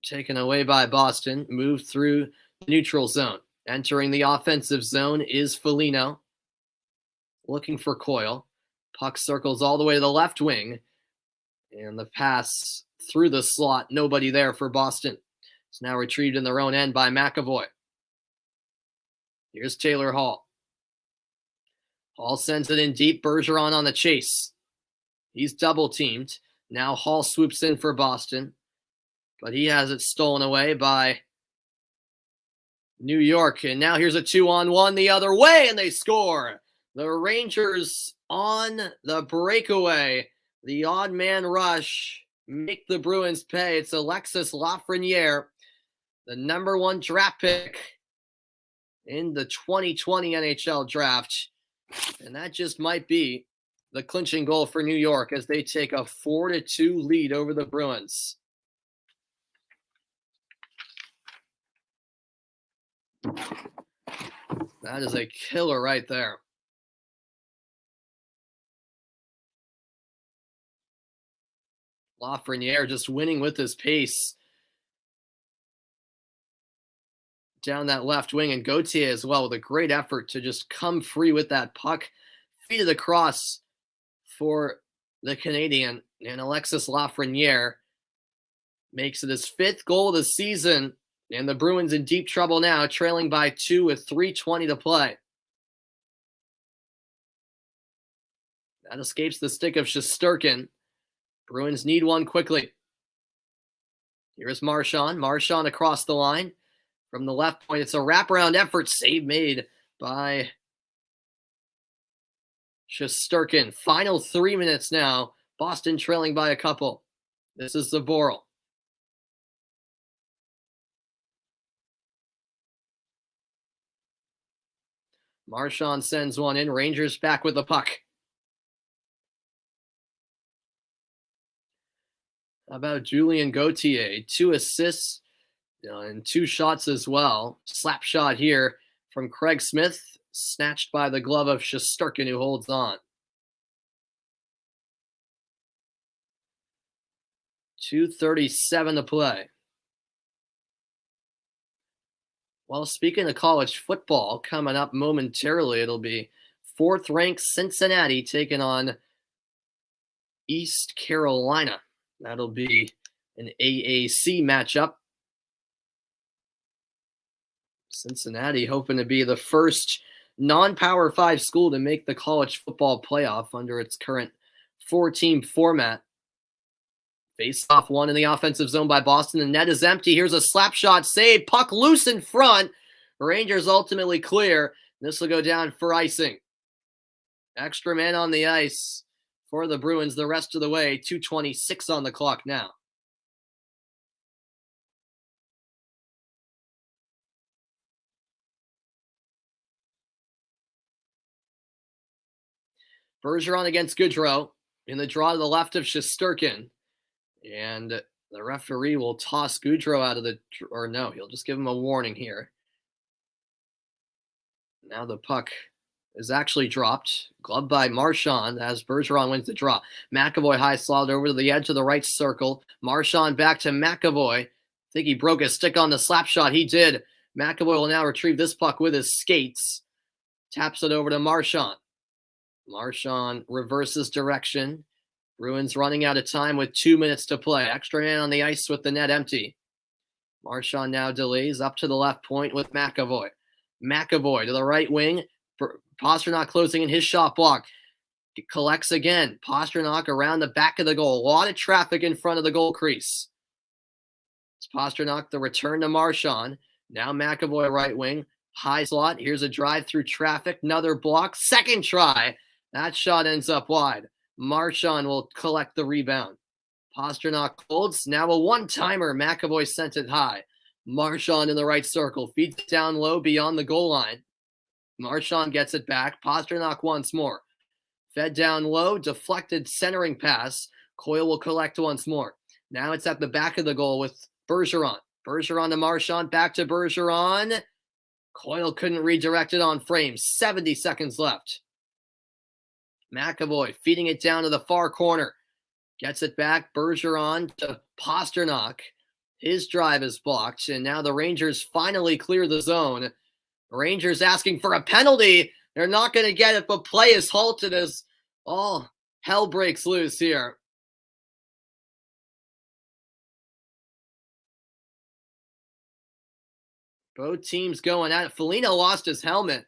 taken away by Boston. Moved through the neutral zone. Entering the offensive zone is Foligno. Looking for Coyle. Puck circles all the way to the left wing. And the pass through the slot. Nobody there for Boston. It's now retrieved in their own end by McAvoy. Here's Taylor Hall. Hall sends it in deep. Bergeron on the chase. He's double teamed. Now Hall swoops in for Boston, but he has it stolen away by New York. And now here's a 2-on-1 the other way, and they score. The Rangers on the breakaway. The odd man rush make the Bruins pay. It's Alexis Lafreniere, the number 1 draft pick in the 2020 NHL draft. And that just might be the clinching goal for New York as they take a 4-2 lead over the Bruins. That is a killer right there. Lafreniere just winning with his pace down that left wing, and Gauthier as well with a great effort to just come free with that puck. Feet of the cross for the Canadian, and Alexis Lafreniere makes it his 5th goal of the season, and the Bruins in deep trouble now, trailing by 2 with 3:20 to play. That escapes the stick of Shesterkin. Bruins need one quickly. Here's Marchand. Marchand across the line. From the left point, it's a wraparound effort. Save made by Shesterkin. Final 3 minutes now. Boston trailing by a couple. This is Zaboral. Marchand sends one in. Rangers back with the puck. How about Julien Gauthier? 2 assists and 2 shots as well. Slap shot here from Craig Smith, snatched by the glove of Shesterkin, who holds on. 2:37 to play. Well, speaking of college football, coming up momentarily, it'll be 4th-ranked Cincinnati taking on East Carolina. That'll be an AAC matchup. Cincinnati hoping to be the first non-Power 5 school to make the college football playoff under its current 4-team format. Face-off one in the offensive zone by Boston. The net is empty. Here's a slap shot save. Puck loose in front. Rangers ultimately clear. This will go down for icing. Extra man on the ice for the Bruins the rest of the way. 2:26 on the clock now. Bergeron against Goodrow in the draw to the left of Shesterkin. And the referee will toss Goodrow out of the, or no, he'll just give him a warning here. Now the puck is actually dropped. Gloved by Marchand as Bergeron wins the draw. McAvoy high slotted over to the edge of the right circle. Marchand back to McAvoy. I think he broke his stick on the slap shot. He did. McAvoy will now retrieve this puck with his skates. Taps it over to Marchand. Marchand reverses direction. Bruins running out of time with 2 minutes to play. Extra man on the ice with the net empty. Marchand now delays up to the left point with McAvoy. McAvoy to the right wing. Pastrnak closing in his shot block. Collects again. Pastrnak around the back of the goal. A lot of traffic in front of the goal crease. It's Pastrnak, the return to Marchand. Now McAvoy right wing. High slot. Here's a drive through traffic. Another block. Second try. That shot ends up wide. Marchand will collect the rebound. Pastrnak holds. Now a one-timer. McAvoy sent it high. Marchand in the right circle. Feeds it down low beyond the goal line. Marchand gets it back. Pastrnak once more. Fed down low. Deflected centering pass. Coyle will collect once more. Now it's at the back of the goal with Bergeron. Bergeron to Marchand. Back to Bergeron. Coyle couldn't redirect it on frame. 70 seconds left. McAvoy feeding it down to the far corner. Gets it back. Bergeron to Pastrnak. His drive is blocked. And now the Rangers finally clear the zone. Rangers asking for a penalty. They're not going to get it, but play is halted as all hell breaks loose here. Both teams going at it. Foligno lost his helmet.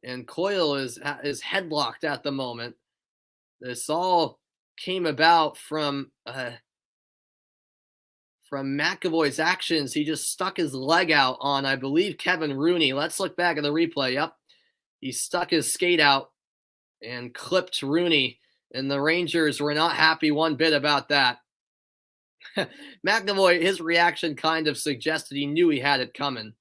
And Coyle is headlocked at the moment. This all came about from McAvoy's actions. He just stuck his leg out on, I believe, Kevin Rooney. Let's look back at the replay. Yep. He stuck his skate out and clipped Rooney, and the Rangers were not happy one bit about that. McAvoy, his reaction kind of suggested he knew he had it coming.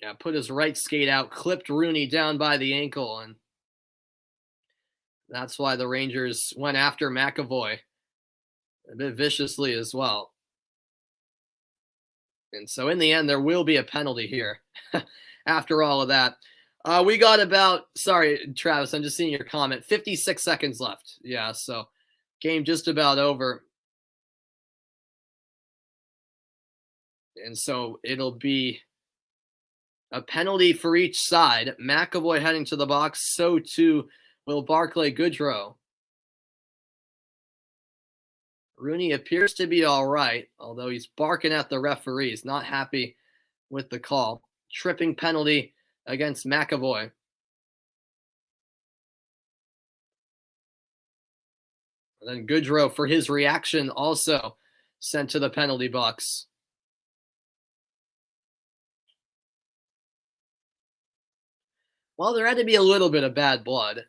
Yeah, put his right skate out, clipped Rooney down by the ankle, and that's why the Rangers went after McAvoy a bit viciously as well. And so in the end, there will be a penalty here after all of that. We got about, sorry, Travis, I'm just seeing your comment, 56 seconds left. Yeah, so game just about over. And so it'll be a penalty for each side. McAvoy heading to the box, so too will Barclay Goodrow. Rooney appears to be all right, although he's barking at the referees, not happy with the call. Tripping penalty against McAvoy. And then Goodrow, for his reaction, also sent to the penalty box. Well, there had to be a little bit of bad blood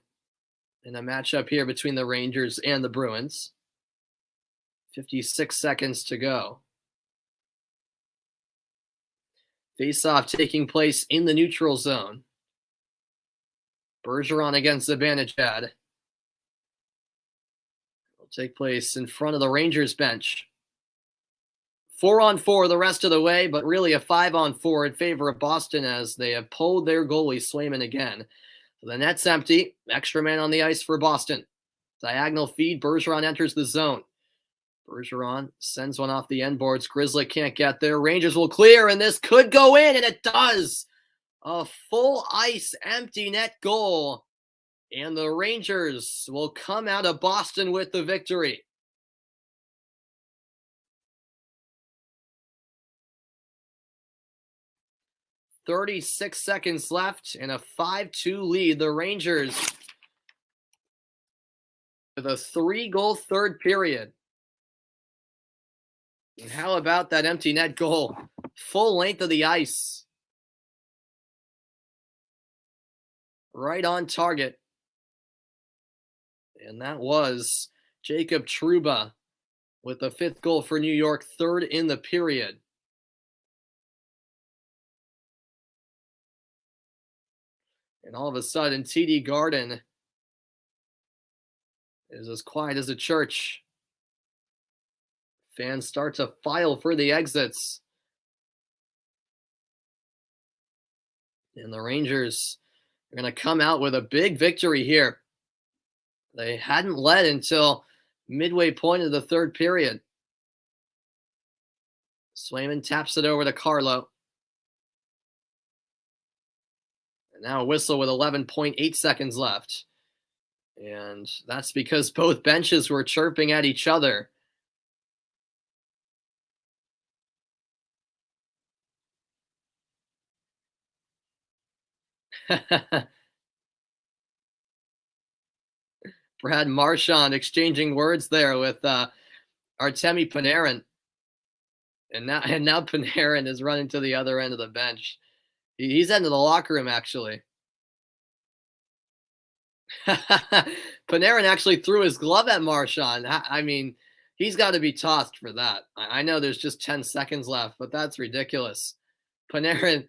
in a matchup here between the Rangers and the Bruins. 56 seconds to go. Face-off taking place in the neutral zone. Bergeron against Zibanejad. Will take place in front of the Rangers bench. 4-on-4 the rest of the way, but really a 5-on-4 in favor of Boston as they have pulled their goalie, Swayman, again. So the net's empty. Extra man on the ice for Boston. Diagonal feed. Bergeron enters the zone. Bergeron sends one off the end boards. Grizzly can't get there. Rangers will clear, and this could go in, and it does. A full ice empty net goal. And the Rangers will come out of Boston with the victory. .36 seconds left and a 5-2 lead. The Rangers with a 3-goal third period. And how about that empty net goal? Full length of the ice. Right on target. And that was Jacob Trouba with the 5th goal for New York, 3rd in the period. And all of a sudden, TD Garden is as quiet as a church. Fans start to file for the exits. And the Rangers are going to come out with a big victory here. They hadn't led until midway point of the third period. Swayman taps it over to Carlo. And now a whistle with 11.8 seconds left. And that's because both benches were chirping at each other. Brad Marchand exchanging words there with Artemi Panarin. And now Panarin is running to the other end of the bench. He's heading to the locker room, actually. Panarin actually threw his glove at Marchand. I mean, he's got to be tossed for that. I know there's just 10 seconds left, but that's ridiculous. Panarin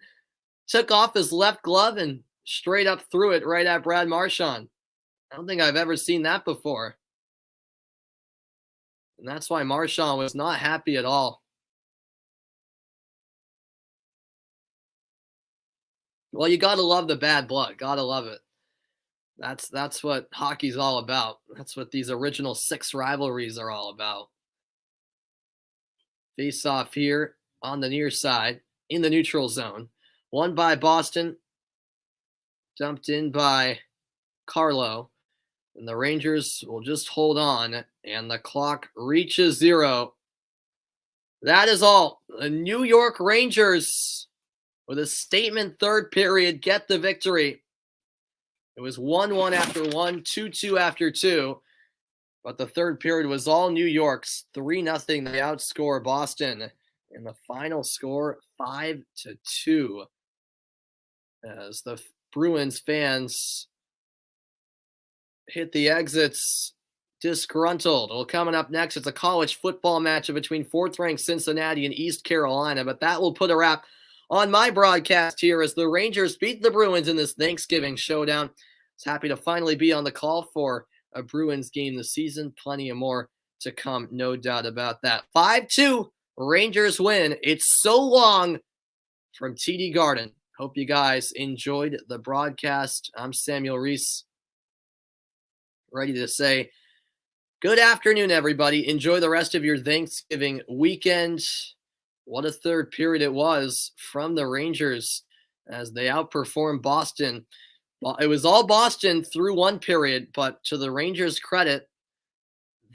took off his left glove and straight up threw it right at Brad Marchand. I don't think I've ever seen that before. And that's why Marchand was not happy at all. Well, you got to love the bad blood. Got to love it. That's what hockey's all about. That's what these original 6 rivalries are all about. Face off here on the near side in the neutral zone. Won by Boston. Dumped in by Carlo. And the Rangers will just hold on. And the clock reaches 0. That is all. The New York Rangers with a statement third period, get the victory. It was 1-1 after 1, 2-2 after 2. But the third period was all New York's. 3-0. They outscore Boston. And the final score, 5-2. As the Bruins fans hit the exits disgruntled. Well, coming up next, it's a college football matchup between fourth-ranked Cincinnati and East Carolina. But that will put a wrap on my broadcast here as the Rangers beat the Bruins in this Thanksgiving showdown. I was happy to finally be on the call for a Bruins game this season. Plenty of more to come, no doubt about that. 5-2, Rangers win. It's so long from TD Garden. Hope you guys enjoyed the broadcast. I'm Samuel Reese, ready to say good afternoon, everybody. Enjoy the rest of your Thanksgiving weekend. What a third period it was from the Rangers as they outperformed Boston. Well, it was all Boston through one period, but to the Rangers' credit,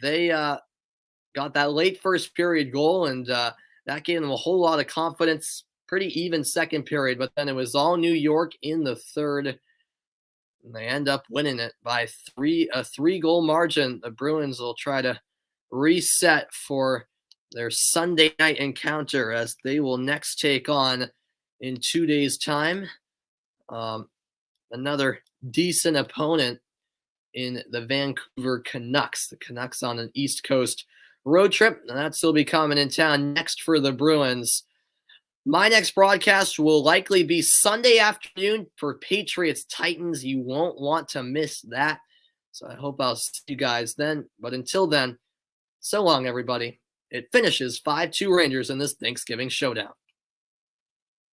they got that late first period goal, and that gave them a whole lot of confidence. Pretty even second period, but then it was all New York in the third, and they end up winning it by a three-goal margin. The Bruins will try to reset for their Sunday night encounter as they will next take on, in 2 days' time, another decent opponent in the Vancouver Canucks. The Canucks on an East Coast road trip, and that's still be coming in town next for the Bruins. My next broadcast will likely be Sunday afternoon for Patriots Titans. You won't want to miss that. So I hope I'll see you guys then. But until then, so long, everybody. It finishes 5-2 Rangers in this Thanksgiving showdown.